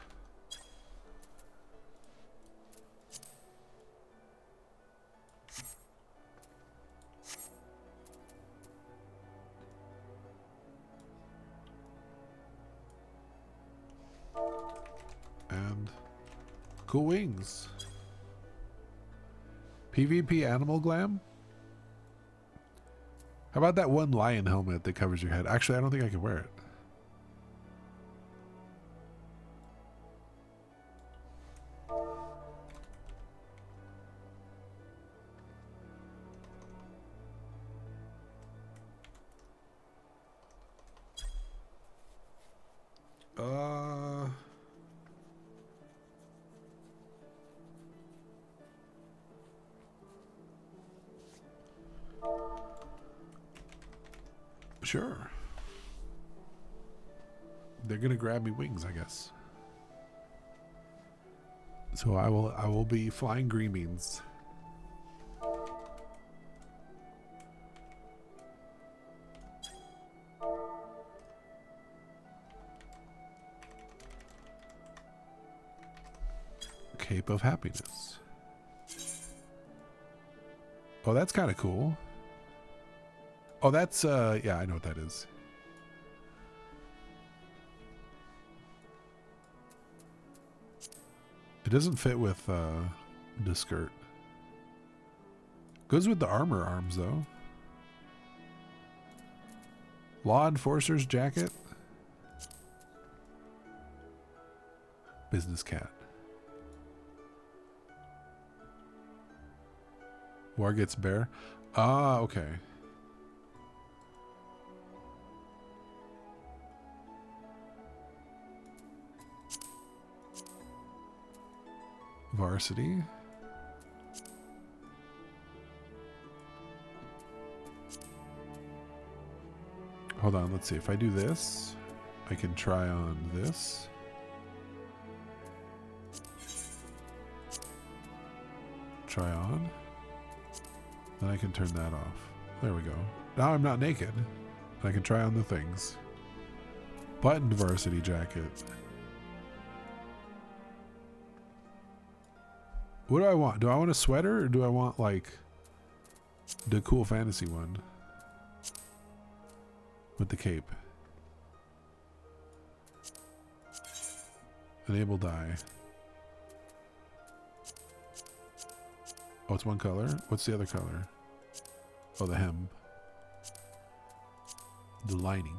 And cool wings. PvP animal glam? How about that one lion helmet that covers your head? Actually, I don't think I can wear it. Sure. They're gonna grab me wings, I guess. So I will be flying green beans. Cape of Happiness. Oh, that's kind of cool. Oh, that's, yeah, I know what that is. It doesn't fit with, the skirt. Goes with the armor arms, though. Law Enforcer's jacket. Business cat. War gets bear. Ah, okay. Varsity. Hold on, let's see. If I do this, I can try on this. Try on. Then I can turn that off. There we go. Now I'm not naked. I can try on the things. Buttoned varsity jacket. What do I want? Do I want a sweater or do I want like the cool fantasy one with the cape? Enable dye. Oh, it's one color. What's the other color? Oh, the hem. The lining.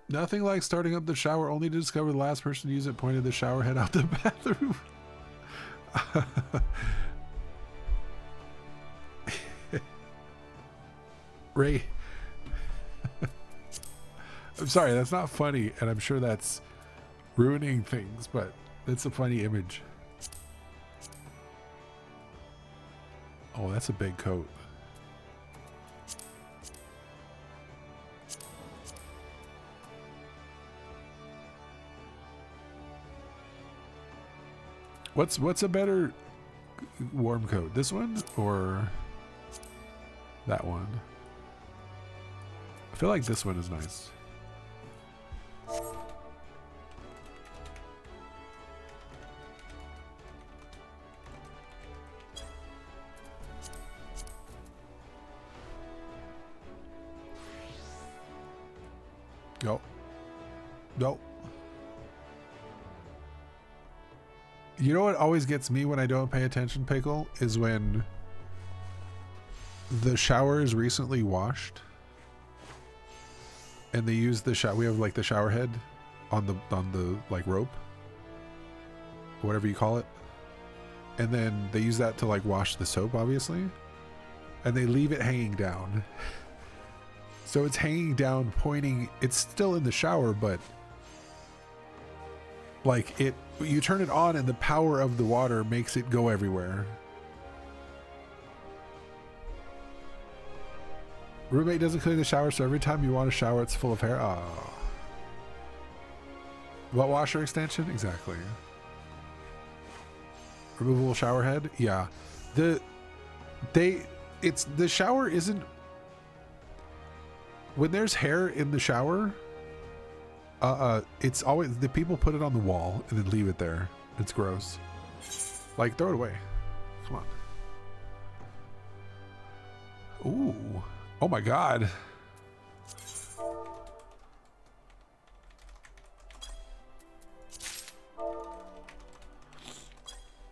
Nothing like starting up the shower only to discover the last person to use it pointed the shower head out the bathroom. Ray. I'm sorry, that's not funny, and I'm sure that's ruining things, but it's a funny image. Oh, that's a big coat. What's a better warm coat? This one or that one? I feel like this one is nice. Nope. Nope. You know what always gets me when I don't pay attention, Pickle, is when the shower is recently washed and they use the shower. We have like the shower head on the like rope, whatever you call it, and then they use that to like wash the soap, obviously, and they leave it hanging down. So it's hanging down, pointing. It's still in the shower, but like you turn it on and the power of the water makes it go everywhere. Roommate doesn't clean the shower, so every time you want to shower, it's full of hair. Oh. What washer extension? Exactly. Removable shower head? Yeah. The shower isn't. When there's hair in the shower, it's always, the people put it on the wall and then leave it there. It's gross. Like, throw it away. Come on. Ooh. Oh my God.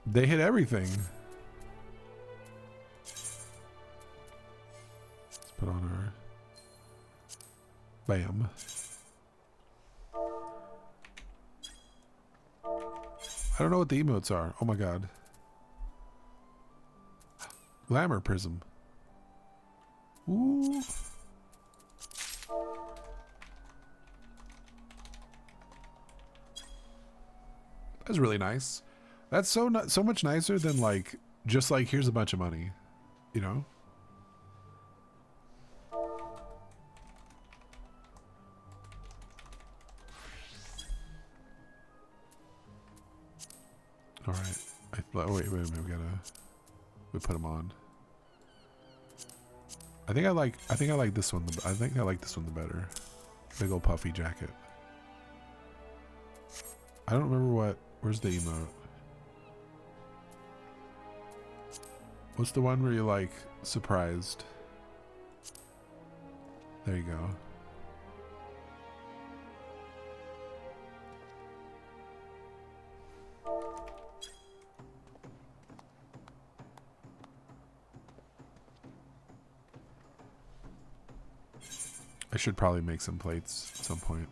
They hit everything. Let's put on our... Bam. I don't know what the emotes are. Oh my God. Glamour prism. Ooh. That's really nice. That's so much nicer than like just like here's a bunch of money, you know? All right. Wait a minute. We put them on. I think I like this one. I think I like this one the better. Big old puffy jacket. I don't remember where's the emote? What's the one where you're like surprised? There you go. I should probably make some plates at some point.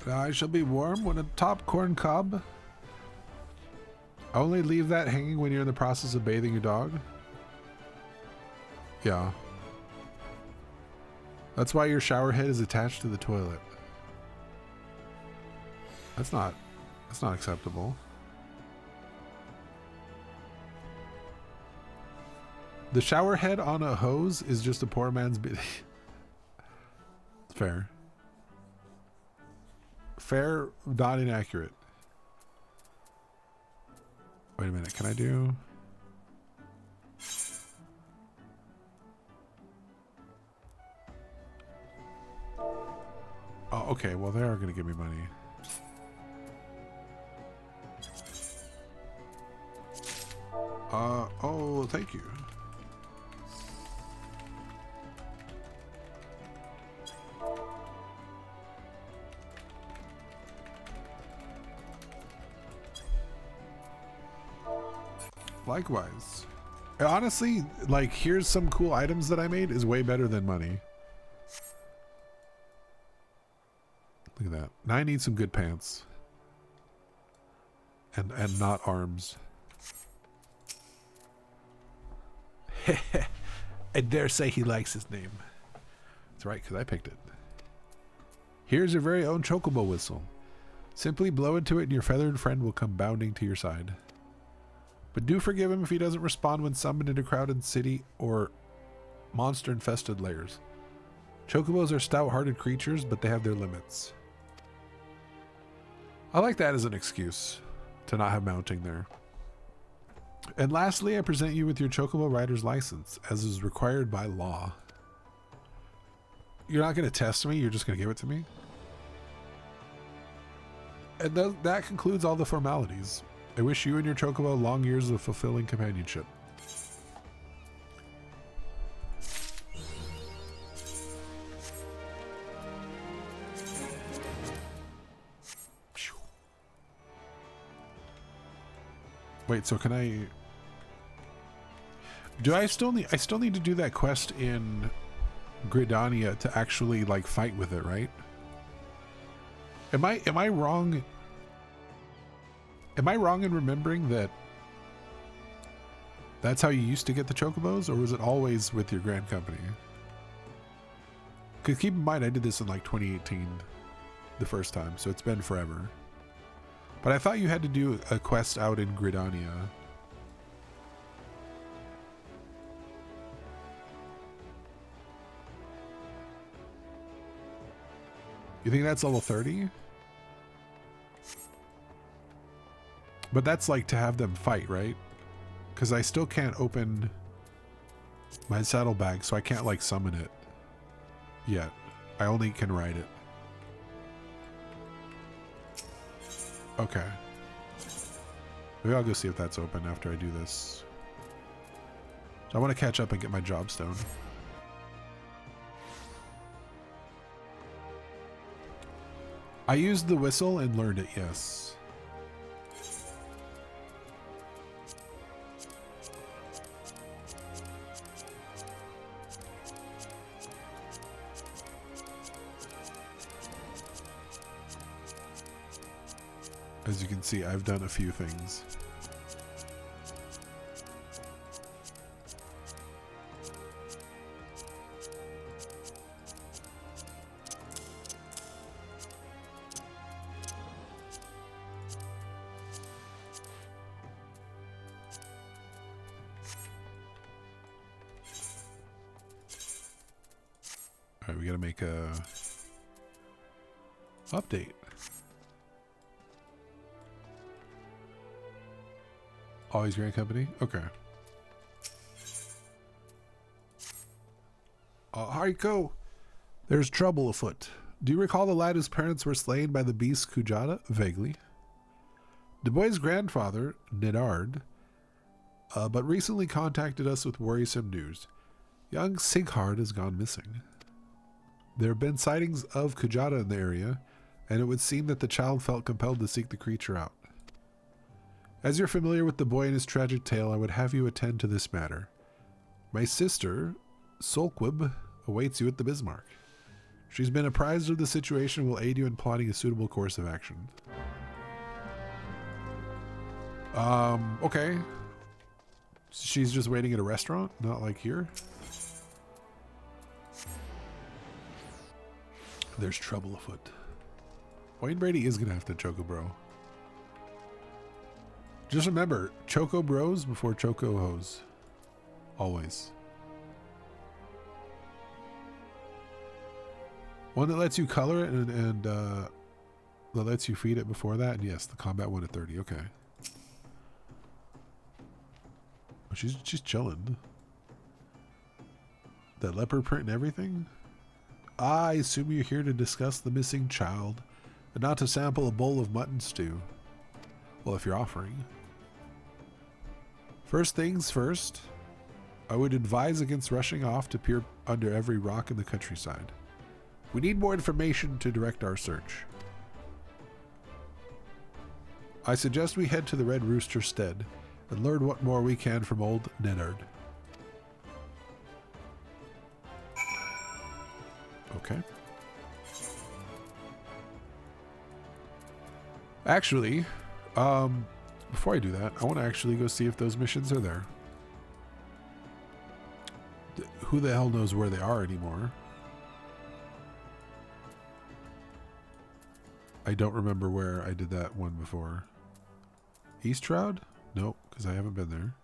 I shall be warm when a top corn cob. Only leave that hanging when you're in the process of bathing your dog. Yeah. That's why your shower head is attached to the toilet. That's not acceptable. The shower head on a hose is just a poor man's Fair. Fair, not inaccurate. Wait a minute, can I do... Oh, okay, well they are going to give me money. Oh, thank you. Likewise. Honestly, like, here's some cool items that I made is way better than money. Look at that. Now I need some good pants. And not arms. I dare say he likes his name. That's right, because I picked it. Here's your very own chocobo whistle. Simply blow into it and your feathered friend will come bounding to your side. But do forgive him if he doesn't respond when summoned into crowded city or monster-infested lairs. Chocobos are stout-hearted creatures, but they have their limits. I like that as an excuse to not have mounting there. And lastly, I present you with your Chocobo Rider's license, as is required by law. You're not going to test me, you're just going to give it to me? And that concludes all the formalities. I wish you and your Chocobo long years of fulfilling companionship. Wait, so can I... I still need to do that quest in Gridania to actually like fight with it, right? Am I wrong? Am I wrong in remembering that that's how you used to get the Chocobos, or was it always with your Grand Company? Because keep in mind, I did this in like 2018 the first time, so it's been forever. But I thought you had to do a quest out in Gridania. You think that's level 30? But that's like to have them fight, right? Because I still can't open my saddlebag, so I can't like summon it yet. I only can ride it. Okay. Maybe I'll go see if that's open after I do this. So I want to catch up and get my job stone. I used the whistle and learned it, yes. As you can see, I've done a few things. Alright, we gotta make a update. Always Grand Company? Okay. Haricot, there's trouble afoot. Do you recall the lad whose parents were slain by the beast Kujata? Vaguely. Du Bois' grandfather, Nedard, but recently contacted us with worrisome news. Young Sighard has gone missing. There have been sightings of Kujata in the area, and it would seem that the child felt compelled to seek the creature out. As you're familiar with the boy and his tragic tale, I would have you attend to this matter. My sister, Solquib, awaits you at the Bismarck. She's been apprised of the situation and will aid you in plotting a suitable course of action. Okay. She's just waiting at a restaurant, not like here? There's trouble afoot. Wayne Brady is going to have to Choco Bro. Just remember, Choco Bros before Choco Hoes. Always. One that lets you color it and that lets you feed it before that. And yes, the combat one at 30. Okay. She's chilling. That leopard print and everything? I assume you're here to discuss the missing child and not to sample a bowl of mutton stew. Well, if you're offering. First things first, I would advise against rushing off to peer under every rock in the countryside. We need more information to direct our search. I suggest we head to the Red Rooster Stead and learn what more we can from old Nedard. Okay. Actually, before I do that, I want to actually go see if those missions are there. Who the hell knows where they are anymore? I don't remember where I did that one before. East Shroud? Nope, because I haven't been there.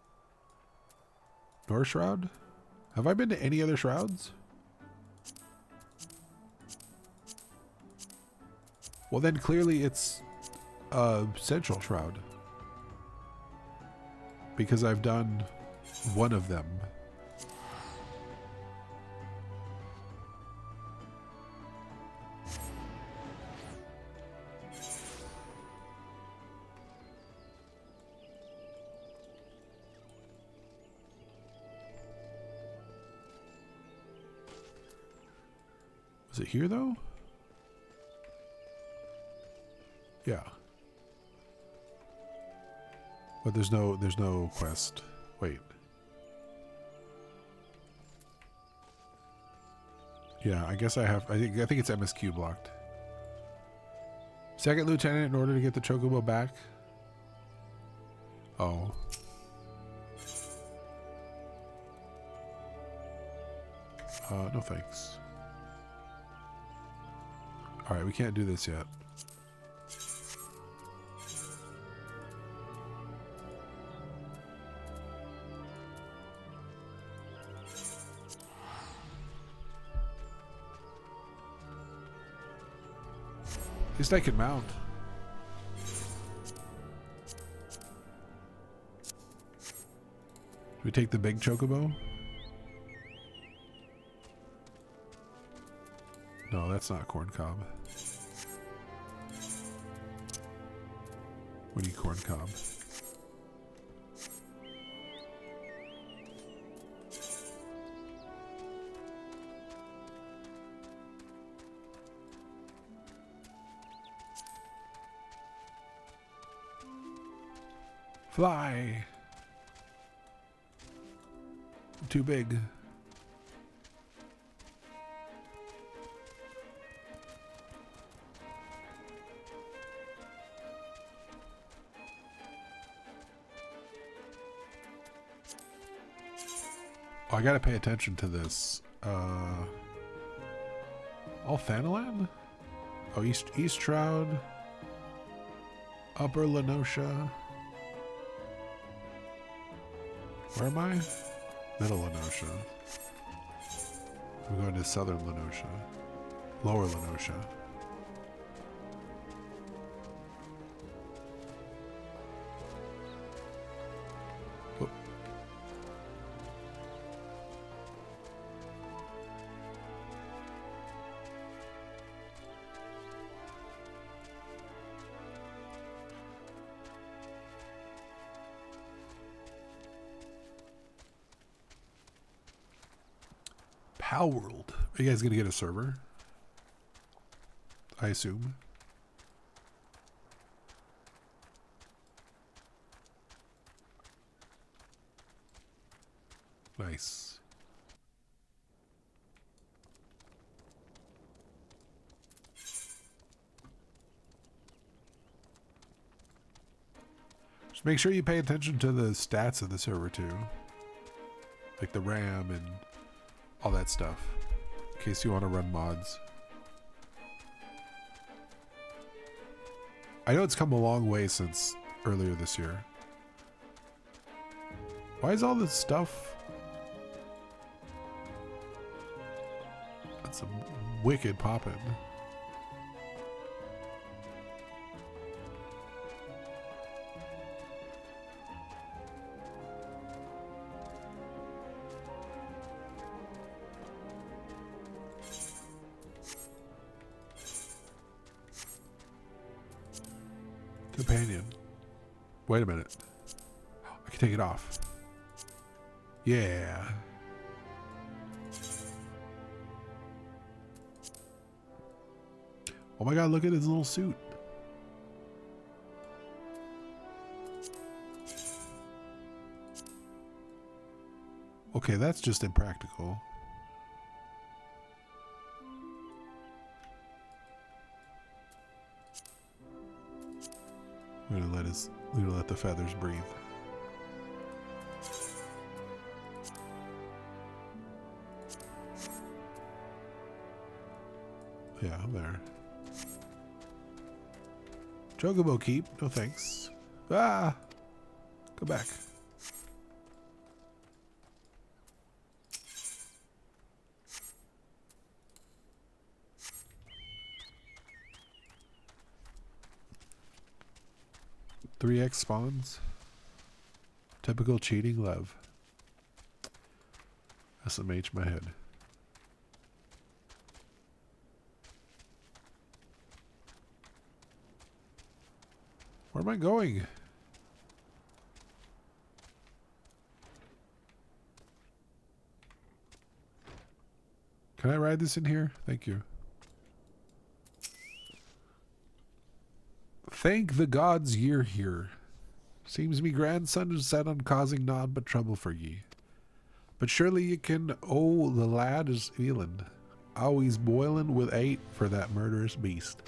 North Shroud? Have I been to any other shrouds? Well, then clearly it's Central Shroud. Because I've done one of them. Was it here though? Yeah. But there's no quest. Wait. Yeah, I guess I have. I think it's MSQ blocked. Second lieutenant in order to get the chocobo back. Oh. No thanks. All right, we can't do this yet. At least I can mount. Do we take the big chocobo? No, that's not corn cob. We need corn cob. Fly! I'm too big. Oh, I gotta pay attention to this. All Thanalan? Oh, East Shroud. Upper Lenosha. Where am I? Middle Lenosha. We're going to Southern Lenosha. Lower Lenosha. Whoop. Pal World. Are you guys gonna get a server? I assume. Nice. Just make sure you pay attention to the stats of the server too. Like the RAM and all that stuff, in case you want to run mods. I know it's come a long way since earlier this year. Why is all this stuff? That's a wicked poppin'. Companion. Wait a minute. I can take it off. Yeah. Oh my god, look at his little suit. Okay, that's just impractical. We're gonna let the feathers breathe. Yeah, I'm there. Chocobo keep. No thanks. Ah! Go back. Three X spawns. Typical cheating love. SMH my head. Where am I going? Can I ride this in here? Thank you. Thank the gods ye're here. Seems me grandson is set on causing naught but trouble for ye. But surely ye can owe the lad is feeling. Always boiling with hate for that murderous beast.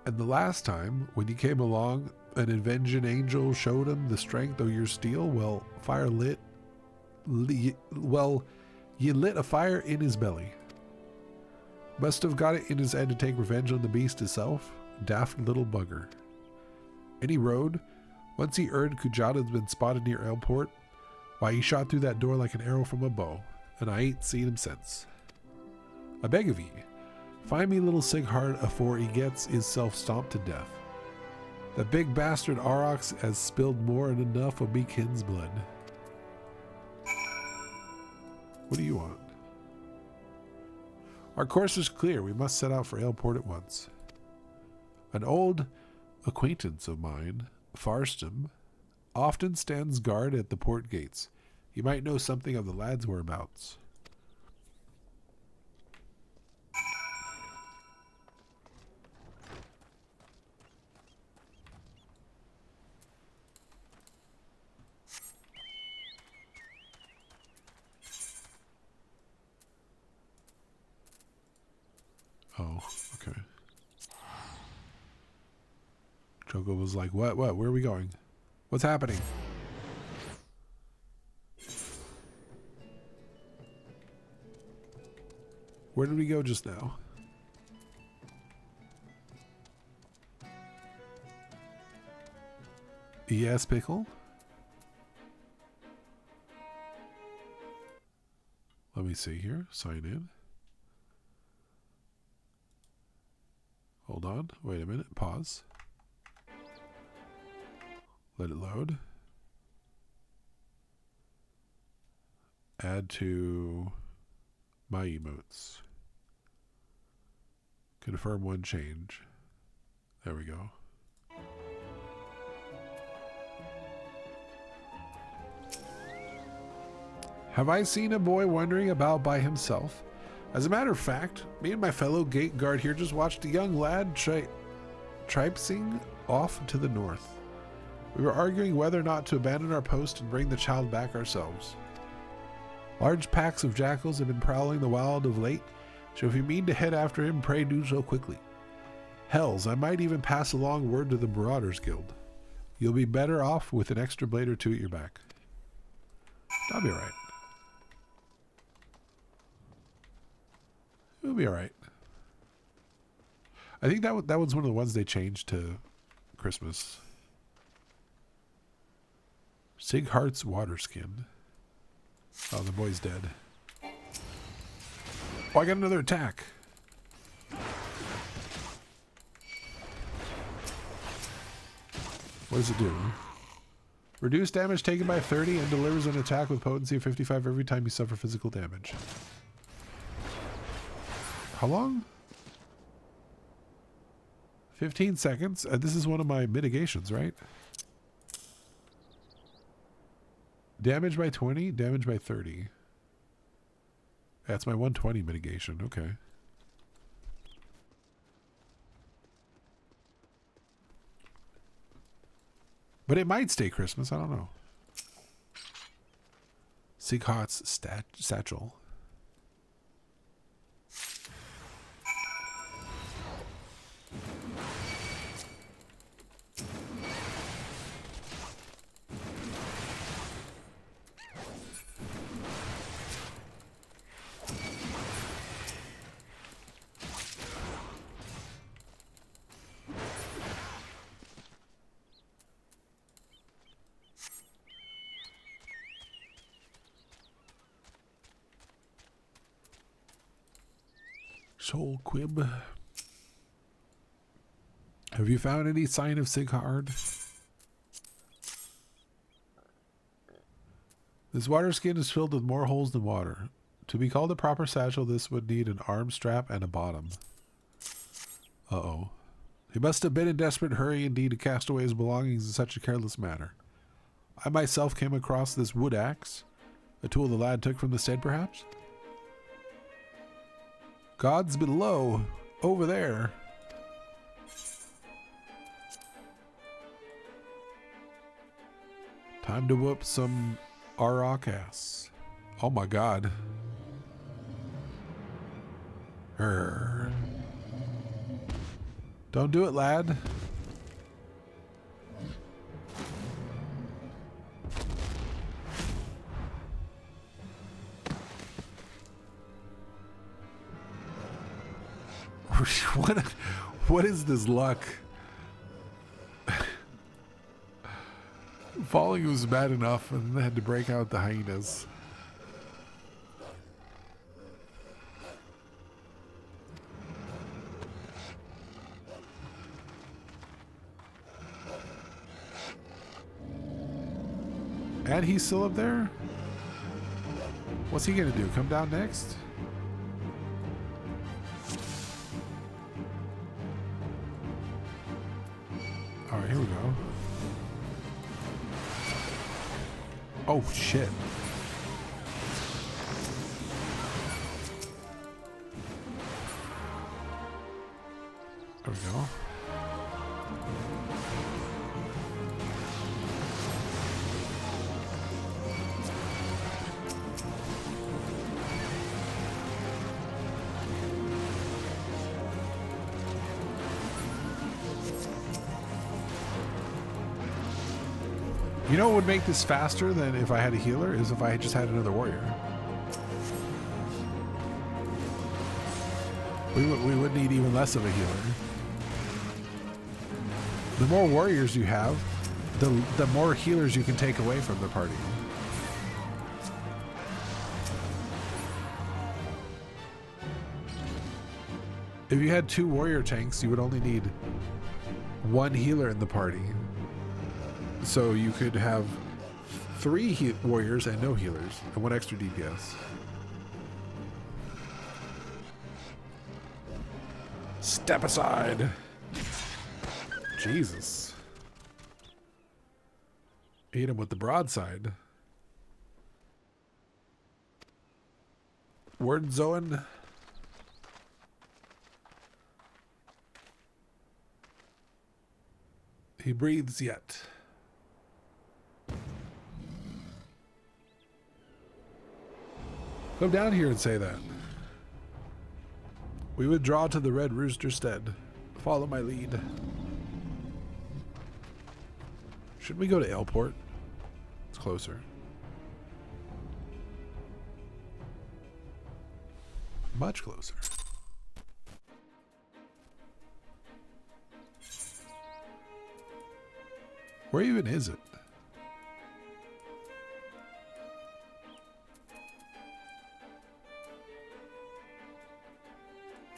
And the last time, when you came along, an avenging angel showed him the strength of your steel, well, you lit a fire in his belly. Must have got it in his head to take revenge on the beast itself. Daft little bugger. And he rode. Once he heard Kujata's been spotted near Airport, why, he shot through that door like an arrow from a bow, and I ain't seen him since. I beg of ye, find me little Sighart afore he gets himself stomped to death. That big bastard Aurochs has spilled more than enough of me kin's blood. What do you want? Our course is clear. We must set out for Ailport at once. An old acquaintance of mine, Farstum, often stands guard at the port gates. He might know something of the lad's whereabouts. Oh, okay. Choco was like, what, where are we going? What's happening? Where did we go just now? Yes, Pickle? Let me see here. Sign in. Hold on. Wait a minute. Pause. Let it load. Add to my emotes. Confirm one change. There we go. Have I seen a boy wandering about by himself? As a matter of fact, me and my fellow gate guard here just watched a young lad tripsing off to the north. We were arguing whether or not to abandon our post and bring the child back ourselves. Large packs of jackals have been prowling the wild of late, so if you mean to head after him, pray do so quickly. Hells, I might even pass along word to the Marauders Guild. You'll be better off with an extra blade or two at your back. That'll be alright. It'll be alright. I think that was one of the ones they changed to Christmas. Sighart's water skin. Oh, the boy's dead. Oh, I got another attack. What does it do? Reduce damage taken by 30 and delivers an attack with potency of 55 every time you suffer physical damage. How long? 15 seconds. This is one of my mitigations, right? Damage by 20, damage by 30. That's my 120 mitigation. Okay. But it might stay Christmas. I don't know. Sighart's satchel. Soul Quib. Have you found any sign of Sighard? This water skin is filled with more holes than water. To be called a proper satchel, this would need an arm strap and a bottom. Uh-oh. He must have been in desperate hurry indeed to cast away his belongings in such a careless manner. I myself came across this wood axe. A tool the lad took from the stead, perhaps? Gods below. Over there. Time to whoop some Arok ass. Oh my god. Urgh. Don't do it, lad. What is this luck? Falling was bad enough and they had to break out the hyenas. And he's still up there? What's he gonna do? Come down next? Alright, here we go. Oh shit. There we go. You know what would make this faster than if I had a healer is if I just had another warrior. We would need even less of a healer. The more warriors you have, the more healers you can take away from the party. If you had 2 warrior tanks, you would only need 1 healer in the party. So you could have 3 warriors and no healers, and 1 extra DPS. Step aside. Jesus. Hit him with the broadside. Word Zoan. He breathes yet. Come down here and say that. We withdraw to the Red Rooster stead. Follow my lead. Should we go to Aleport? It's closer. Much closer. Where even is it?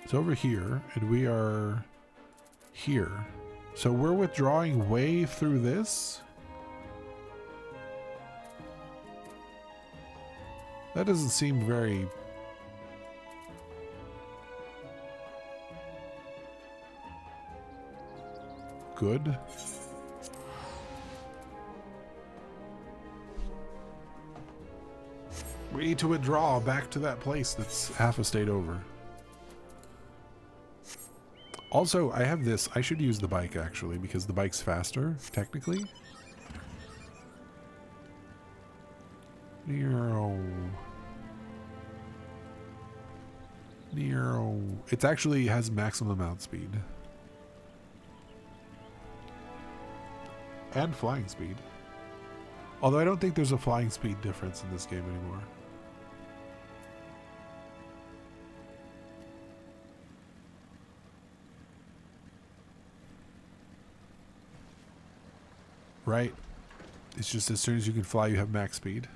It's over here, and we are here. So we're withdrawing way through this? That doesn't seem very... good. We need to withdraw back to that place that's half a state over. Also, I have this. I should use the bike, actually, because the bike's faster, technically. Nero. It actually has maximum mount speed. And flying speed. Although I don't think there's a flying speed difference in this game anymore. Right? It's just as soon as you can fly, you have max speed.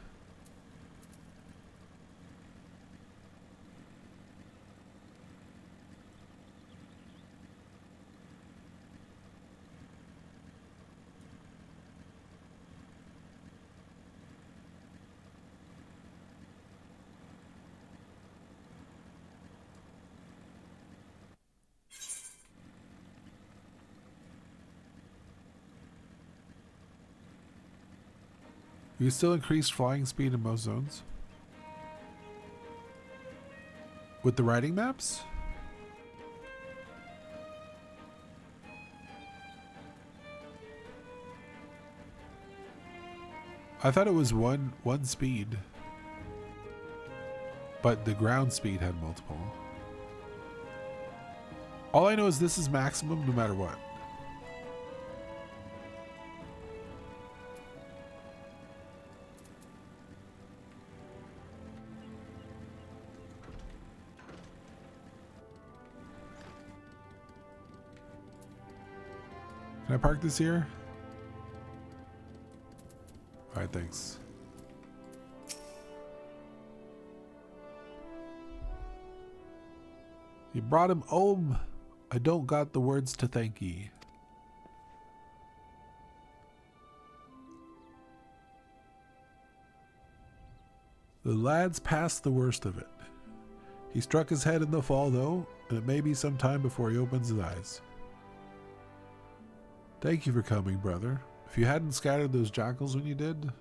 You still increased flying speed in most zones? With the riding maps? I thought it was one speed. But the ground speed had multiple. All I know is this is maximum no matter what. Can I park this here? Alright, thanks. You brought him home. I don't got the words to thank ye. The lad's past the worst of it. He struck his head in the fall, though, and it may be some time before he opens his eyes. Thank you for coming, brother. If you hadn't scattered those jackals when you did,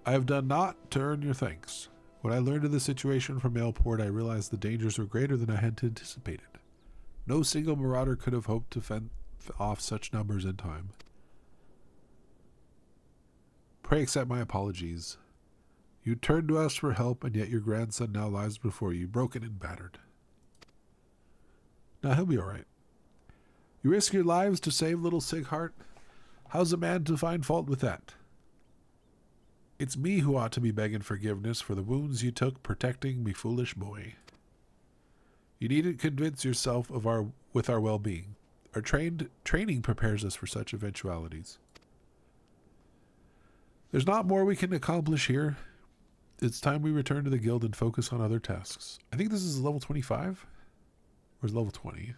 I have done naught to earn your thanks. When I learned of the situation from Mailport, I realized the dangers were greater than I had anticipated. No single marauder could have hoped to fend off such numbers in time. Pray accept my apologies. You turned to us for help, and yet your grandson now lies before you, broken and battered. Now he'll be all right. You risk your lives to save little Sighart? How's a man to find fault with that? It's me who ought to be begging forgiveness for the wounds you took protecting me foolish boy. You needn't convince yourself of our well-being. Our training prepares us for such eventualities. There's not more we can accomplish here. It's time we return to the guild and focus on other tasks. I think this is level 25? Or is it level 20?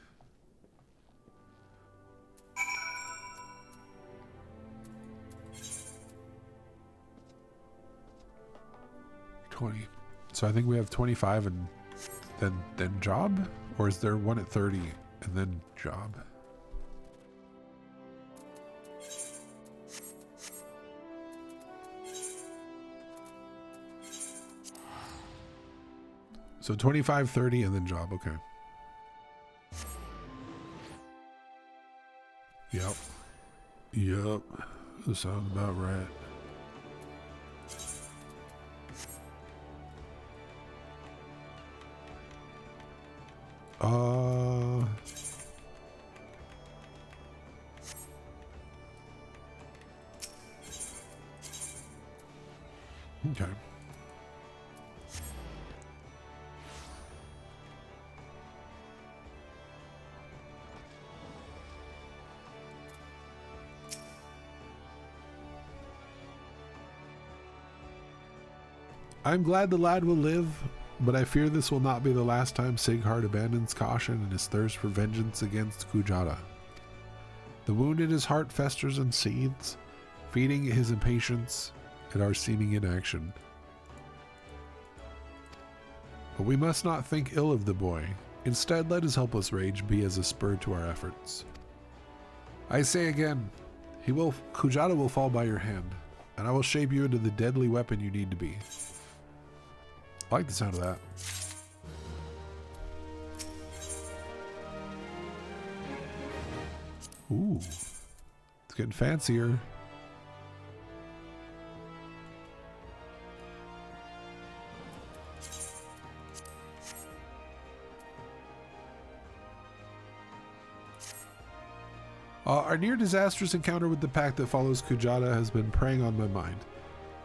So I think we have 25 and then job? Or is there one at 30 and then job? So 25, 30 and then job, okay. Yep. That sounds about right. Okay. I'm glad the lad will live, but I fear this will not be the last time Sighart abandons caution and his thirst for vengeance against Kujata. The wound in his heart festers and seethes, feeding his impatience at our seeming inaction. But we must not think ill of the boy. Instead, let his helpless rage be as a spur to our efforts. I say again, Kujata will fall by your hand, and I will shape you into the deadly weapon you need to be. I like the sound of that. Ooh, it's getting fancier. Our near disastrous encounter with the pack that follows Kujata has been preying on my mind.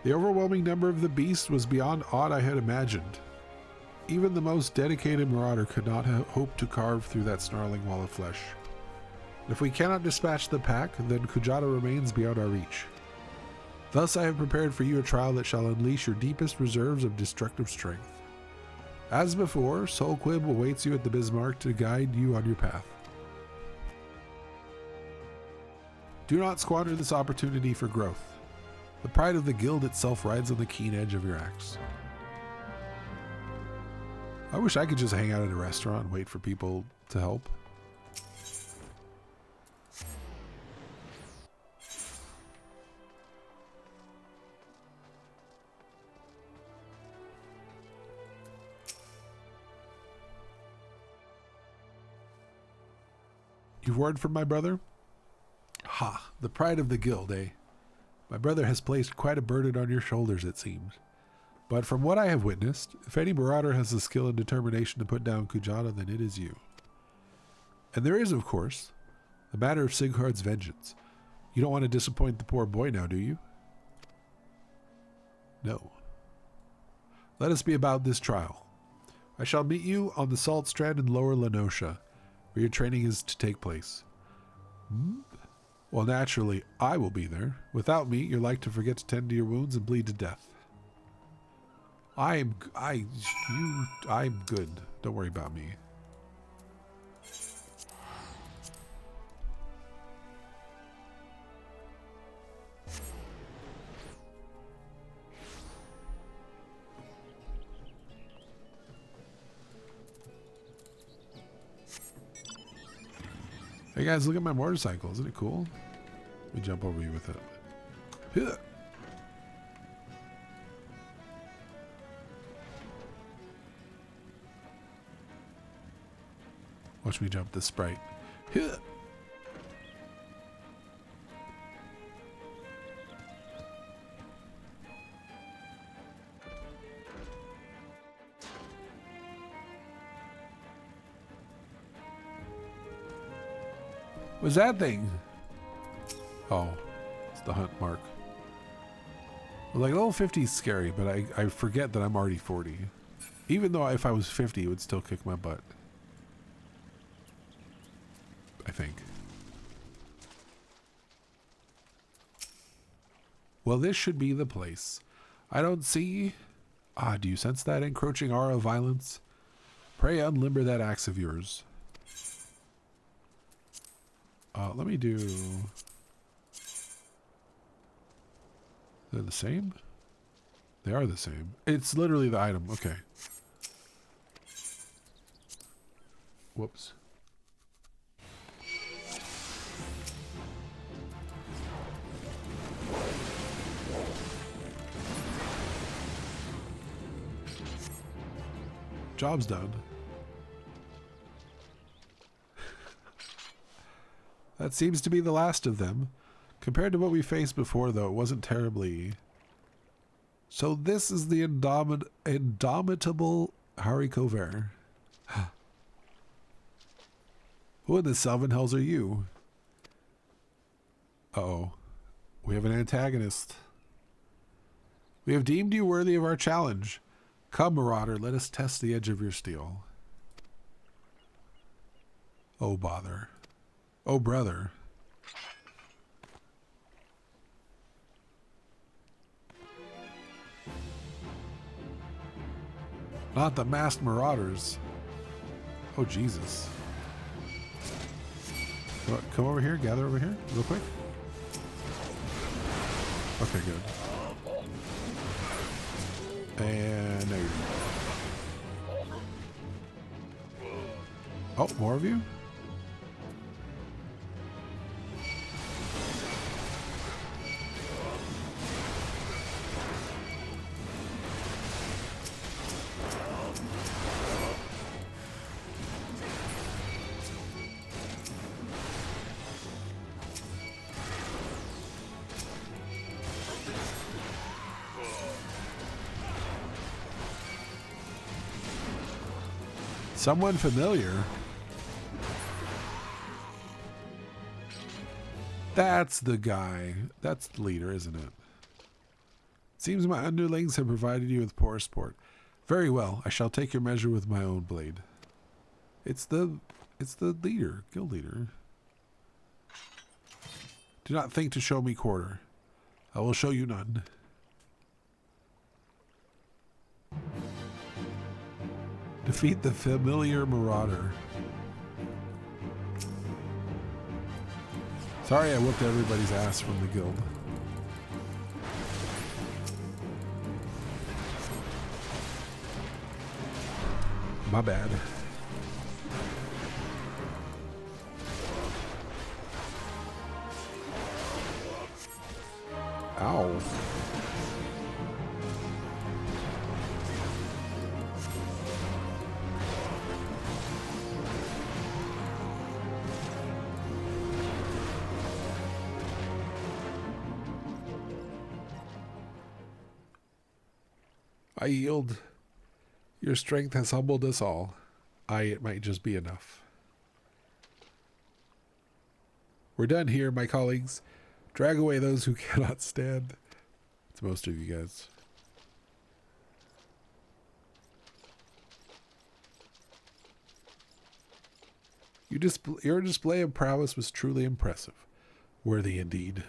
The overwhelming number of the beast was beyond aught I had imagined. Even the most dedicated marauder could not have hoped to carve through that snarling wall of flesh. If we cannot dispatch the pack, then Kujata remains beyond our reach. Thus I have prepared for you a trial that shall unleash your deepest reserves of destructive strength. As before, Soulquib awaits you at the Bismarck to guide you on your path. Do not squander this opportunity for growth. The pride of the guild itself rides on the keen edge of your axe. I wish I could just hang out at a restaurant and wait for people to help. You've word from my brother? Ha, the pride of the guild, eh? My brother has placed quite a burden on your shoulders, it seems. But from what I have witnessed, if any marauder has the skill and determination to put down Kujata, then it is you. And there is, of course, the matter of Sighard's vengeance. You don't want to disappoint the poor boy now, do you? No. Let us be about this trial. I shall meet you on the Salt Strand in Lower Lenosha, where your training is to take place. Well, naturally, I will be there. Without me, you're like to forget to tend to your wounds and bleed to death. I'm good. Don't worry about me. Hey guys, look at my motorcycle. Isn't it cool? Let me jump over you with it. Huh. Watch me jump this sprite. Huh. What's that thing? Oh, it's the hunt mark. Well, like level 50 is scary, but I forget that I'm already 40. Even though if I was 50, it would still kick my butt. I think. Well, this should be the place. I don't see... Ah, do you sense that encroaching aura of violence? Pray unlimber that axe of yours. Let me do... They're the same? They are the same. It's literally the item. Okay. Whoops. Job's done. That seems to be the last of them. Compared to what we faced before, though, it wasn't terribly... So this is the indomitable Haricot Verts. Who in the Seven Hells are you? Uh-oh. We have an antagonist. We have deemed you worthy of our challenge. Come, Marauder, let us test the edge of your steel. Oh, bother. Oh, brother. Not the masked marauders. Oh, Jesus. Come over here, gather over here, real quick. Okay, good. And there you go. Oh, more of you? Someone familiar. That's the guy. That's the leader, isn't it? Seems my underlings have provided you with poor sport. Very well, I shall take your measure with my own blade. It's the leader, guild leader. Do not think to show me quarter. I will show you none. Defeat the familiar marauder. Sorry I whooped everybody's ass from the guild. My bad. Ow. I yield. Your strength has humbled us all. It might just be enough. We're done here, my colleagues. Drag away those who cannot stand. It's most of you guys. Your display of prowess was truly impressive. Worthy indeed.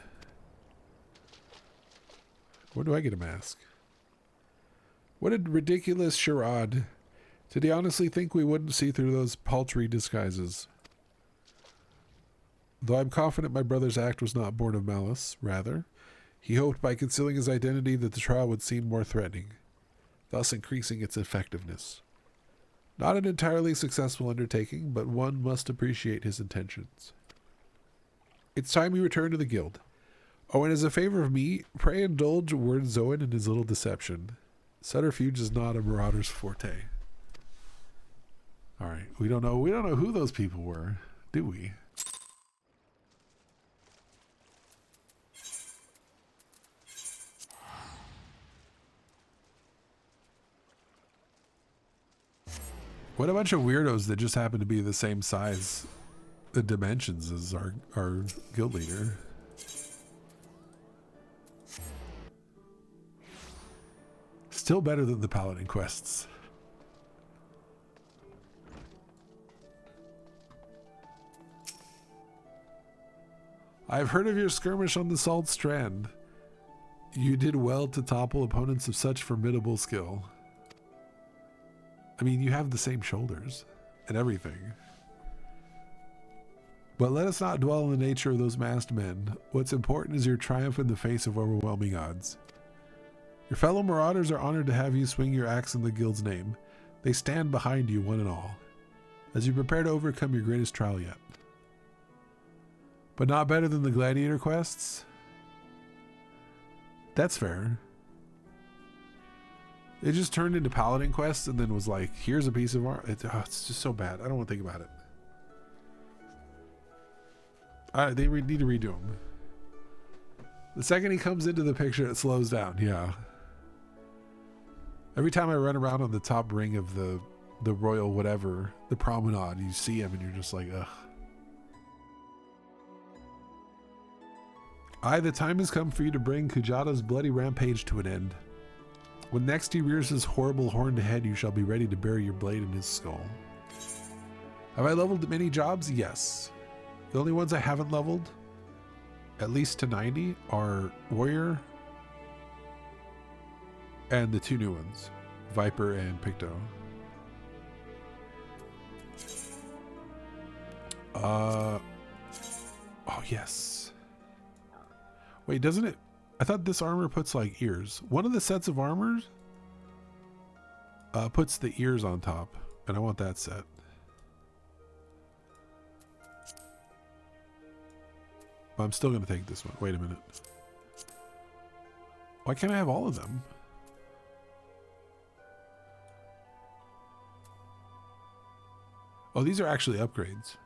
Where do I get a mask? What a ridiculous charade. Did he honestly think we wouldn't see through those paltry disguises? Though I'm confident my brother's act was not born of malice, rather, he hoped by concealing his identity that the trial would seem more threatening, thus increasing its effectiveness. Not an entirely successful undertaking, but one must appreciate his intentions. It's time we return to the guild. Oh, and as a favor of me, pray indulge Word Zoan in his little deception. Subterfuge is not a marauder's forte. Alright, we don't know who those people were, do we? What a bunch of weirdos that just happen to be the same size, the dimensions as our guild leader. Still better than the paladin quests. I've heard of your skirmish on the Salt Strand. You did well to topple opponents of such formidable skill. I mean, you have the same shoulders and everything. But let us not dwell on the nature of those masked men. What's important is your triumph in the face of overwhelming odds. Your fellow marauders are honored to have you swing your axe in the guild's name. They stand behind you, one and all, as you prepare to overcome your greatest trial yet. But not better than the gladiator quests? That's fair. It just turned into paladin quests and then was like, here's a piece of art. It's just so bad. I don't want to think about it. They need to redo them. The second he comes into the picture, it slows down. Yeah. Every time I run around on the top ring of the royal whatever, the promenade, you see him and you're just like, ugh. The time has come for you to bring Kujata's bloody rampage to an end. When next he rears his horrible horned head, you shall be ready to bury your blade in his skull. Have I leveled many jobs? Yes. The only ones I haven't leveled, at least to 90, are Warrior and the two new ones, Viper and Picto. Oh yes. Wait, doesn't it? I thought this armor puts like ears. One of the sets of armors puts the ears on top, and I want that set. But I'm still going to take this one. Wait a minute. Why can't I have all of them? Oh, these are actually upgrades.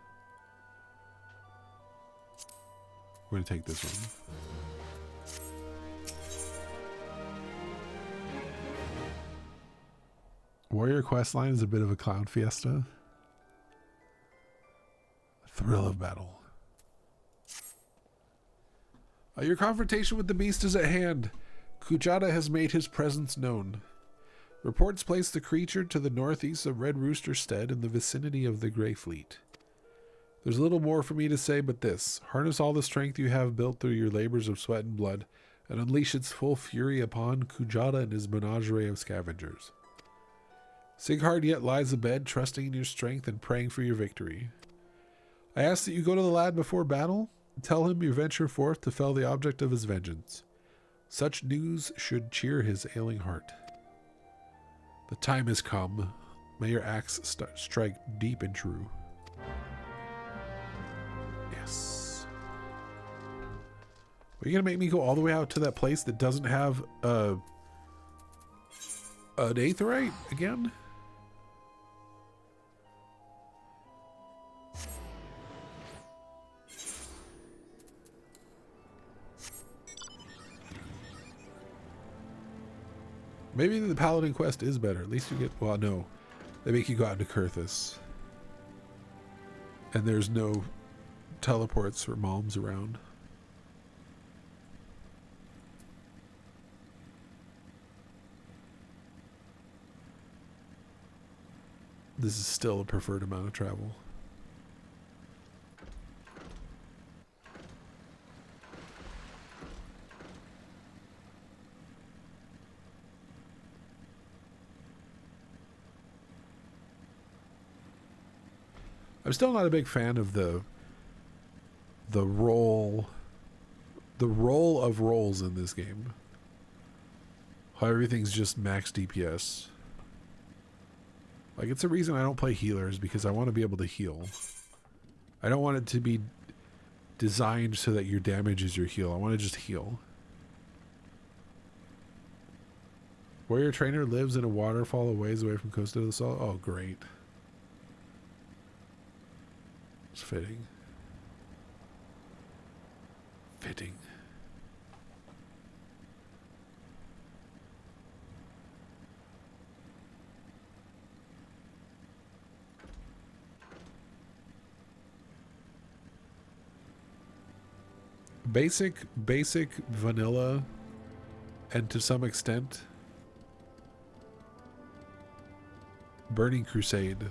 We're going to take this one. Warrior questline is a bit of a clown fiesta. Thrill of battle. Your confrontation with the beast is at hand. Kujata has made his presence known. Reports place the creature to the northeast of Red Rooster Stead in the vicinity of the Grey Fleet. There's little more for me to say but this. Harness all the strength you have built through your labors of sweat and blood, and unleash its full fury upon Kujata and his menagerie of scavengers. Sighard yet lies abed, trusting in your strength and praying for your victory. I ask that you go to the lad before battle, and tell him you venture forth to fell the object of his vengeance. Such news should cheer his ailing heart. The time has come. May your axe strike deep and true. Yes. Are you going to make me go all the way out to that place that doesn't have an aetheryte again? Maybe the Paladin quest is better. At least you get... Well, no. They make you go out into Kurthus. And there's no teleports or malms around. This is still a preferred amount of travel. I'm still not a big fan of the role of roles in this game. How everything's just max DPS. Like, it's a reason I don't play healers, because I want to be able to heal. I don't want it to be designed so that your damage is your heal. I want to just heal. Warrior Trainer lives in a waterfall a ways away from Coast of the Sol. Oh, great. It's fitting. Fitting. Basic vanilla, and to some extent Burning Crusade.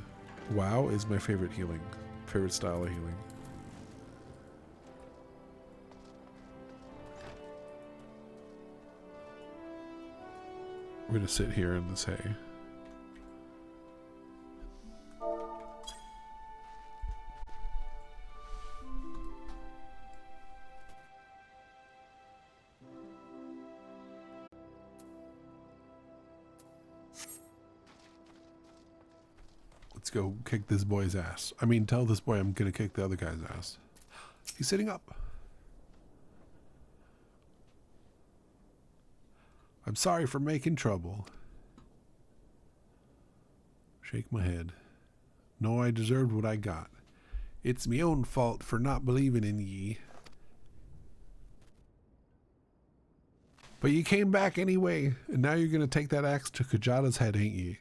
WoW is my favorite style of healing. We're gonna sit here in this hay. Let's go kick this boy's ass. I mean, tell this boy I'm gonna kick the other guy's ass. He's sitting up. I'm sorry for making trouble. Shake my head. No, I deserved what I got. It's me own fault for not believing in ye. But you came back anyway, and now you're gonna take that axe to Kujata's head, ain't ye?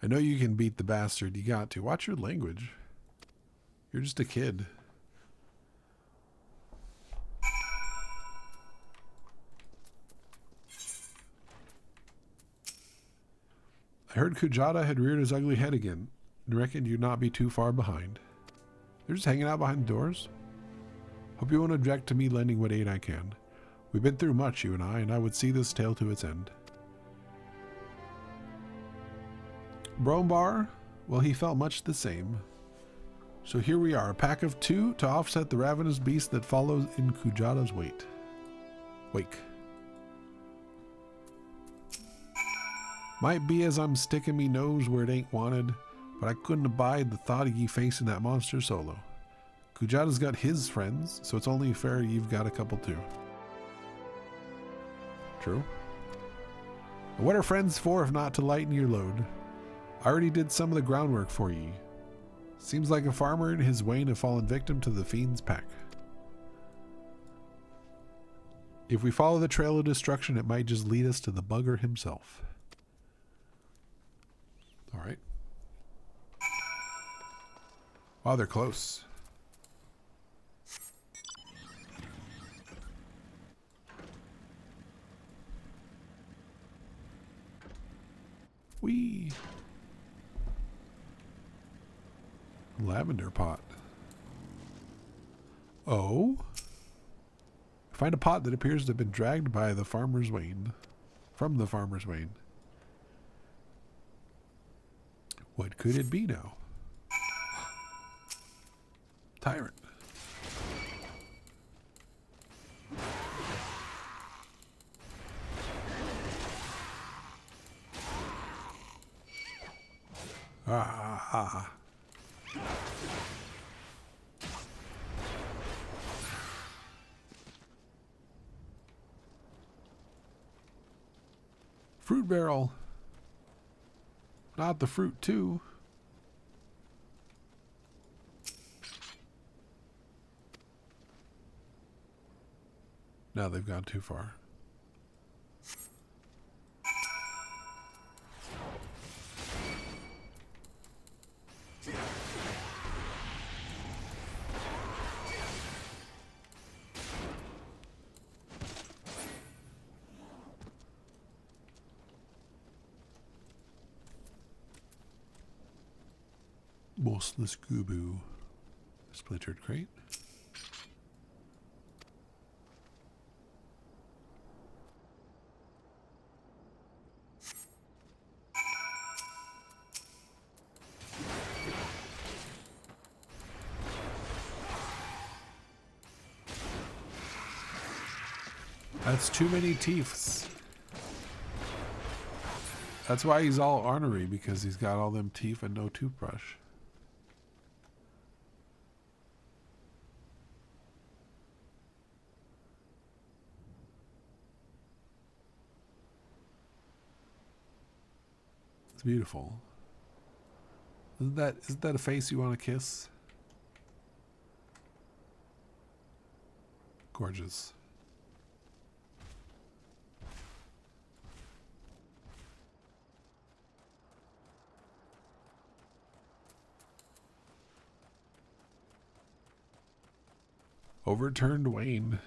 I know you can beat the bastard. You got to. Watch your language. You're just a kid. I heard Kujata had reared his ugly head again and reckoned you'd not be too far behind. They're just hanging out behind the doors? Hope you won't object to me lending what aid I can. We've been through much, you and I would see this tale to its end. Brombar? Well, he felt much the same. So here we are, a pack of 2 to offset the ravenous beast that follows in Kujata's wake. Might be as I'm sticking me nose where it ain't wanted, but I couldn't abide the thought of ye facing that monster solo. Kujata's got his friends, so it's only fair you've got a couple too. True. And what are friends for if not to lighten your load? I already did some of the groundwork for ye. Seems like a farmer and his wain have fallen victim to the fiend's pack. If we follow the trail of destruction, it might just lead us to the bugger himself. Alright. Wow, they're close. Whee! Lavender pot. Oh? Find a pot that appears to have been dragged by the farmer's wain. From the farmer's wain. What could it be now? Tyrant. Ah. Fruit barrel. Not the fruit too. Now they've gone too far. Bossless Gubu. Splintered crate. That's too many teeths. That's why he's all ornery, because he's got all them teeth and no toothbrush. It's beautiful. Isn't that a face you want to kiss? Gorgeous. Overturned Wayne.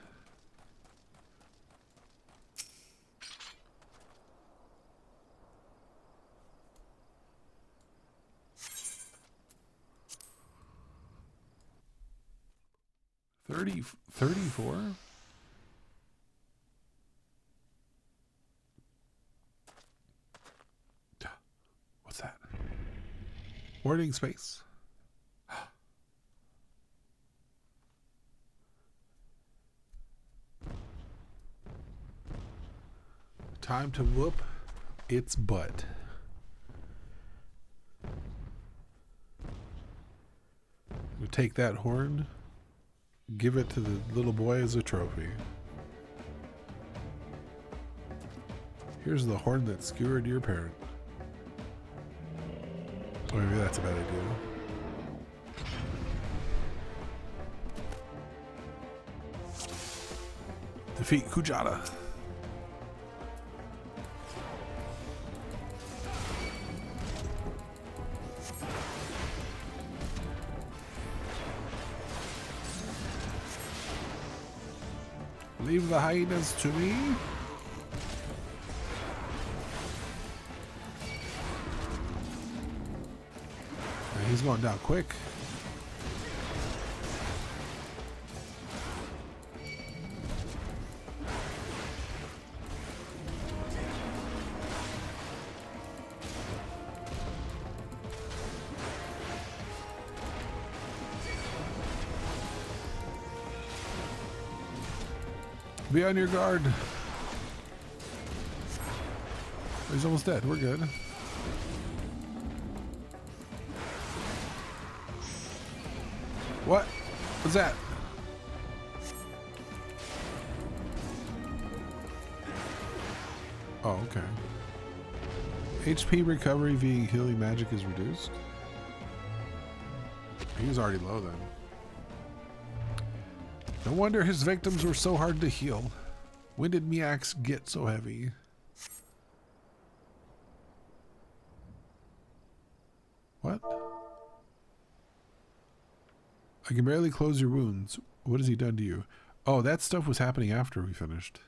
$34? What's that? Warning space. Time to whoop its butt. We'll take that horn, give it to the little boy as a trophy. Here's the horn that skewered your parent. Or maybe that's a bad idea. Defeat Kujata. Leave the hyenas to me. And he's going down quick. Be on your guard. He's almost dead. We're good. What? What's that? Oh, okay. HP recovery via healing magic is reduced. He was already low then. No wonder his victims were so hard to heal. When did Miax get so heavy? What? I can barely close your wounds. What has he done to you? Oh, that stuff was happening after we finished.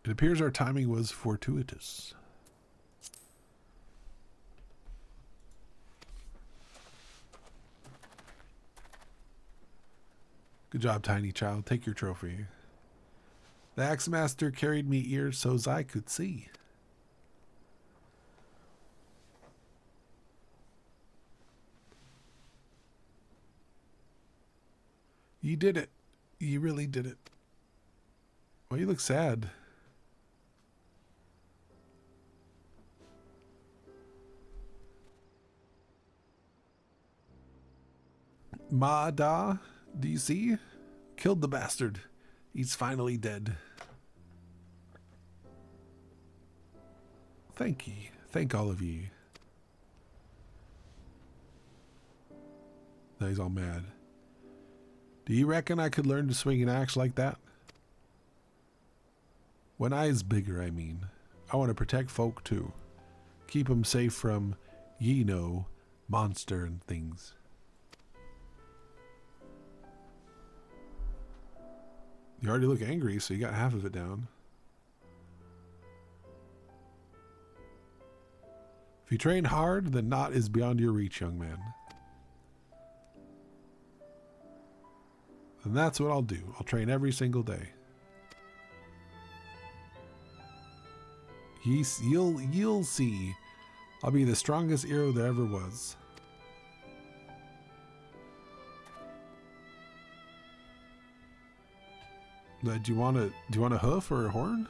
It appears our timing was fortuitous. Good job, tiny child. Take your trophy. The Axe Master carried me here so's I could see. You did it. You really did it. Well, you look sad. Ma-da, do you see? Killed the bastard. He's finally dead. Thank ye. Thank all of ye. Now he's all mad. Do you reckon I could learn to swing an axe like that? When I is bigger, I mean. I want to protect folk too. Keep 'em safe from, ye know, monster and things. You already look angry, so you got half of it down. If you train hard, then naught is beyond your reach, young man. And that's what I'll do. I'll train every single day. You'll see. I'll be the strongest hero there ever was. Do you want a hoof or a horn?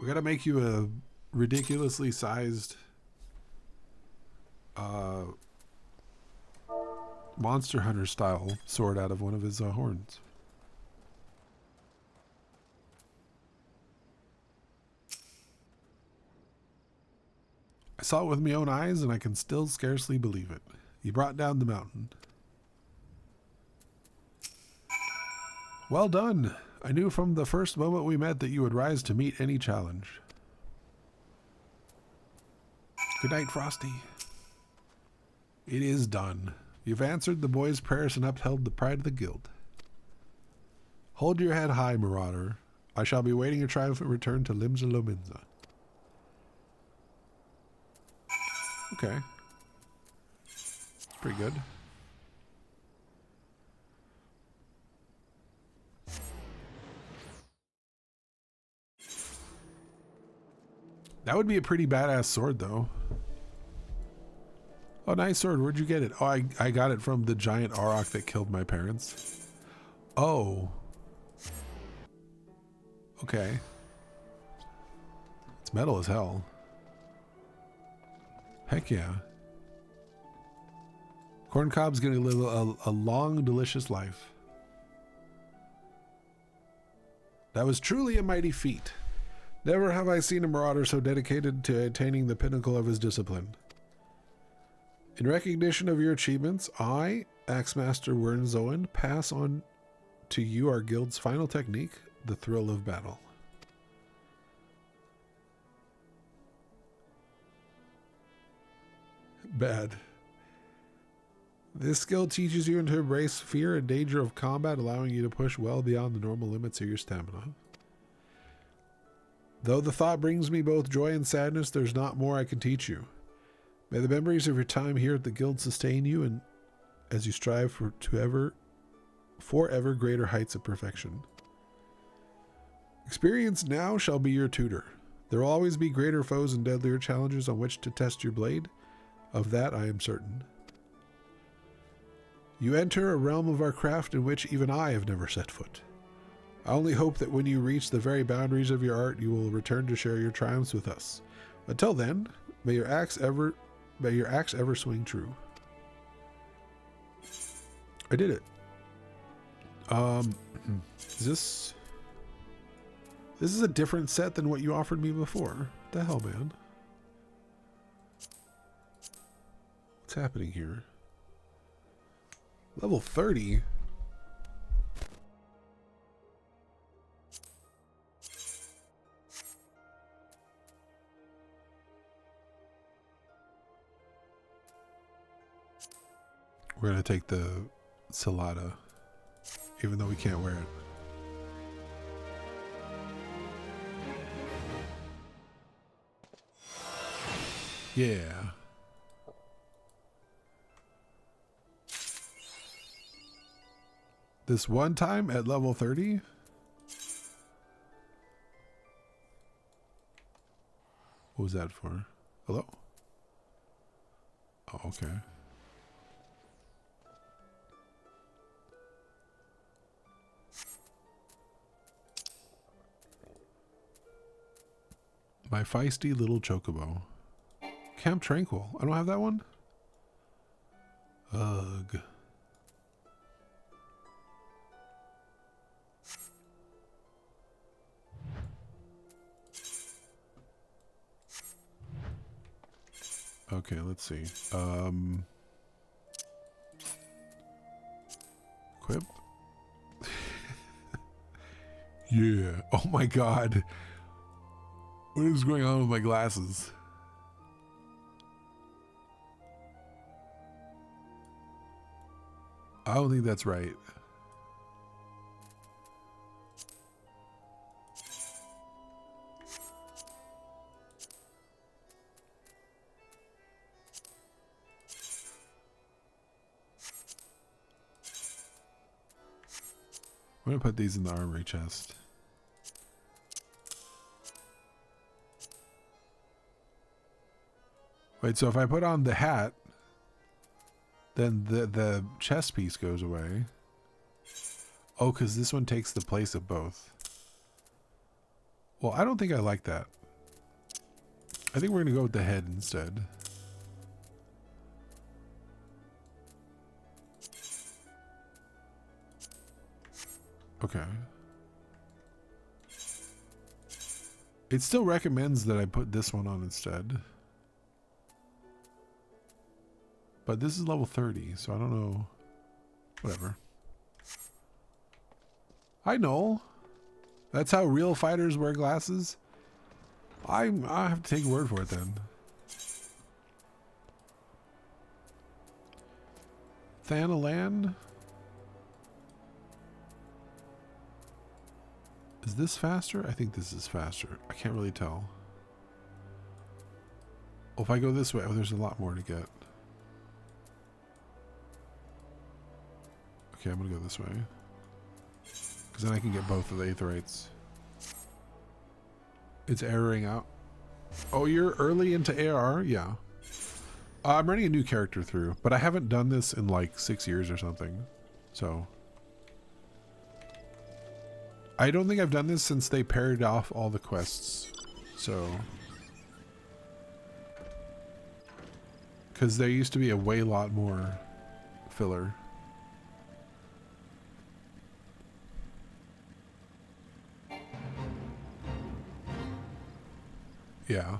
We gotta make you a ridiculously sized Monster Hunter style sword out of one of his horns. I saw it with my own eyes and I can still scarcely believe it. You brought down the mountain. Well done. I knew from the first moment we met that you would rise to meet any challenge. Good night, Frosty. It is done. You've answered the boys' prayers and upheld the pride of the guild. Hold your head high, Marauder. I shall be waiting your triumphant return to Limsa Lominsa. Okay. It's pretty good. That would be a pretty badass sword, though. Oh, nice sword. Where'd you get it? Oh, I got it from the giant Auroch that killed my parents. Oh. Okay. It's metal as hell. Heck yeah. Corncob's gonna live a long, delicious life. That was truly a mighty feat. Never have I seen a marauder so dedicated to attaining the pinnacle of his discipline. In recognition of your achievements, I, Axemaster Wernzoen, pass on to you our guild's final technique, the thrill of battle. Bad. This skill teaches you to embrace fear and danger of combat, allowing you to push well beyond the normal limits of your stamina. Though the thought brings me both joy and sadness, there's not more I can teach you. May the memories of your time here at the guild sustain you, and as you strive for ever greater heights of perfection. Experience now shall be your tutor. There will always be greater foes and deadlier challenges on which to test your blade. Of that I am certain. You enter a realm of our craft in which even I have never set foot. I only hope that when you reach the very boundaries of your art, you will return to share your triumphs with us. Until then, may your axe ever swing true. I did it. This is a different set than what you offered me before. What the hell, man? What's happening here? Level 30? We're going to take the Salada, even though we can't wear it. Yeah. This one time at level 30? What was that for? Hello? Oh, okay. My feisty little chocobo. Camp Tranquil. I don't have that one? Ugh. Okay, let's see. Equip. Yeah. Oh my god. What is going on with my glasses? I don't think that's right. I'm gonna put these in the armory chest. Wait, so if I put on the hat, then the chest piece goes away. Oh, because this one takes the place of both. Well, I don't think I like that. I think we're gonna go with the head instead. Okay. It still recommends that I put this one on instead. But this is level 30, so I don't know. Whatever. Hi, Noel. That's how real fighters wear glasses? I have to take your word for it then. Thanalan? Is this faster? I think this is faster. I can't really tell. Oh, if I go this way, oh, there's a lot more to get. Okay, I'm gonna go this way. Because then I can get both of the Aetherites. It's erroring out. Oh, you're early into AR? Yeah. I'm running a new character through, but I haven't done this in like 6 years or something. So. I don't think I've done this since they paired off all the quests. So. Because there used to be a way lot more filler. Yeah.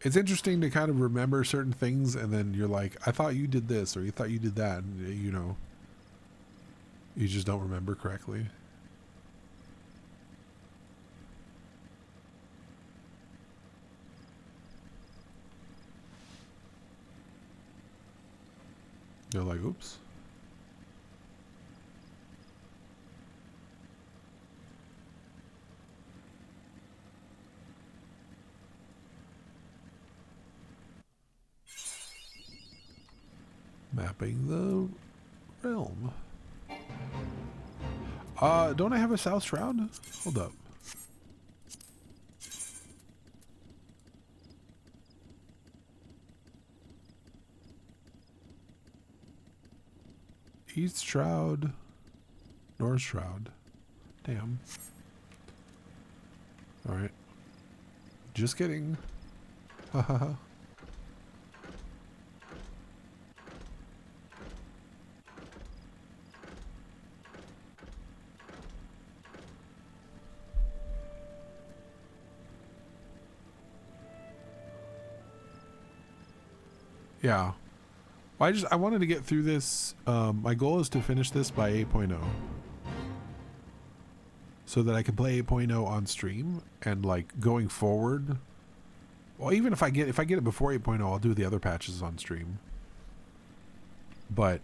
It's interesting to kind of remember certain things and then you're like, I thought you did this or you thought you did that. And, you know, you just don't remember correctly. You're like, oops. Mapping the realm. Don't I have a South Shroud? Hold up. East Shroud. North Shroud. Damn. Alright. Just kidding. Hahaha. Yeah. Well, I wanted to get through this. My goal is to finish this by 8.0. So that I can play 8.0 on stream and like going forward. Well, even if I get it before 8.0, I'll do the other patches on stream. But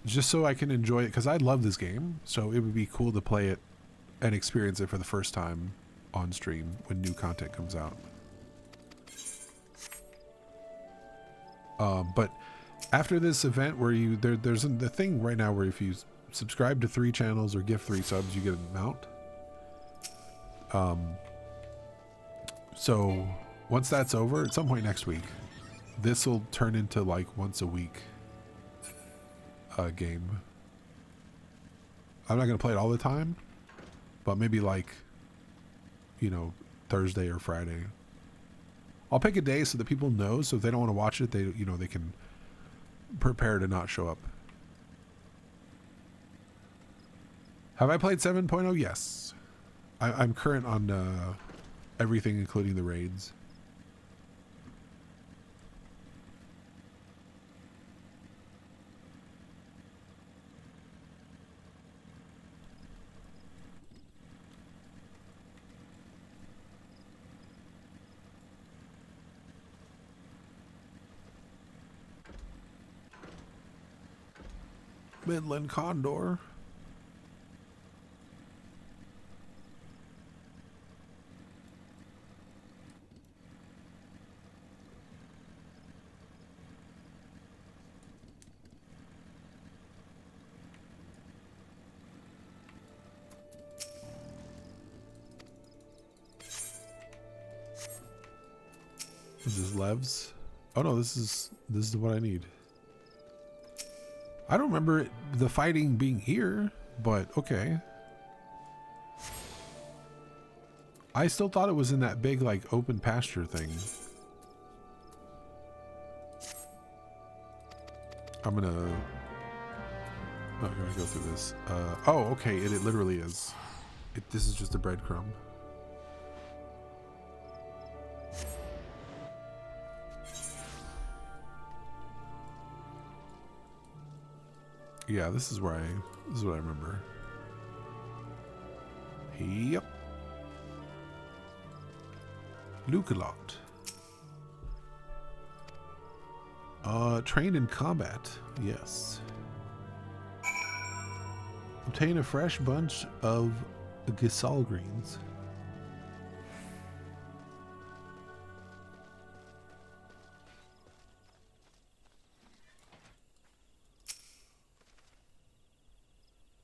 just so I can enjoy it, because I love this game, so it would be cool to play it and experience it for the first time on stream when new content comes out. But after this event where there's the thing right now where if you subscribe to 3 channels or give 3 subs, you get a mount. So once that's over, at some point next week, this will turn into like once a week game. I'm not going to play it all the time, but maybe like, you know, Thursday or Friday. I'll pick a day so that people know, so if they don't want to watch it, they can prepare to not show up. Have I played 7.0? Yes. I'm current on everything, including the raids. Midland Condor. Is this Levs? Oh no, this is what I need. I don't remember the fighting being here, but okay. I still thought it was in that big like open pasture thing. I'm gonna go through this. Oh, okay, it literally is. This is just a breadcrumb. Yeah, this is what I remember. Yep. Lukelot. Trained in combat. Yes. Obtain a fresh bunch of Gisal greens.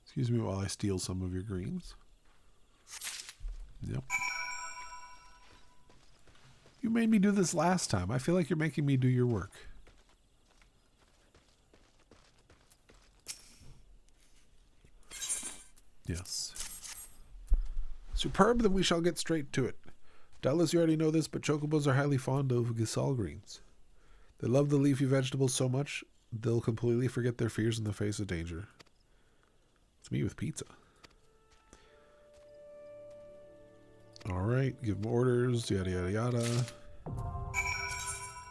Excuse me while I steal some of your greens. Yep. You made me do this last time. I feel like you're making me do your work. Yes. Superb, then we shall get straight to it. Doubtless you already know this, but chocobos are highly fond of Gisal greens. They love the leafy vegetables so much, they'll completely forget their fears in the face of danger. It's me with pizza. Alright, give them orders, yada yada yada.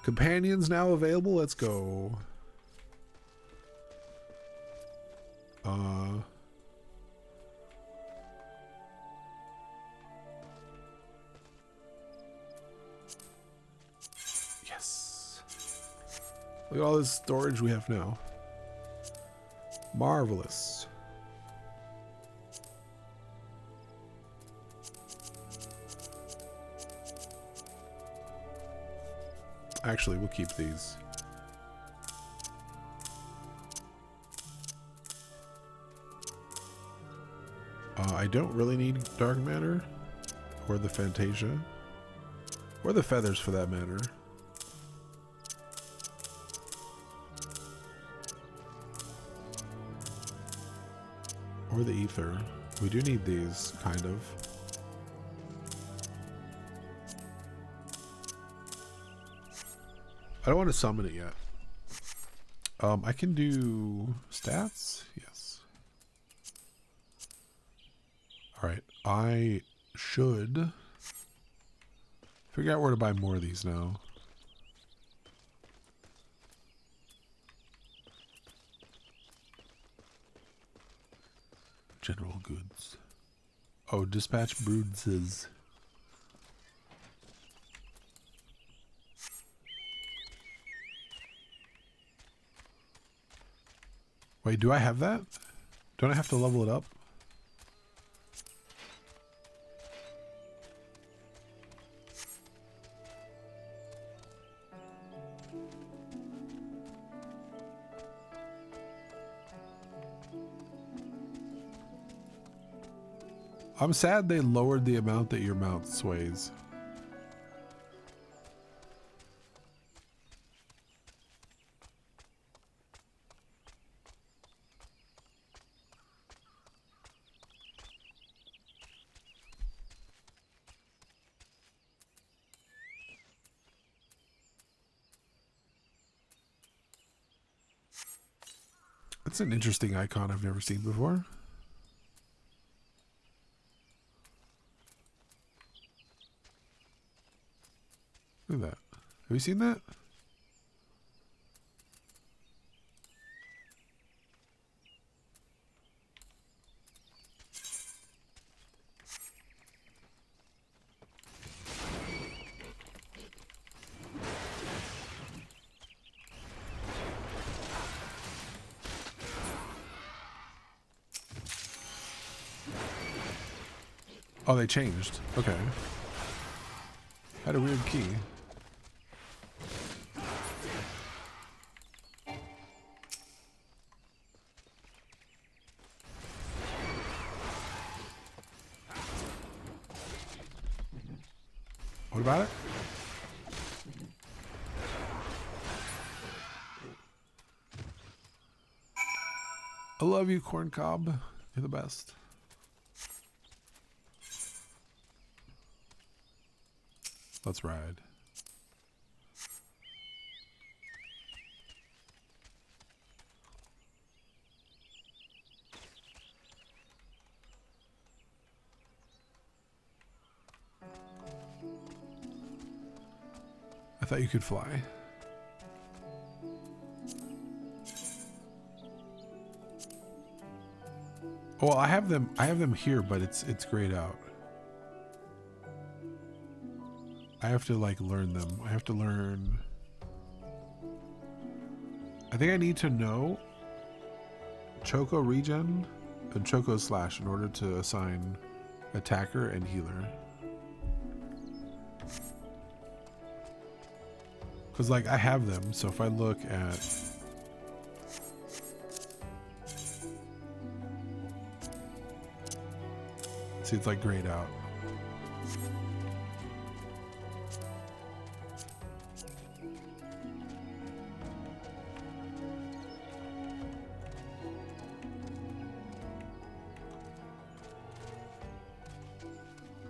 Companions now available, let's go. Yes. Look at all this storage we have now. Marvelous. Actually, we'll keep these. I don't really need dark matter, or the Fantasia, or the feathers for that matter. Or the ether. We do need these, kind of. I don't want to summon it yet. I can do stats? Yes. Alright, I should figure out where to buy more of these now. General goods. Oh, dispatch broodses. Wait, do I have that? Don't I have to level it up? I'm sad they lowered the amount that your mount sways. That's an interesting icon I've never seen before. Look at that. Have you seen that? Oh, they changed. Okay. Had a weird key. What about it? I love you, Corn Cob. You're the best. Let's ride. I thought you could fly. Well, I have them here, but it's grayed out. I have to like learn them. I have to learn. I think I need to know Choco regen and Choco slash in order to assign attacker and healer. Because like I have them, so if I look at see, it's like grayed out.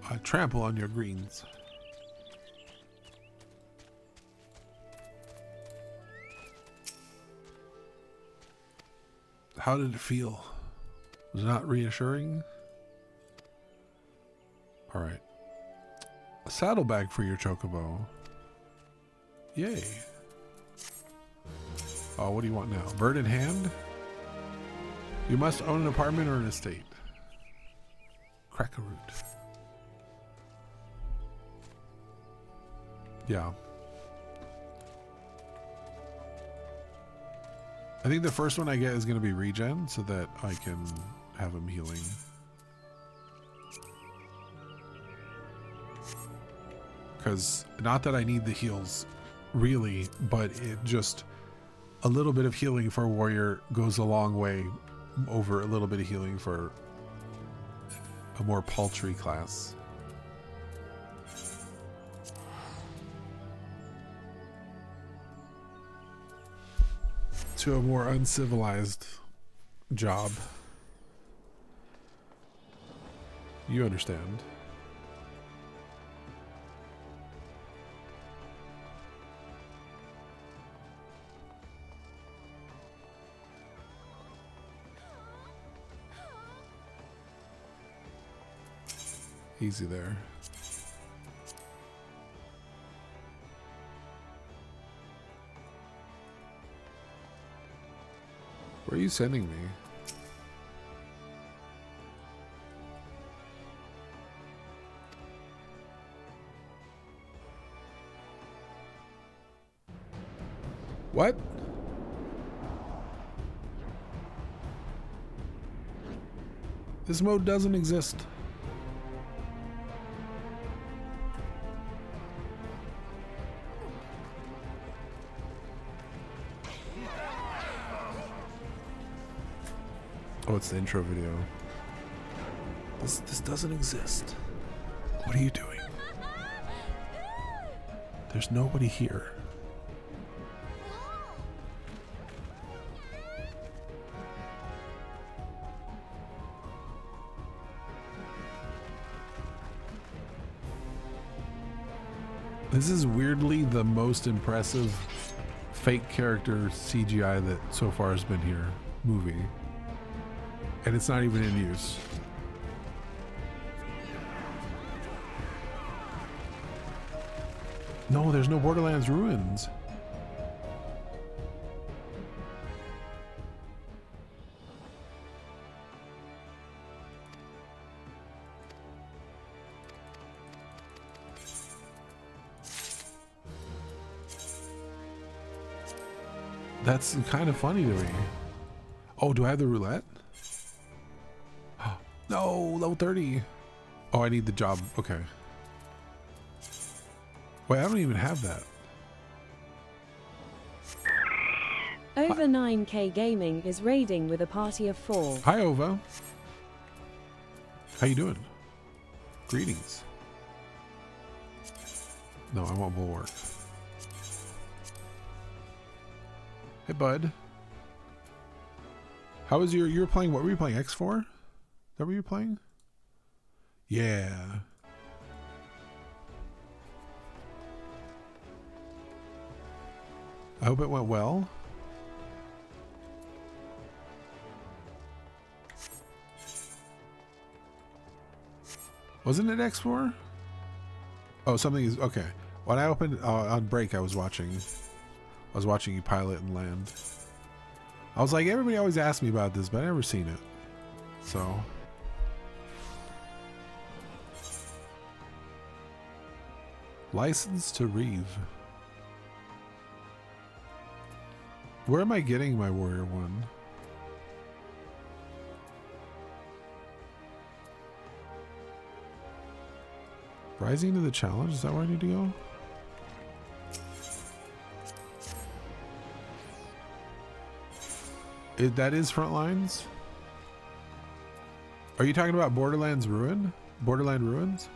I trample on your greens. How did it feel? Was it not reassuring? All right. A saddlebag for your chocobo. Yay. Oh, what do you want now? Bird in hand? You must own an apartment or an estate. Crack a root. Yeah. I think the first one I get is going to be regen so that I can have him healing. Because not that I need the heals really, but it just a little bit of healing for a warrior goes a long way over a little bit of healing for a more paltry class. To a more uncivilized job. You understand. Easy there. Where are you sending me? What? This mode doesn't exist. Oh, it's the intro video. This doesn't exist. What are you doing? There's nobody here. This is weirdly the most impressive fake character CGI that so far has been here. Movie. And it's not even in use. No, there's no Borderlands ruins. That's kind of funny to me. Oh, do I have the roulette? No, level 30. Oh, I need the job. Okay. Wait, I don't even have that. Over 9K Gaming is raiding with a party of 4. Hi, Ova. How you doing? Greetings. No, I want bulwark. Hey, bud. How was you were playing, what were you playing, X4? Is that what you were playing? Yeah. I hope it went well. Wasn't it X4? Oh, something is okay. When I opened on break, I was watching you pilot and land. I was like, everybody always asks me about this, but I never seen it. So License to Reeve. Where am I getting my warrior one? Rising to the challenge? Is that where I need to go? That is Frontlines? Are you talking about Borderlands Ruin? Borderland Ruins?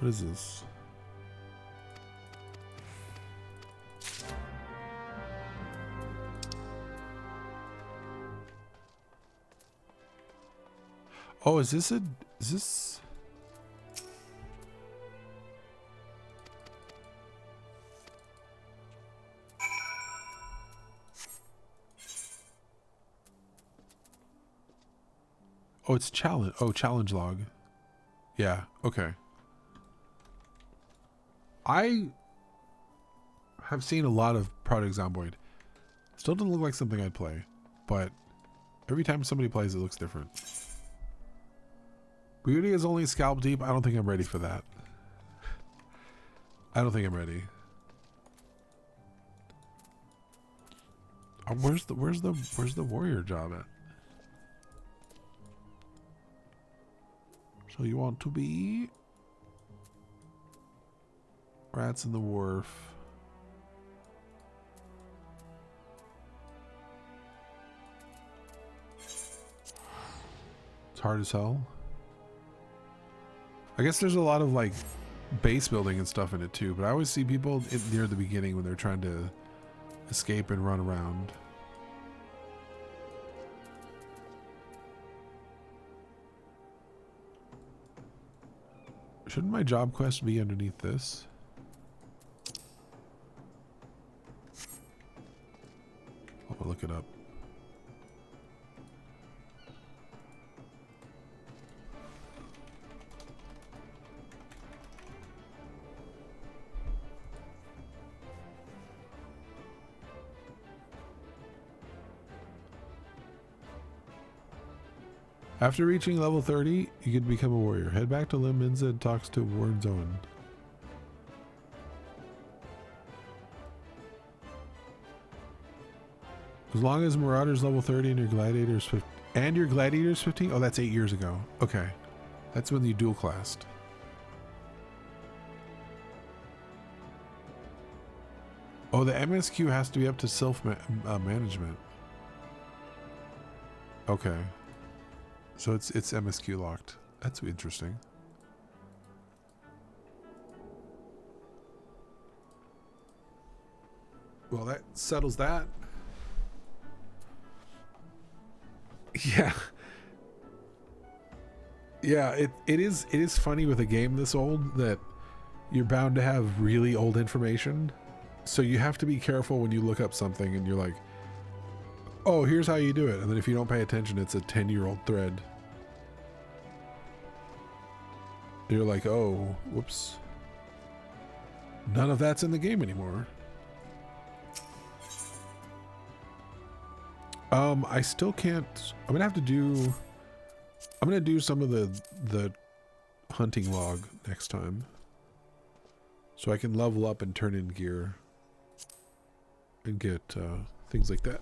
What is this? Oh, is this? Oh, it's challenge. Oh, challenge log. Yeah, okay. I have seen a lot of Project Zomboid. Still doesn't look like something I'd play, but every time somebody plays, it looks different. Beauty is only scalp deep. I don't think I'm ready for that. I don't think I'm ready. Where's the warrior job at? So you want to be Rats in the Wharf. It's hard as hell. I guess there's a lot of like base building and stuff in it too, but I always see people near the beginning when they're trying to escape and run around. Shouldn't my job quest be underneath this? I'll look it up. After reaching level 30, you can become a warrior. Head back to Lim Minza and talks to Warren Zoan. As long as Marauder's level 30 and your Gladiator's 15. Oh, that's 8 years ago. Okay. That's when you dual classed. Oh, the MSQ has to be up to self-management. Okay. So it's MSQ locked. That's interesting. Well, that settles that. Yeah. Yeah, it is funny with a game this old that you're bound to have really old information. So you have to be careful when you look up something and you're like, oh, here's how you do it. And then if you don't pay attention, it's a 10-year-old thread. You're like, oh, whoops. None of that's in the game anymore. I still can't. I'm gonna do some of the hunting log next time. So I can level up and turn in gear and get things like that.